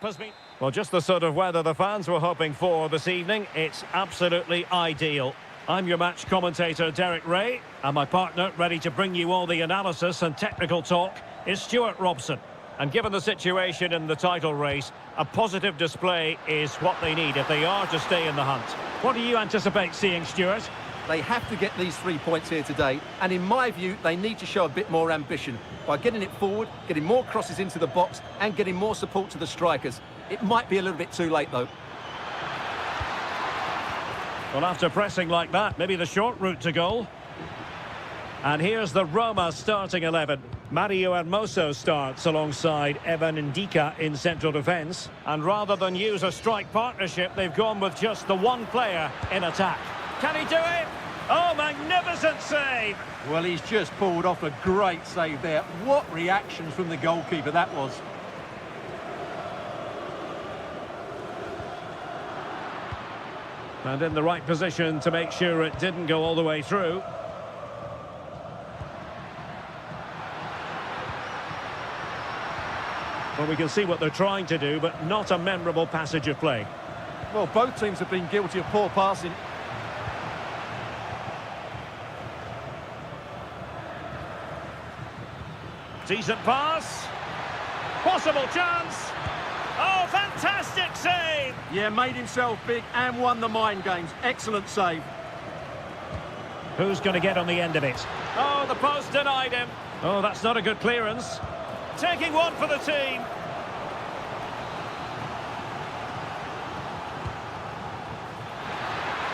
has been... Well, just the sort of weather the fans were hoping for this evening. It's absolutely ideal. I'm your match commentator, Derek Ray, and my partner, ready to bring you all the analysis and technical talk, is Stuart Robson. And given the situation in the title race, a positive display is what they need if they are to stay in the hunt. What do you anticipate seeing, Stuart? They have to get these 3 points here today, and in my view, they need to show a bit more ambition by getting it forward, getting more crosses into the box, and getting more support to the strikers. It might be a little bit too late, though. Well, after pressing like that, maybe the short route to goal. And here's the Roma starting 11. Mario Hermoso starts alongside Evan Ndika in central defence. And rather than use a strike partnership, they've gone with just the one player in attack. Can he do it? Oh, magnificent save! Well, he's just pulled off a great save there. What reactions from the goalkeeper that was. And in the right position to make sure it didn't go all the way through. Well, we can see what they're trying to do, but not a memorable passage of play. Well, both teams have been guilty of poor passing. Decent pass. Possible chance. Oh, fantastic save! Yeah, made himself big and won the mind games. Excellent save. Who's going to get on the end of it? Oh, the post denied him. Oh, that's not a good clearance. Taking one for the team.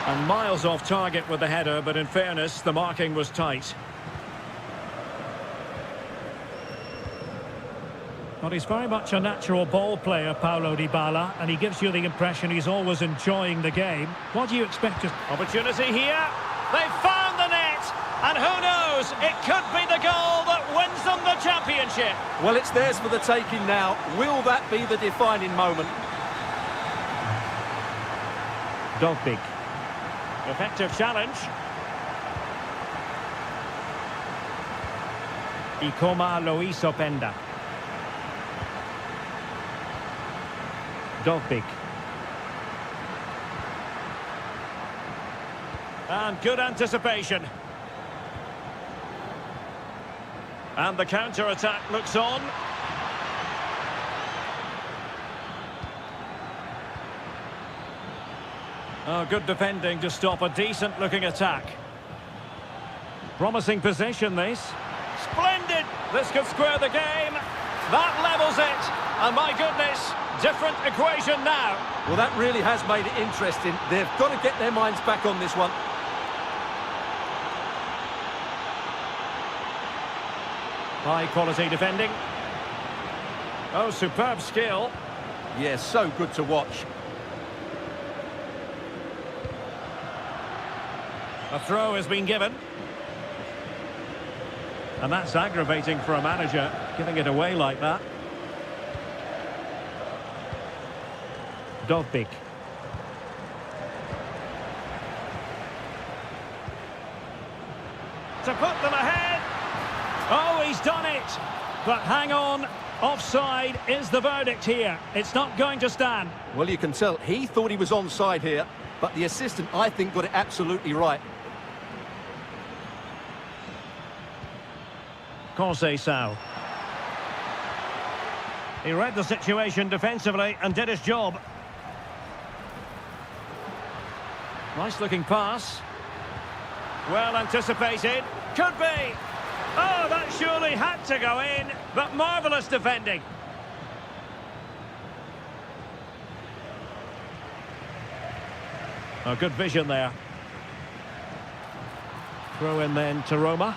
And miles off target with the header, but in fairness, the marking was tight. Well, he's very much a natural ball player, Paulo Dybala, and he gives you the impression he's always enjoying the game. What do you expect to... Opportunity here. They've found the net. And who knows, it could be the goal that wins them the championship. Well, it's theirs for the taking now. Will that be the defining moment? Dogbig. Effective challenge. Ikoma Loisopenda. Dogbig. And good anticipation. And the counter-attack looks on. Oh, good defending to stop a decent-looking attack. Promising position, this. Splendid! This could square the game. That levels it. And my goodness, different equation now. Well, that really has made it interesting. They've got to get their minds back on this one. High-quality defending. Oh, superb skill. Yeah, so good to watch. A throw has been given. And that's aggravating for a manager, giving it away like that. Dogbig. To put them ahead. Oh, he's done it. But hang on. Offside is the verdict here. It's not going to stand. Well, you can tell he thought he was onside here, but the assistant, I think, got it absolutely right. Conceição. He read the situation defensively and did his job. Nice looking pass. Well anticipated. Could be. Oh, that surely had to go in. But marvellous defending. Oh, good vision there. Throw in then to Roma.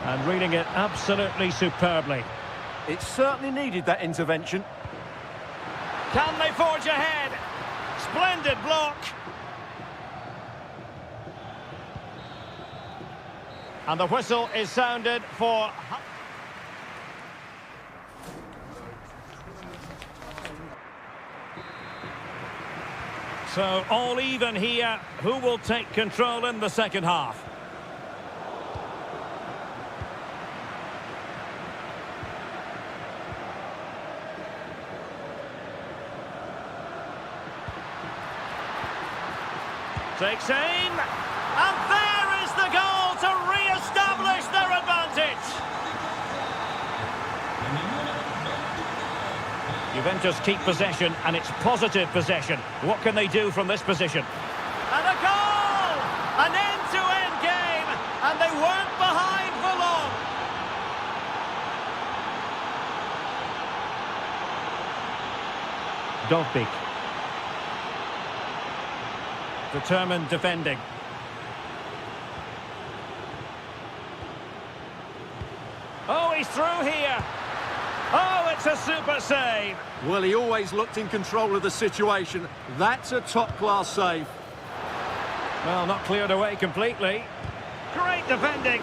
And reading it absolutely superbly. It certainly needed that intervention. Can they forge ahead? Splendid block. And the whistle is sounded for... So all even here. Who will take control in the second half? Takes aim. And there is the goal to re-establish their advantage. Juventus keep possession, and it's positive possession. What can they do from this position? And a goal! An end-to-end game, and they weren't behind for long. Dovbik. Determined defending. Oh, he's through here. Oh, it's a super save. Well, he always looked in control of the situation. That's a top-class save. Well, not cleared away completely. Great defending.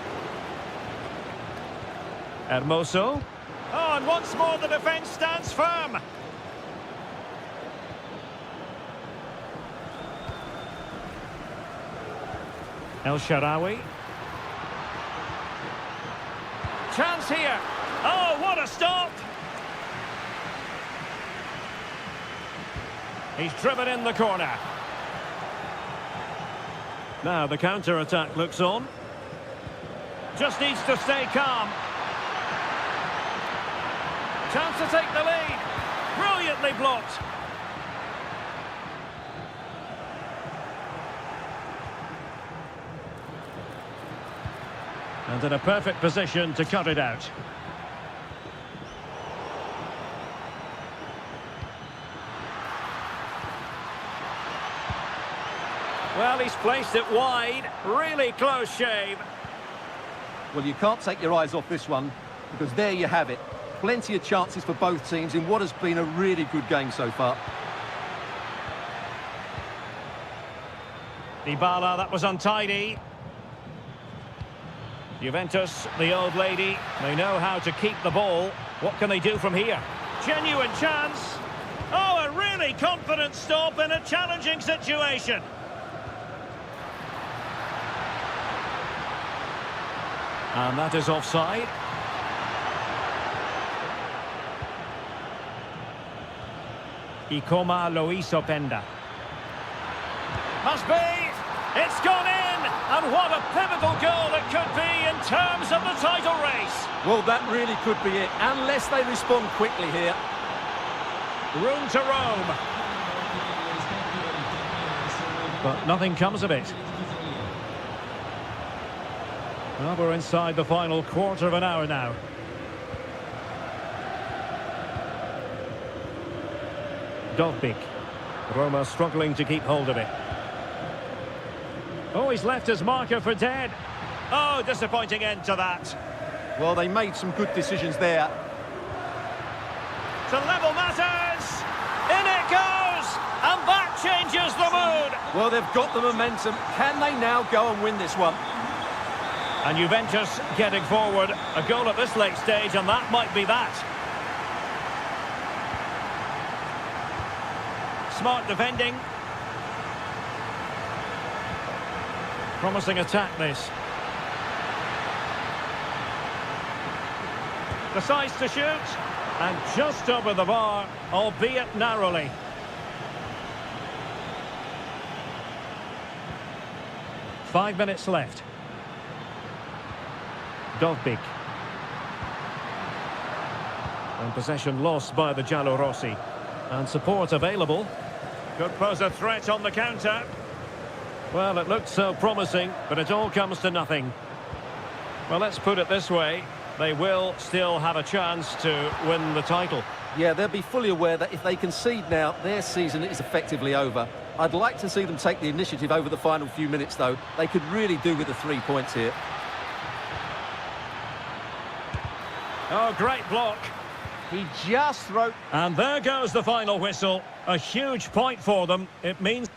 Hermoso. Oh, and once more the defence stands firm. El Shaarawy. Chance here. Oh, what a stop! He's driven in the corner. Now the counter-attack looks on. Just needs to stay calm. Chance to take the lead. Brilliantly blocked. And in a perfect position to cut it out. Well, he's placed it wide. Really close shave. Well, you can't take your eyes off this one, because there you have it. Plenty of chances for both teams in what has been a really good game so far. Dybala, that was untidy. Juventus, the old lady, they know how to keep the ball. What can they do from here? Genuine chance. Oh, a really confident stop in a challenging situation. And that is offside. Ikoma Lois Openda. Must be. It's gone in. And what a pivotal goal it could be in terms of the title race. Well, that really could be it, unless they respond quickly here. Room to roam. But nothing comes of it. Well, we're inside the final quarter of an hour now. Dovbik. Roma struggling to keep hold of it. Oh, he's left his marker for dead. Oh, disappointing end to that. Well, they made some good decisions there. To level matters. In it goes. And that changes the mood. Well, they've got the momentum. Can they now go and win this one? And Juventus getting forward. A goal at this late stage, and that might be that. Smart defending. Promising attack, this. Decides to shoot. And just over the bar, albeit narrowly. Five minutes left. Dovbik. And possession lost by the Giallorossi. And support available. Could pose a threat on the counter. Well, it looked so promising, but it all comes to nothing. Well, let's put it this way. They will still have a chance to win the title. Yeah, they'll be fully aware that if they concede now, their season is effectively over. I'd like to see them take the initiative over the final few minutes, though. They could really do with the 3 points here. Oh, great block. He just wrote... And there goes the final whistle. A huge point for them. It means...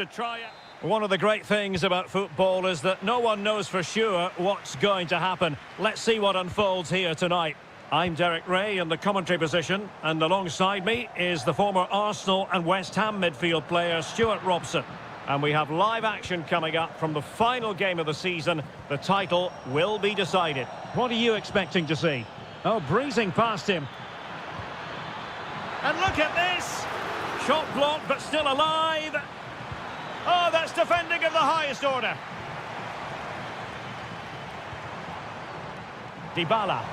to try it. One of the great things about football is that no one knows for sure what's going to happen. Let's see what unfolds here tonight. I'm Derek Ray in the commentary position, and alongside me is the former Arsenal and West Ham midfield player Stuart Robson. And we have live action coming up from the final game of the season. The title will be decided. What are you expecting to see? Oh, breezing past him. And look at this! Shot blocked, but still alive. Oh, that's defending of the highest order. Dybala.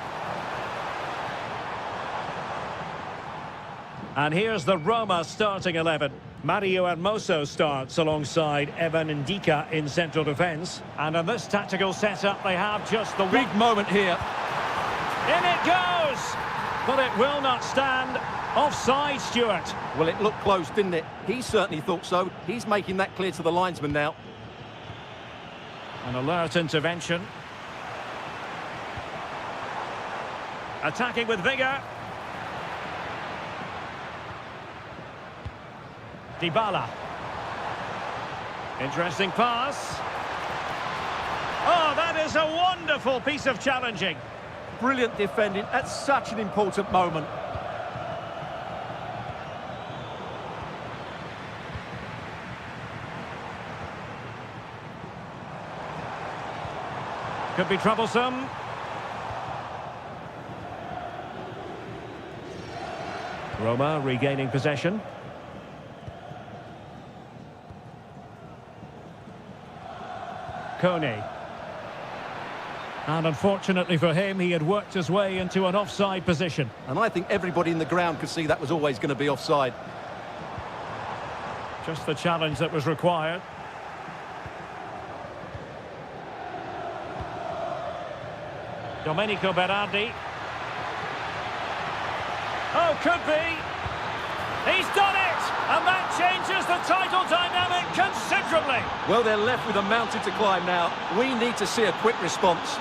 And here's the Roma starting 11. Mario Hermoso starts alongside Evan Ndika in central defence. And in this tactical setup, they have just the Big moment here. In it goes! But it will not stand. Offside, Stuart. Well, it looked close, didn't it? He certainly thought so. He's making that clear to the linesman now. An alert intervention. Attacking with vigour. Dybala. Interesting pass. Oh, that is a wonderful piece of challenging. Brilliant defending at such an important moment. Could be troublesome. Roma regaining possession. Kone. And unfortunately for him, he had worked his way into an offside position. And I think everybody in the ground could see that was always going to be offside. Just the challenge that was required. Domenico Berardi. Oh, could be. He's done it! And that changes the title dynamic considerably. Well, they're left with a mountain to climb now. We need to see a quick response.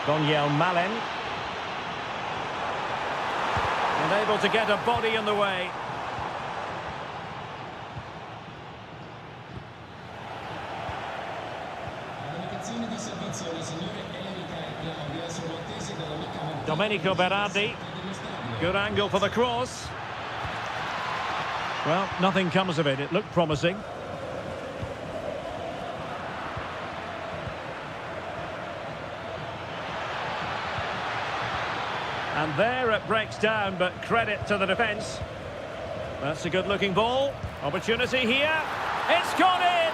Daniel Malen. Unable to get a body in the way. Domenico Berardi. Good angle for the cross. Well, nothing comes of it. It looked promising. And there it breaks down, but credit to the defence. That's a good-looking ball. Opportunity here. It's gone in!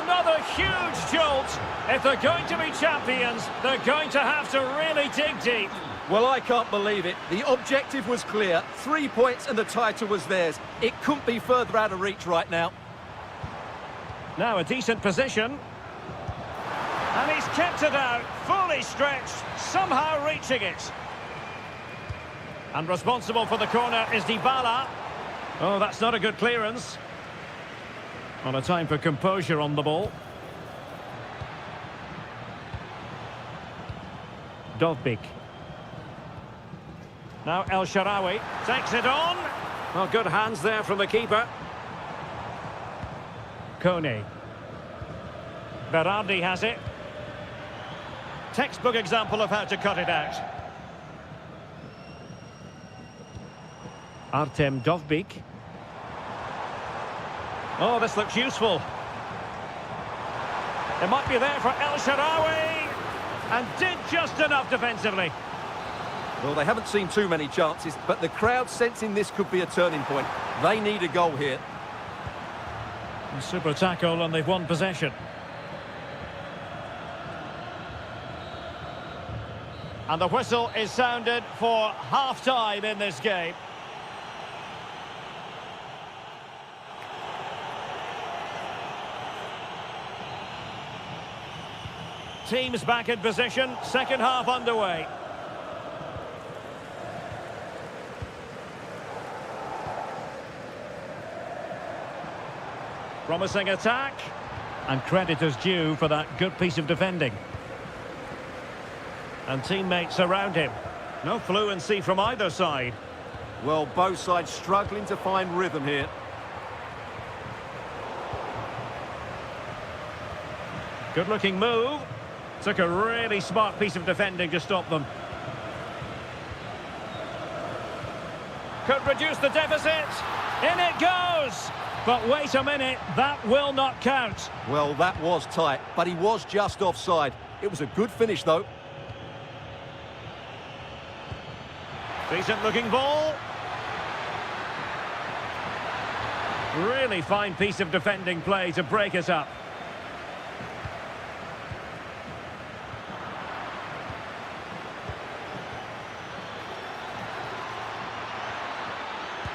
Another huge jolt. If they're going to be champions, they're going to have to really dig deep. Well, I can't believe it. The objective was clear. 3 points and the title was theirs. It couldn't be further out of reach right now. Now a decent position. And he's kept it out, fully stretched, somehow reaching it. And responsible for the corner is Dybala. Oh, that's not a good clearance. On a time for composure on the ball. Dovbyk. Now El Shaarawy takes it on. Oh, good hands there from the keeper. Kone. Berardi has it. Textbook example of how to cut it out. Artem Dovbyk. Oh, this looks useful. It might be there for El Shaarawy. And did just enough defensively. Well, they haven't seen too many chances, but the crowd sensing this could be a turning point. They need a goal here. A super tackle, and they've won possession. And the whistle is sounded for half-time in this game. Teams back in position, second half underway. Promising attack, and credit is due for that good piece of defending. And teammates around him. No fluency from either side. Well, both sides struggling to find rhythm here. Good-looking move. Took a really smart piece of defending to stop them. Could reduce the deficit. In it goes! But wait a minute, that will not count. Well, that was tight, but he was just offside. It was a good finish, though. Decent-looking ball. Really fine piece of defending play to break it up.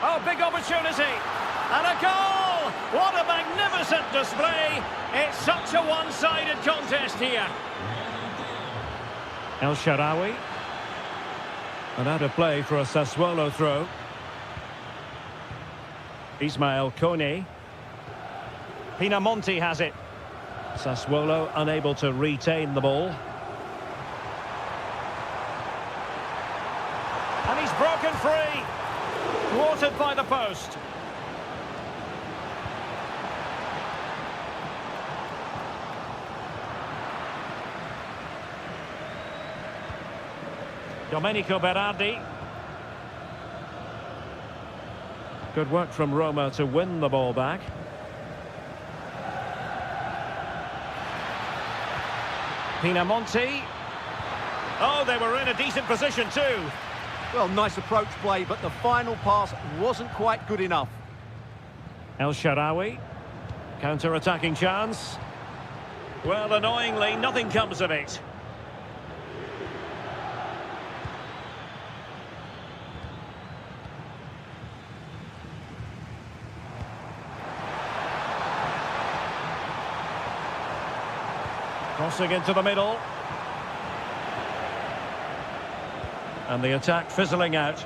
Oh, big opportunity. And a goal! What a magnificent display. It's such a one-sided contest here. El Shaarawy. And out of play for a Sassuolo throw. Ismail Kone. Pinamonti has it. Sassuolo unable to retain the ball. And he's broken free. Thwarted by the post. Domenico Berardi. Good work from Roma to win the ball back. Pinamonti. Oh, they were in a decent position too. Well, nice approach play, but the final pass wasn't quite good enough. El Shaarawy. Counter-attacking chance. Well, annoyingly, nothing comes of it. Crossing into the middle. And the attack fizzling out.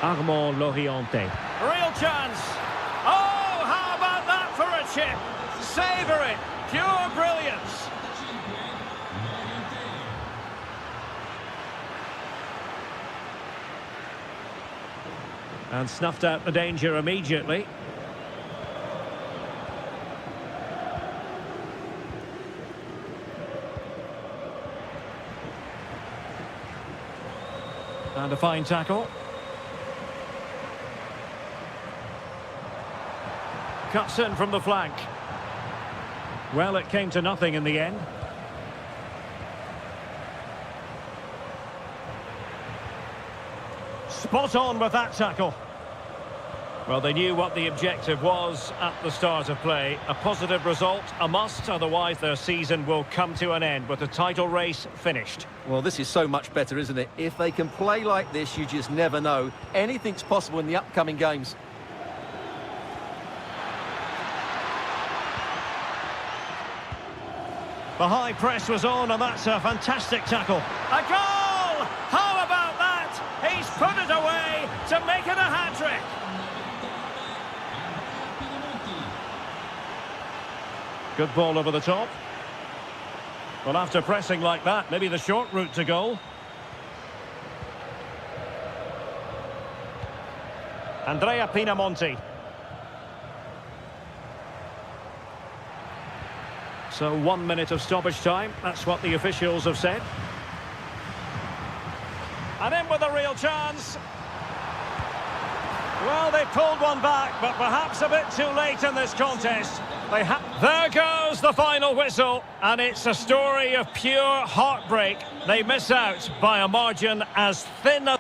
Armand Loriente. Real chance. Oh, how about that for a chip? Savour it. Pure brilliance. And snuffed out the danger immediately. And a fine tackle. Cuts in from the flank. Well, it came to nothing in the end. Spot on with that tackle. Well, they knew what the objective was at the start of play. A positive result, a must, otherwise their season will come to an end with the title race finished. Well, this is so much better, isn't it? If they can play like this, you just never know. Anything's possible in the upcoming games. The high press was on, and that's a fantastic tackle. A goal! How about that? He's put it away to make it a hat-trick. Good ball over the top. Well, after pressing like that, maybe the short route to goal. Andrea Pinamonti. So 1 minute of stoppage time. That's what the officials have said. And in with a real chance. Well, they pulled one back, but perhaps a bit too late in this contest. There goes the final whistle, and it's a story of pure heartbreak. They miss out by a margin as thin as...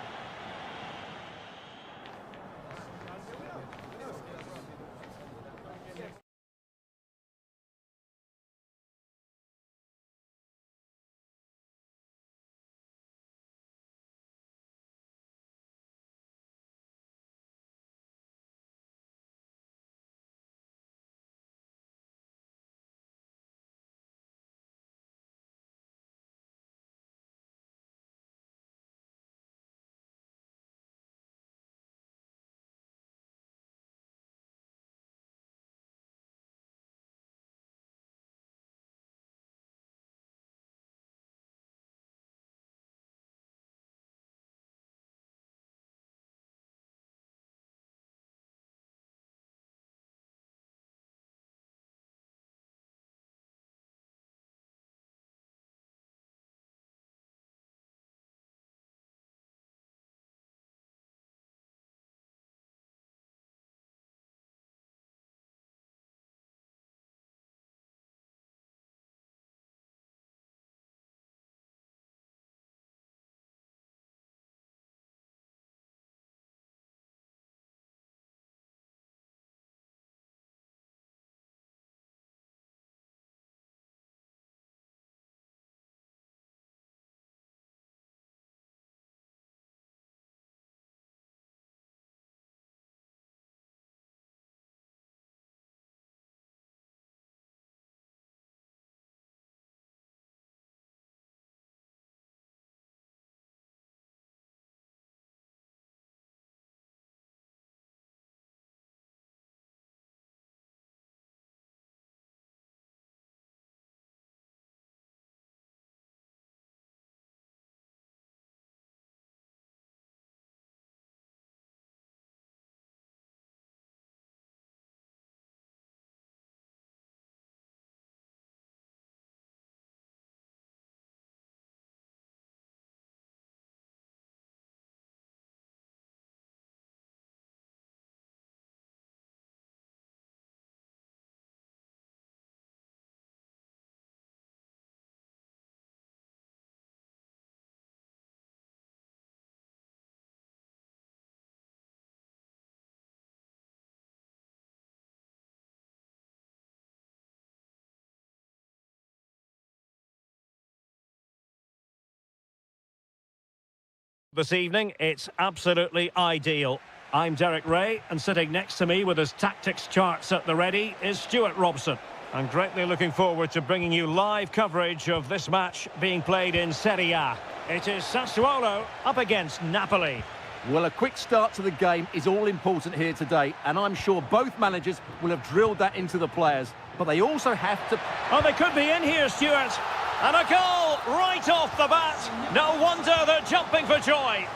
this evening, it's absolutely ideal. I'm Derek Ray, and sitting next to me with his tactics charts at the ready is Stuart Robson. I'm greatly looking forward to bringing you live coverage of this match being played in Serie A. It is Sassuolo up against Napoli. Well, a quick start to the game is all important here today, and I'm sure both managers will have drilled that into the players. But they also have to... Oh, they could be in here, Stuart. And a goal right off the bat. No wonder they're jumping for joy.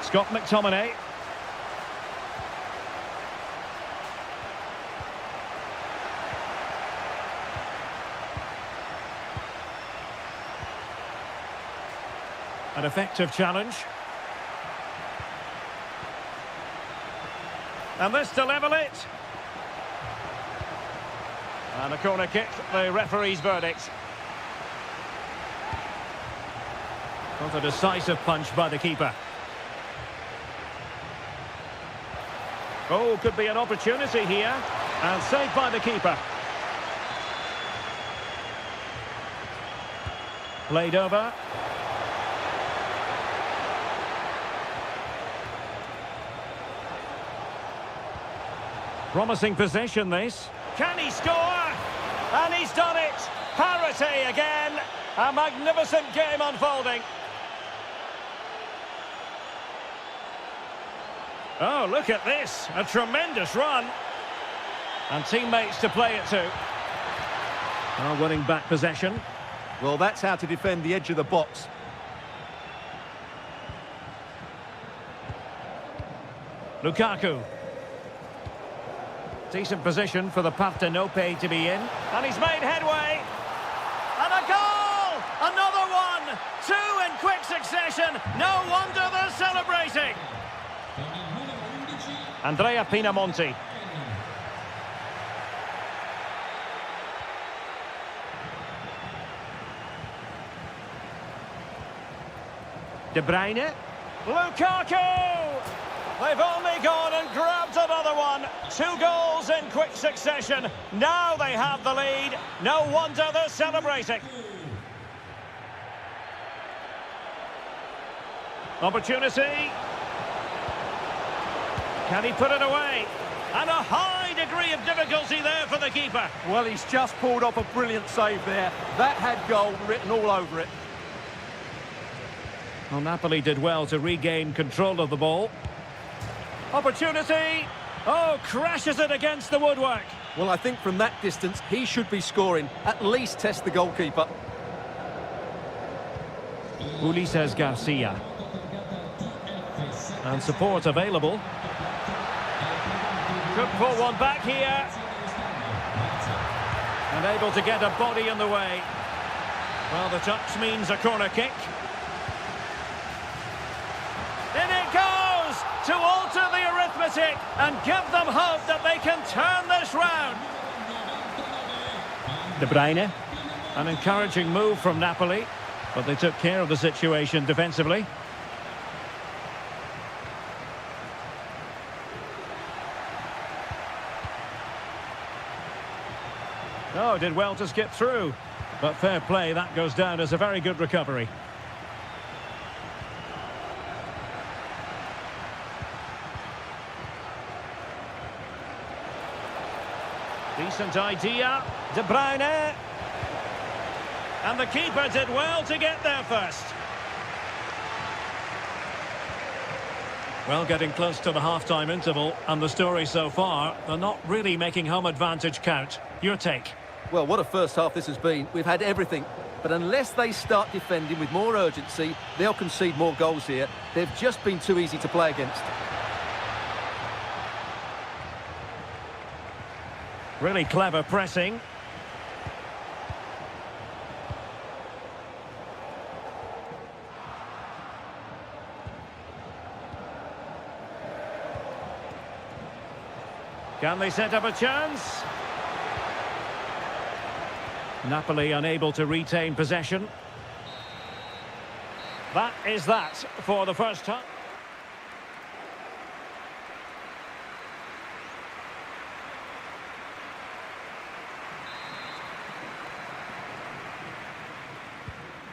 Scott McTominay. An effective challenge. And this to level it. And a corner kick, the referee's verdict. Not a decisive punch by the keeper. Oh, could be an opportunity here. And saved by the keeper. Played over. Promising possession, this. Can he score? And he's done it! Parity again! A magnificent game unfolding. Oh, look at this. A tremendous run. And teammates to play it to. Oh, winning back possession. Well, that's how to defend the edge of the box. Lukaku. Decent position for the Partenope to be in. And he's made headway. And a goal! Another one! Two in quick succession. No wonder they're celebrating. Andrea Pinamonti. De Bruyne. Lukaku! They've only gone and grabbed another one. 2 goals in quick succession. Now they have the lead. No wonder they're celebrating. Opportunity. Can he put it away? And a high degree of difficulty there for the keeper. Well, he's just pulled off a brilliant save there. That had goal written all over it. Well, Napoli did well to regain control of the ball. Opportunity. Oh, crashes it against the woodwork. Well, I think from that distance, he should be scoring. At least test the goalkeeper. Ulises Garcia. And support available. Could pull one back here. And able to get a body in the way. Well, the touch means a corner kick. In it goes to alter the arithmetic and give them hope that they can turn this round. De Bruyne. An encouraging move from Napoli, but they took care of the situation defensively. Oh, did well to skip through. But fair play, that goes down as a very good recovery. Decent idea. De Bruyne. And the keeper did well to get there first. Well, getting close to the half-time interval, and the story so far, they're not really making home advantage count. Your take? Well, what a first half this has been. We've had everything. But unless they start defending with more urgency, they'll concede more goals here. They've just been too easy to play against. Really clever pressing. Can they set up a chance? Napoli unable to retain possession. That is that for the first time.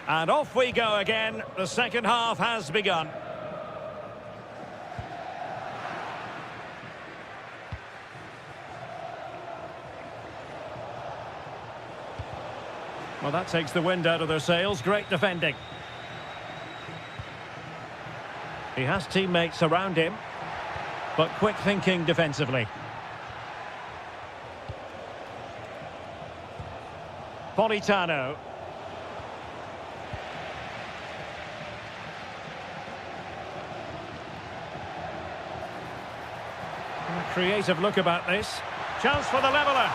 And off we go again. The second half has begun. Well, that takes the wind out of their sails. Great defending. He has teammates around him, but quick thinking defensively. Politano. A creative look about this. Chance for the leveller.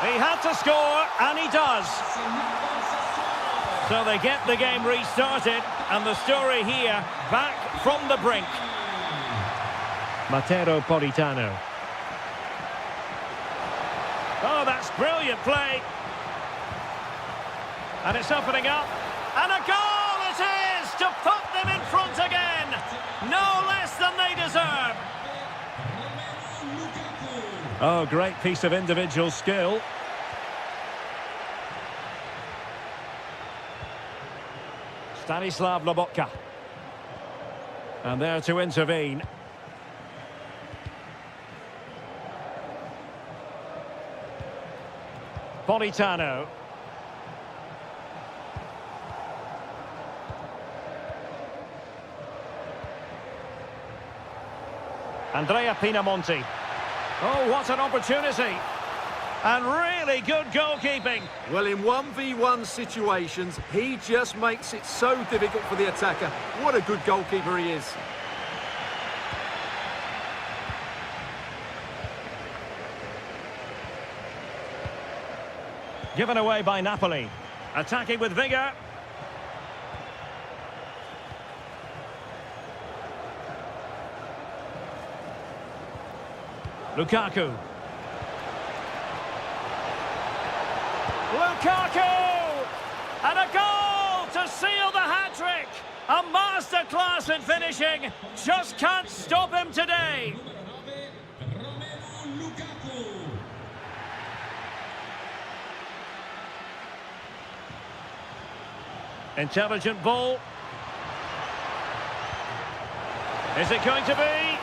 He had to score, and he does. So they get the game restarted, and the story here, back from the brink. Matteo Politano. Oh, that's brilliant play. And it's opening up. And a goal it is to put them in front again. No less than they deserve. Oh, great piece of individual skill. Stanislav Lobotka. And there to intervene. Politano. Andrea Pinamonti. Oh, what an opportunity. And really good goalkeeping. Well, in 1v1 situations, he just makes it so difficult for the attacker. What a good goalkeeper he is. Given away by Napoli. Attacking with vigour. Lukaku. Lukaku! And a goal to seal the hat-trick! A masterclass in finishing. Just can't stop him today. Intelligent ball. Is it going to be?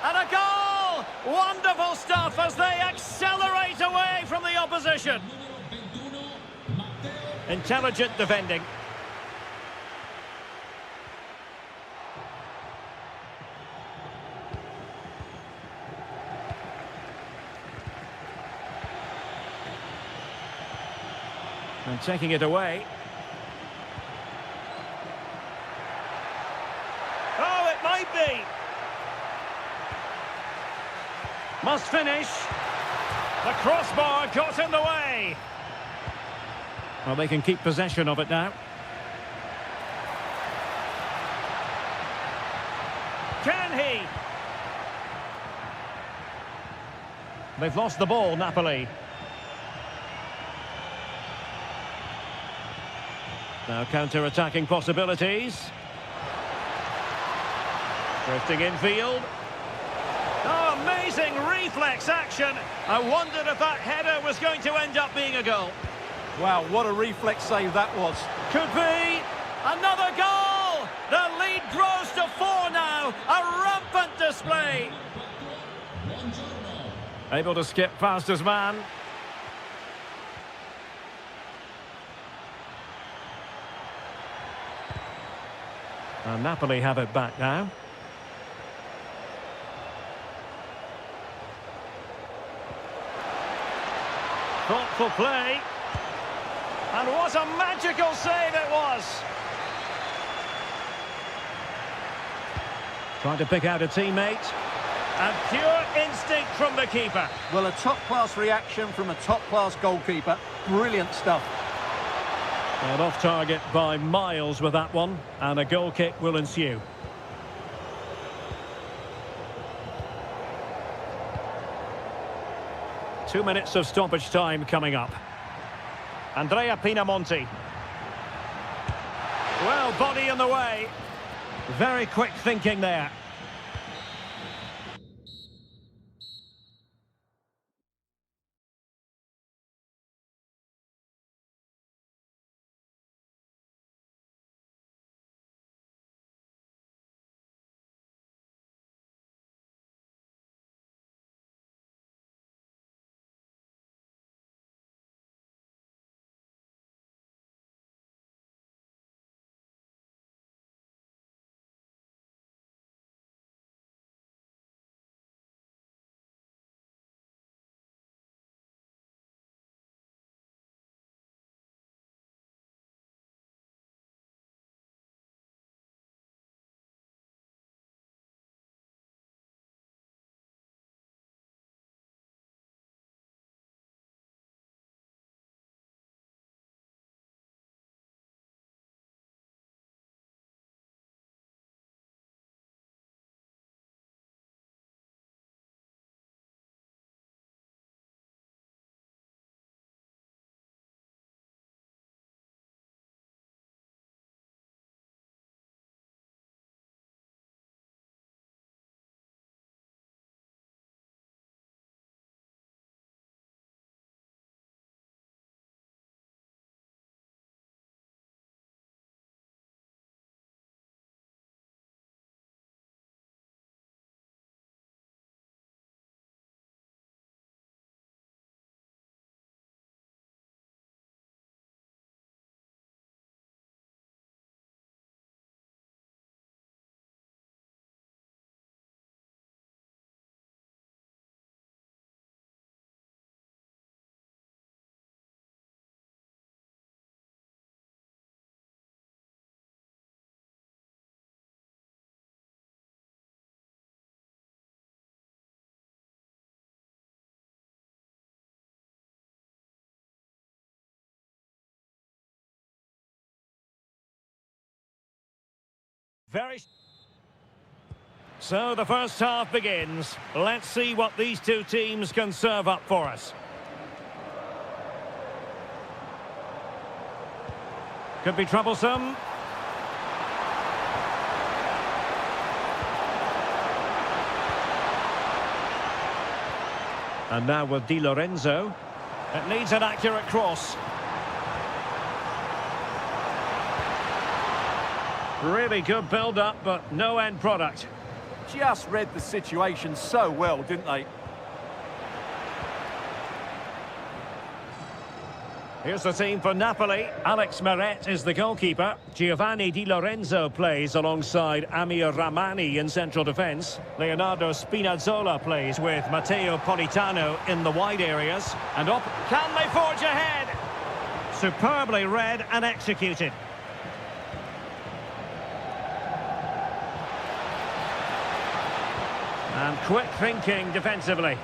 And a goal! Wonderful stuff as they accelerate away from the opposition. Intelligent defending. And taking it away. Oh, it might be. Must finish. The crossbar got in the way. Well, they can keep possession of it now. Can he? They've lost the ball, Napoli. Now counter-attacking possibilities. Drifting infield. Oh, amazing reflex action. I wondered if that header was going to end up being a goal. Wow, what a reflex save that was. Could be. Another goal. The lead grows to 4 now. A rampant display. Able to skip past his man. And Napoli have it back now. Thoughtful play. And what a magical save it was. Trying to pick out a teammate. And pure instinct from the keeper. Well, a top-class reaction from a top-class goalkeeper. Brilliant stuff. And off target by miles with that one. And a goal kick will ensue. Two minutes of stoppage time coming up. Andrea Pinamonti. Well, body in the way. Very quick thinking there. Very... So the first half begins. Let's see what these two teams can serve up for us. Could be troublesome. And now with Di Lorenzo. It needs an accurate cross. Really good build-up, but no end product. Just read the situation so well, didn't they? Here's the team for Napoli. Alex Meret is the goalkeeper. Giovanni Di Lorenzo plays alongside Amir Ramani in central defence. Leonardo Spinazzola plays with Matteo Politano in the wide areas. And up, can they forge ahead? Superbly read and executed. And quick thinking defensively.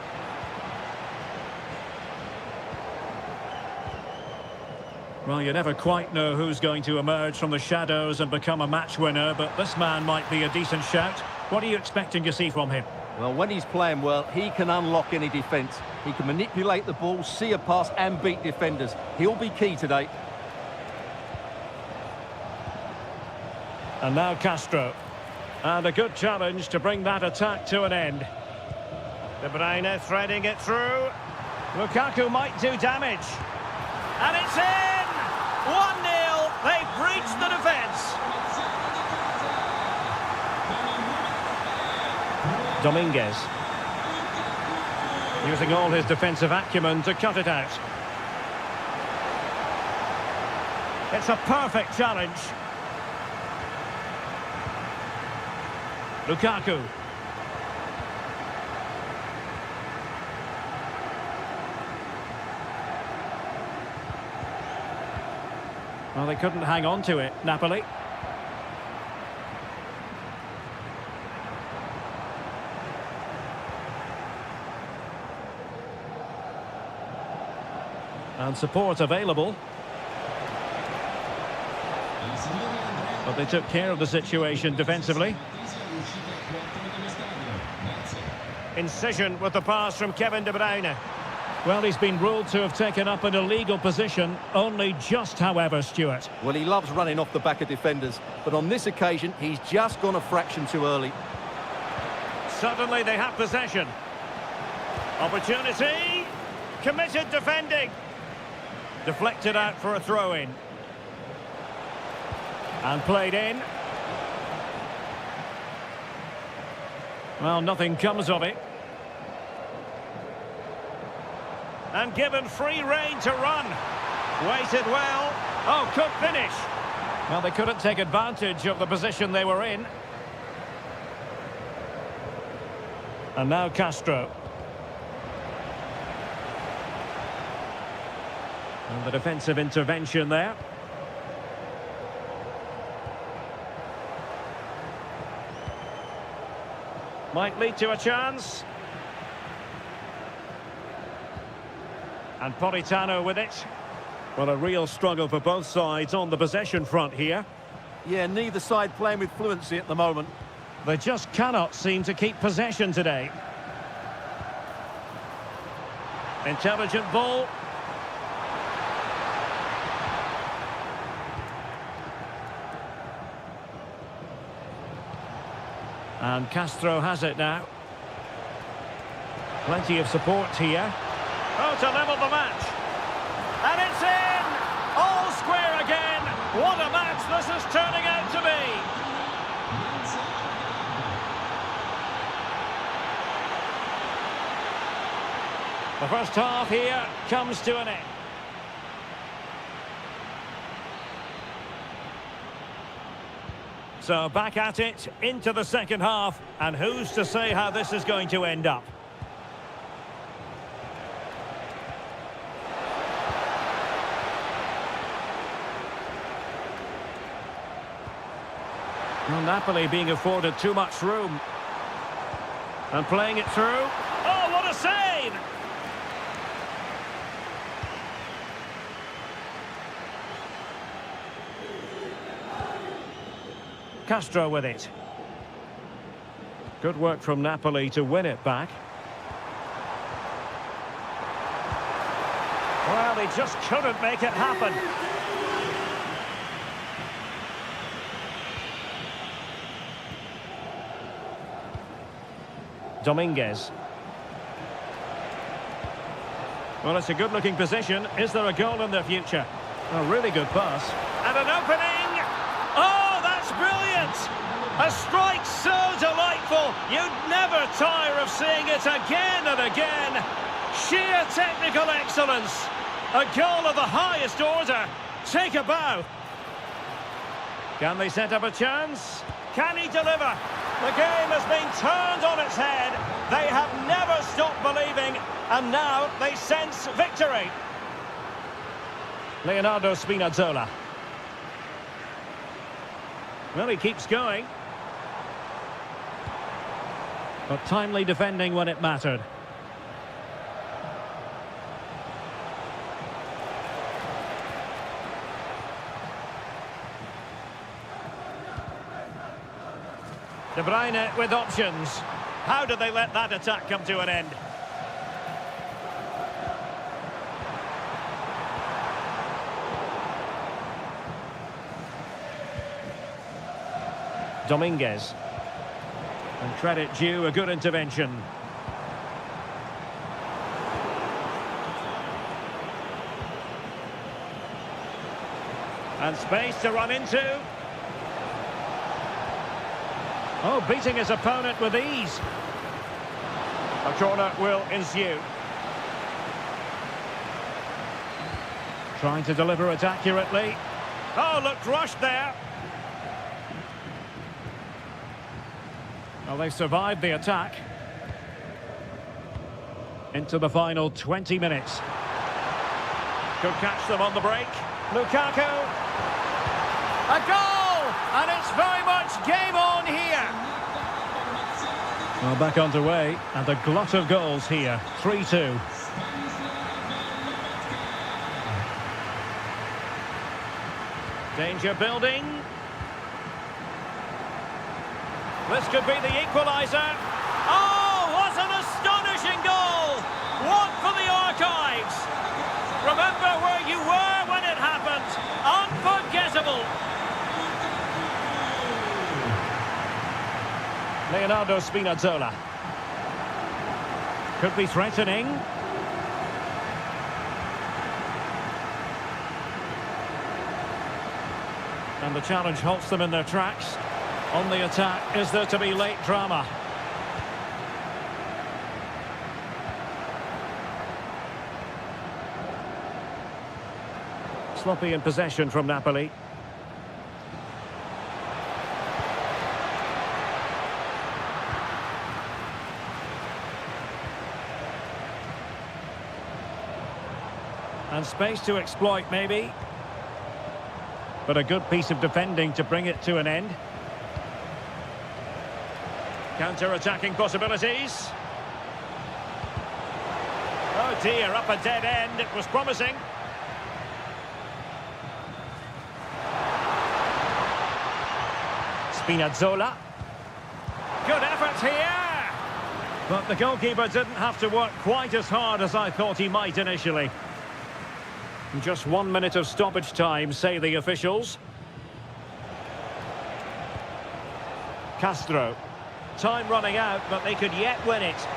Well, you never quite know who's going to emerge from the shadows and become a match winner, but this man might be a decent shout. What are you expecting to see from him? Well, when he's playing well, he can unlock any defence. He can manipulate the ball, see a pass and beat defenders. He'll be key today. And now Castro. And a good challenge to bring that attack to an end. De Bruyne threading it through. Lukaku might do damage. And it's in! 1-0. They've breached the defence. Dominguez. Using all his defensive acumen to cut it out. It's a perfect challenge. Lukaku. Well, they couldn't hang on to it, Napoli. And support available. But they took care of the situation defensively. Incision with the pass from Kevin De Bruyne. Well, he's been ruled to have taken up an illegal position, only just, however, Stuart. Well, he loves running off the back of defenders, but on this occasion, he's just gone a fraction too early. Suddenly they have possession. Opportunity. Committed defending. Deflected out for a throw-in. And played in. Well, nothing comes of it. And given free rein to run. Waited well. Oh, could finish. Well, they couldn't take advantage of the position they were in. And now Castro. And the defensive intervention there. Might lead to a chance. And Politano with it. Well, a real struggle for both sides on the possession front here. Yeah, neither side playing with fluency at the moment. They just cannot seem to keep possession today. Intelligent ball. And Castro has it now. Plenty of support here. Oh, to level the match. And it's in! All square again. What a match this is turning out to be. The first half here comes to an end. So back at it, into the second half, and who's to say how this is going to end up? Well, Napoli being afforded too much room. And playing it through. Oh, what a save! Castro with it. Good work from Napoli to win it back. Well, he just couldn't make it happen. Dominguez. Well, it's a good-looking position. Is there a goal in the future? A really good pass. And an opening! Oh, that's brilliant! A strike so delightful, you'd never tire of seeing it again and again. Sheer technical excellence. A goal of the highest order. Take a bow. Can they set up a chance? Can he deliver? The game has been turned on its head. They have never stopped believing, and now they sense victory. Leonardo Spinazzola. Well, he keeps going. But timely defending when it mattered. De Bruyne with options. How did they let that attack come to an end? Dominguez. And credit due, a good intervention. And space to run into. Oh, beating his opponent with ease. A corner will ensue. Trying to deliver it accurately. Oh, looked rushed there. Well, they survived the attack. Into the final 20 minutes. Could catch them on the break. Lukaku. A goal! And it's very much game on here. Well, back underway, and a glut of goals here. 3-2. Danger building. This could be the equaliser. Oh, what an astonishing goal! One for the archives. Remember where you were when it happened. Unforgettable. Leonardo Spinazzola. Could be threatening. And the challenge halts them in their tracks. On the attack, is there to be late drama? Sloppy in possession from Napoli. And space to exploit, maybe. But a good piece of defending to bring it to an end. Counter-attacking possibilities. Oh dear, up a dead end. It was promising. Spinazzola. Good effort here. But the goalkeeper didn't have to work quite as hard as I thought he might initially. Just 1 minute of stoppage time, say the officials. Castro. Time running out, but they could yet win it.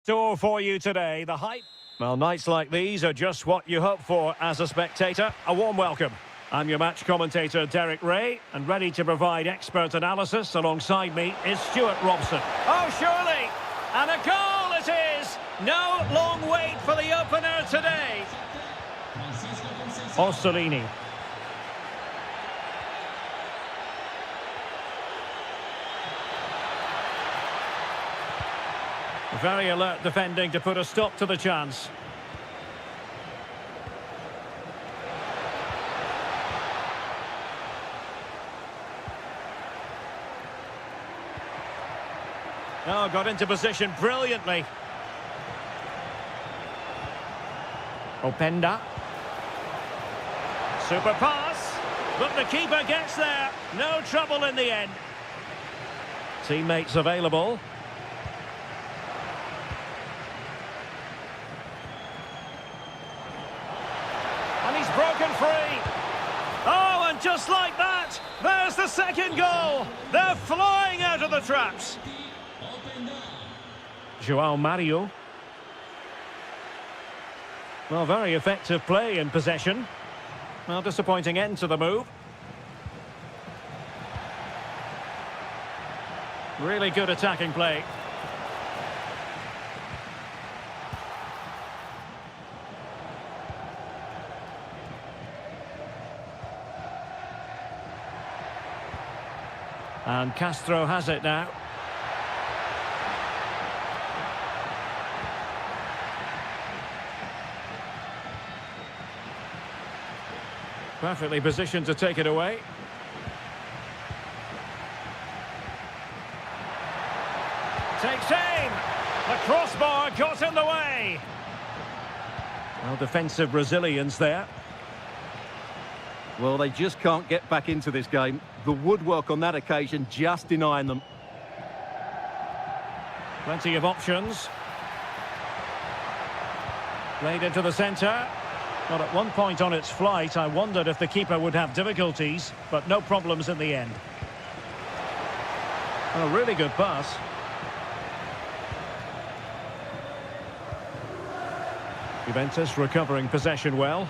store for you today. The hype. Well, nights like these are just what you hope for as a spectator. A warm welcome. I'm your match commentator, Derek Ray, and ready to provide expert analysis alongside me is Stuart Robson. Oh, surely! And a goal it is! No long wait for the opener today. Orsolini. Very alert defending to put a stop to the chance. Oh, got into position brilliantly. Openda. Super pass. But the keeper gets there. No trouble in the end. Teammates available. And he's broken free. Oh, and just like that, there's the second goal. They're flying out of the traps. João Mario. Well, very effective play in possession. Well, disappointing end to the move. Really good attacking play. And Castro has it now. Perfectly positioned to take it away. Takes aim. The crossbar got in the way. Well, defensive resilience there. Well, they just can't get back into this game. The woodwork on that occasion just denying them. Plenty of options. Played into the centre. Well, at one point on its flight, I wondered if the keeper would have difficulties, but no problems in the end. A really good pass. Juventus recovering possession well.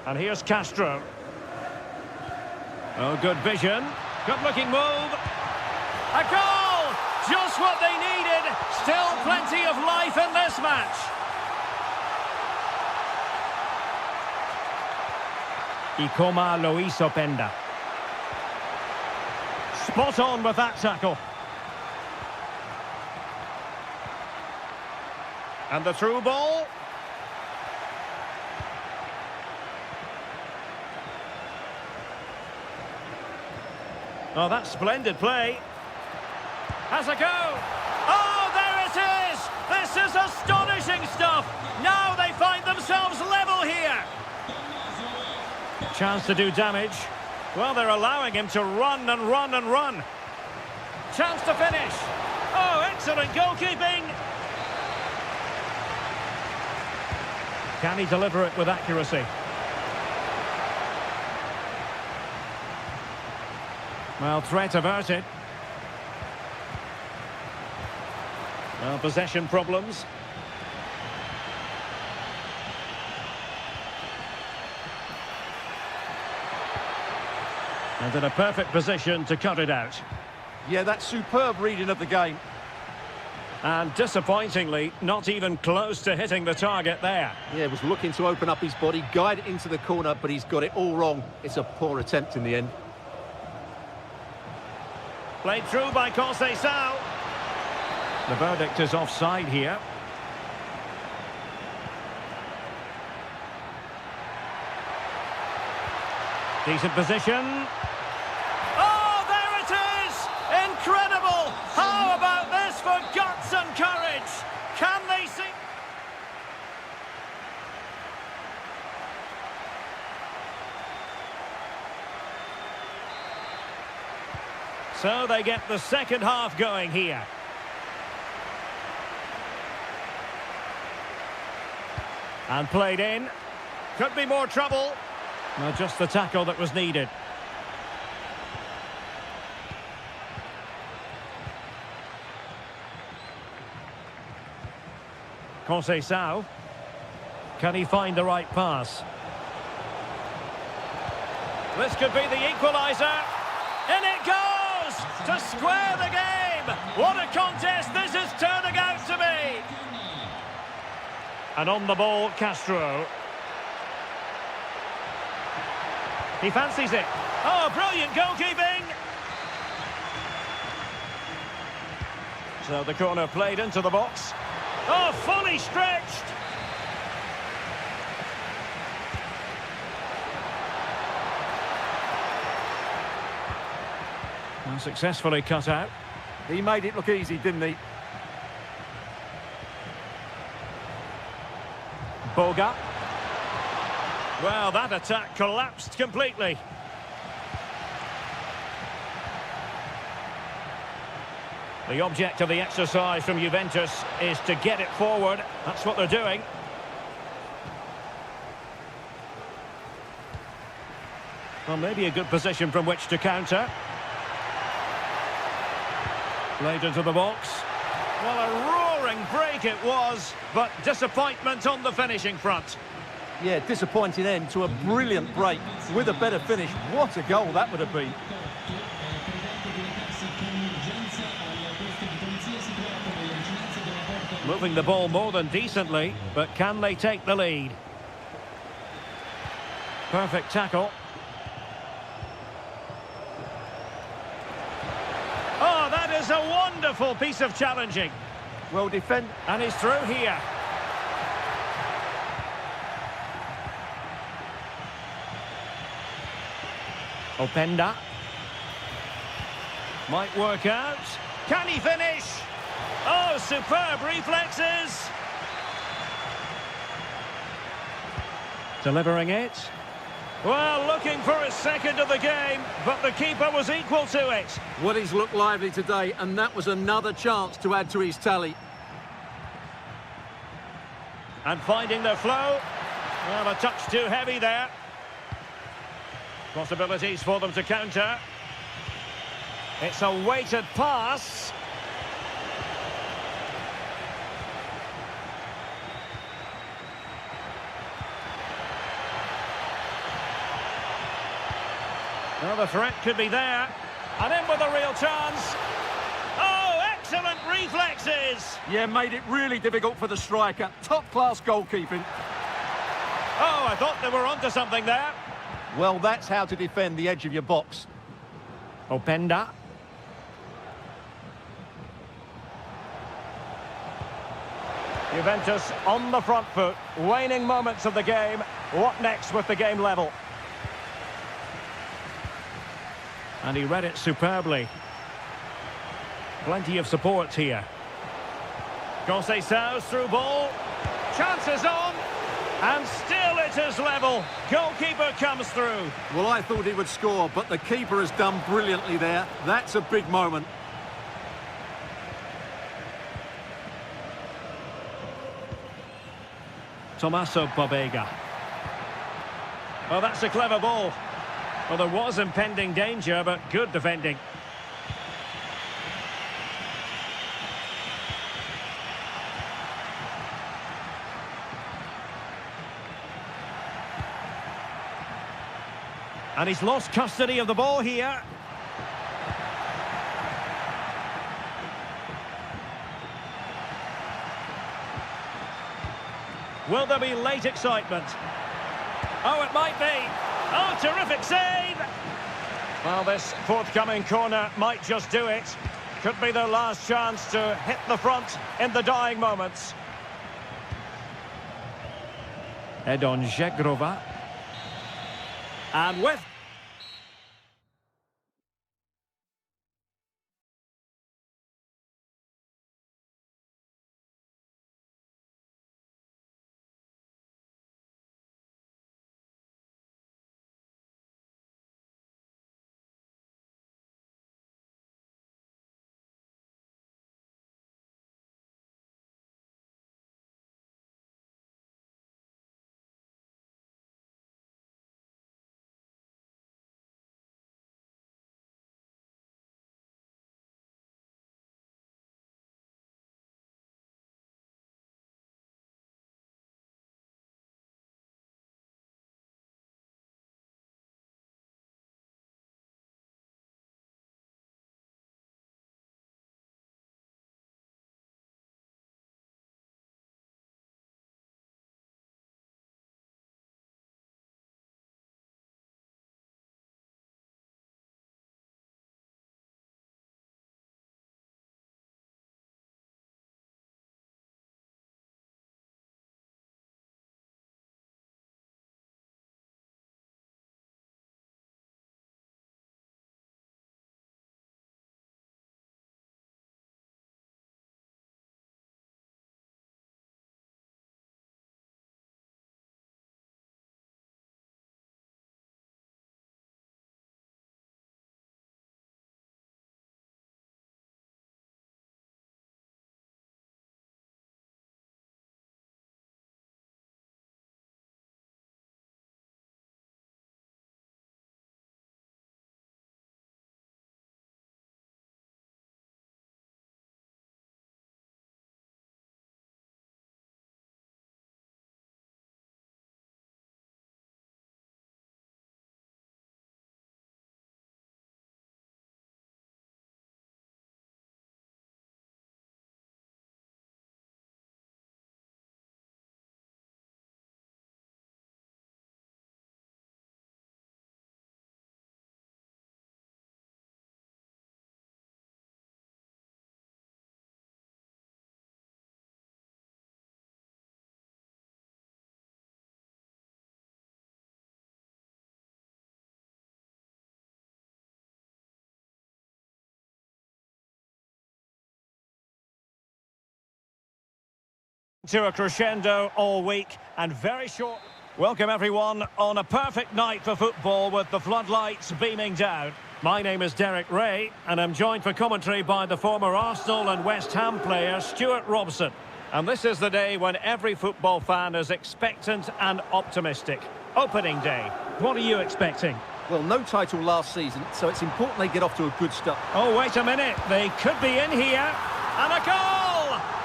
And here's Castro. Oh, good vision. Good-looking move. A goal! Just what they needed. Still plenty of life in this match. Ikoma Luis Openda. Spot on with that tackle. And the through ball. Oh, that's splendid play. Has a go. Oh, there it is! This is astonishing stuff! Now they find themselves level here. Chance to do damage. Well, they're allowing him to run and run and run. Chance to finish. Oh, excellent goalkeeping. Can he deliver it with accuracy? Well, threat averted. Well, possession problems. And in a perfect position to cut it out. Yeah, that's superb reading of the game. And disappointingly, not even close to hitting the target there. Yeah, was looking to open up his body, guide it into the corner, but he's got it all wrong. It's a poor attempt in the end. Played through by Conceição. The verdict is offside here. Decent position. Oh, there it is! Incredible! How about this for guts and courage? Can they see? So they get the second half going here. And played in. Could be more trouble. No, just the tackle that was needed. Conceição. Can he find the right pass? This could be the equaliser. In it goes! To square the game! What a contest this is turning out to be! And on the ball, Castro. He fancies it. Oh, brilliant goalkeeping! So the corner played into the box. Oh, fully stretched! And successfully cut out. He made it look easy, didn't he? Boga. Well, that attack collapsed completely. The object of the exercise from Juventus is to get it forward. That's what they're doing. Well, maybe a good position from which to counter. Played into the box. Well, a roaring break it was, but disappointment on the finishing front. Yeah, disappointing end to a brilliant break. With a better finish, what a goal that would have been. Moving the ball more than decently, but can they take the lead? Perfect tackle. Oh, that is a wonderful piece of challenging. Well defended. And he's through here. Openda. Might work out. Can he finish? Oh, superb reflexes. Delivering it. Well, looking for his second of the game, but the keeper was equal to it. Well, he's looked lively today, and that was another chance to add to his tally. And finding the flow. Well, a touch too heavy there. Possibilities for them to counter. It's a weighted pass. Well, the threat could be there. And in with a real chance. Oh, excellent reflexes. Yeah, made it really difficult for the striker. Top-class goalkeeping. Oh, I thought they were onto something there. Well, that's how to defend the edge of your box. Openda. Juventus on the front foot. Waning moments of the game. What next with the game level? And he read it superbly. Plenty of support here. Conceição's through ball. Chances on. And still it is level. Goalkeeper comes through. Well, I thought he would score, but the keeper has done brilliantly there. That's a big moment. Tommaso Pobega. Well, that's a clever ball. Well, there was impending danger, but good defending. And he's lost custody of the ball here. Will there be late excitement? Oh, it might be. Oh, terrific save! Well, this forthcoming corner might just do it. Could be their last chance to hit the front in the dying moments. Edon Žegrova. And with To a crescendo all week and very short. Welcome everyone on a perfect night for football with the floodlights beaming down. My name is Derek Ray and I'm joined for commentary by the former Arsenal and West Ham player Stuart Robson. And this is the day when every football fan is expectant and optimistic. Opening day. What are you expecting? Well, no title last season, so it's important they get off to a good start. Oh, wait a minute. They could be in here. And a goal!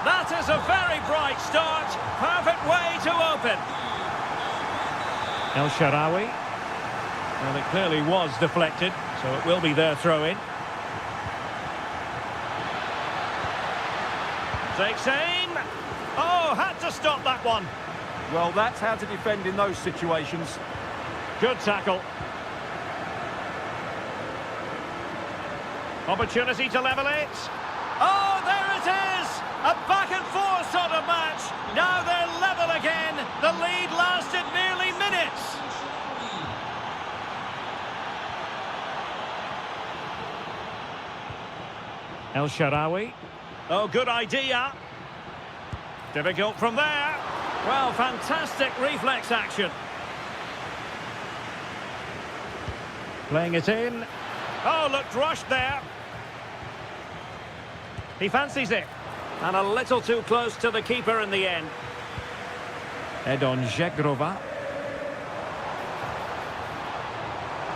That is a very bright start. Perfect way to open. El Shaarawy. Well, it clearly was deflected, so it will be their throw-in. Takes aim. Oh, had to stop that one. Well, that's how to defend in those situations. Good tackle. Opportunity to level it. Oh, there it is! A back-and-forth sort of match. Now they're level again. The lead lasted nearly minutes. El Shaarawy. Oh, good idea. Difficult from there. Well, fantastic reflex action. Playing it in. Oh, looked rushed there. He fancies it. And a little too close to the keeper in the end. Edon Žegrova.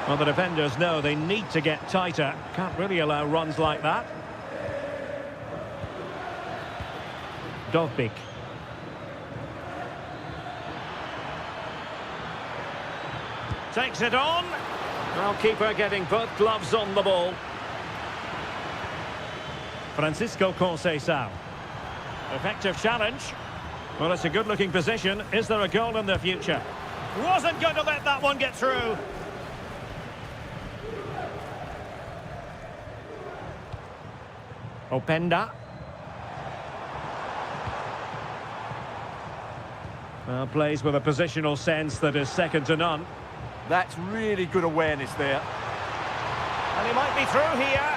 Well, the defenders know they need to get tighter. Can't really allow runs like that. Dovbik. Takes it on. Well, keeper getting both gloves on the ball. Francisco Conceição. Effective challenge. Well, it's a good-looking position. Is there a goal in the future? Wasn't going to let that one get through. Openda. Well, plays with a positional sense that is second to none. That's really good awareness there. And he might be through here.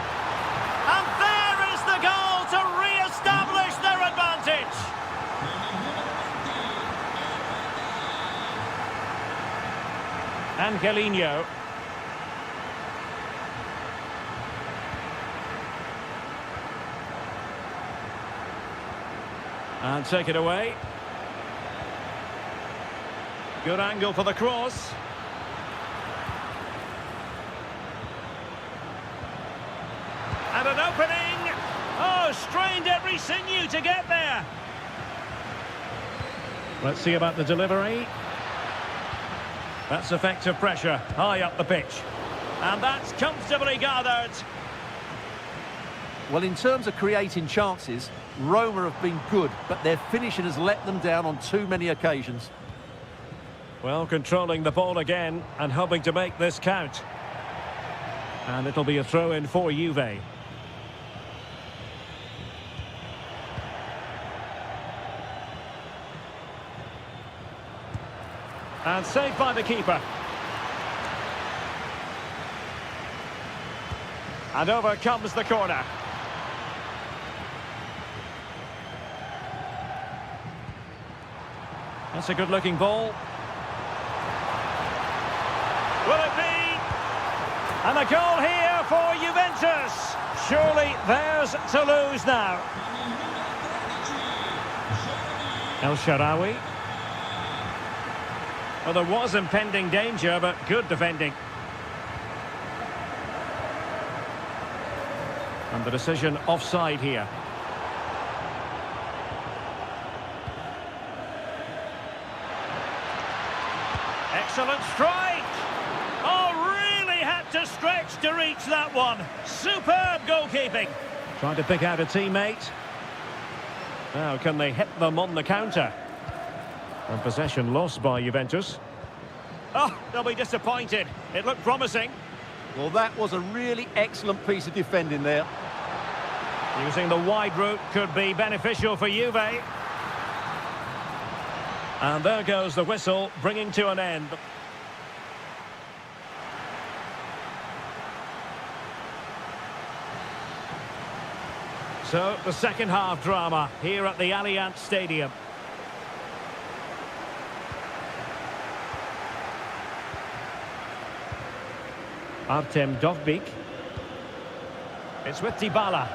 And there is the goal to re-establish their advantage. Angelino. And take it away. Good angle for the cross. And an opening. Oh, strained every sinew to get there. Let's see about the delivery. That's effective pressure high up the pitch. And that's comfortably gathered. Well, in terms of creating chances, Roma have been good, but their finishing has let them down on too many occasions. Well, controlling the ball again and hoping to make this count. And it'll be a throw-in for Juve. And saved by the keeper. And over comes the corner. That's a good-looking ball. Will it be? And a goal here for Juventus. Surely theirs to lose now. El Shaarawy. Well, there was impending danger, but good defending. And the decision offside here. Excellent strike. Oh, really had to stretch to reach that one. Superb goalkeeping. Trying to pick out a teammate. Now, can they hit them on the counter? And possession lost by Juventus. Oh, they'll be disappointed. It looked promising. Well, that was a really excellent piece of defending there. Using the wide route could be beneficial for Juve. And there goes the whistle, bringing to an end. So, the second half drama here at the Allianz Stadium. Artem Dovbyk. It's with Dybala.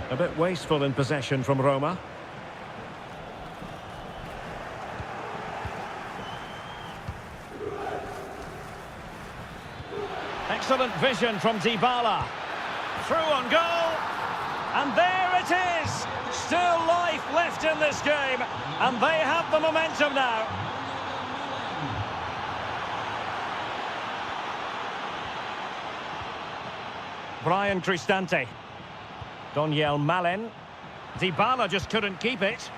A bit wasteful in possession from Roma. Excellent vision from Dybala. Through on goal. And there it is. Still life left in this game. And they have the momentum now. Brian Cristante. Doniel Malen. Dybala just couldn't keep it.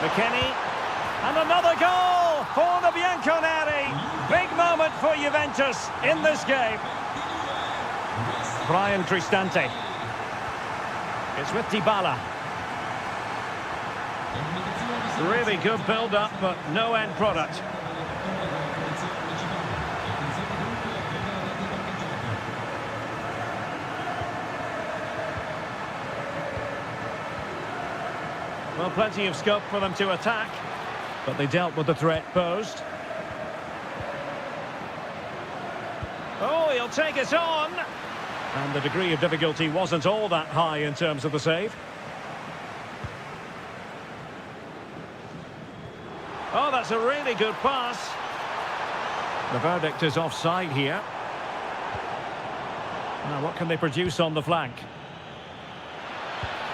McKennie. And another goal for the Bianconeri. Big moment for Juventus in this game. Brian Cristante. It's with Dybala. Really good build-up, but no end product. Well, plenty of scope for them to attack, but they dealt with the threat posed. Oh, he'll take it on. And the degree of difficulty wasn't all that high in terms of the save. Oh, that's a really good pass. The verdict is offside here. Now, what can they produce on the flank?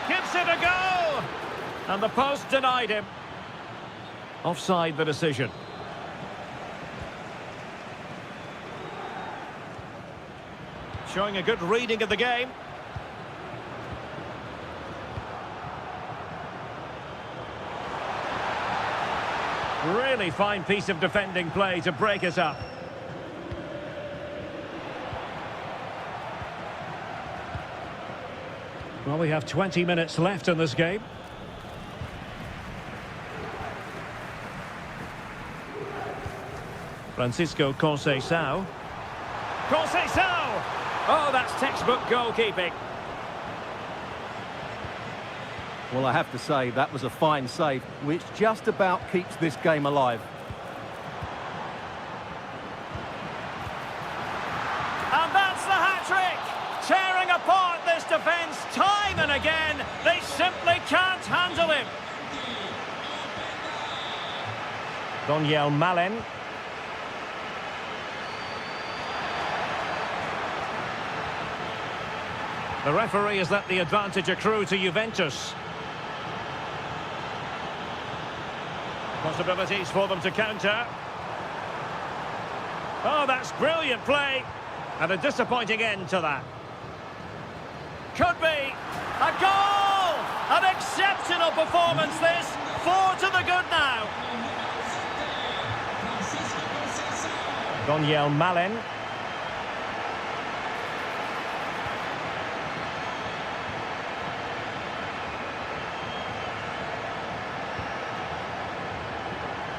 Gives it a go! And the post denied him. Offside the decision. Showing a good reading of the game. Really fine piece of defending play to break it up. Well, we have 20 minutes left in this game. Francisco Conceição. Conceição! Oh, that's textbook goalkeeping. Well, I have to say, that was a fine save, which just about keeps this game alive. And that's the hat-trick! Tearing apart this defence time and again. They simply can't handle him. Doniel Malen. The referee has let the advantage accrue to Juventus. Possibilities for them to counter. Oh, that's brilliant play. And a disappointing end to that. Could be a goal! An exceptional performance this. 4 to the good now. Doniel Malen.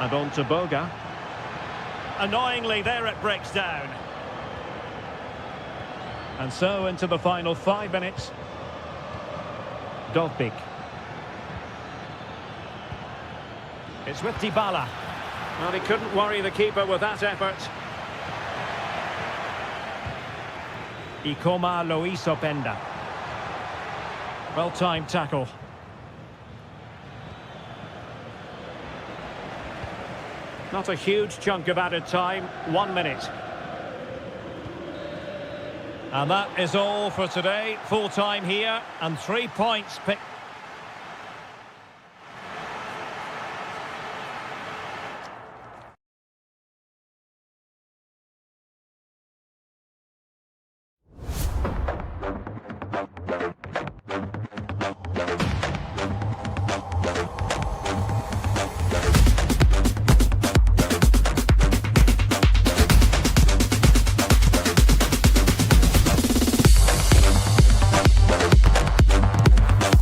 And on to Boga. Annoyingly, there it breaks down. And so into the final 5 minutes. Dovbyk. It's with Dybala. Well, he couldn't worry the keeper with that effort. Ikoma Loisopenda. Well-timed tackle. Not a huge chunk of added time, 1 minute. And that is all for today. Full time here and 3 points picked.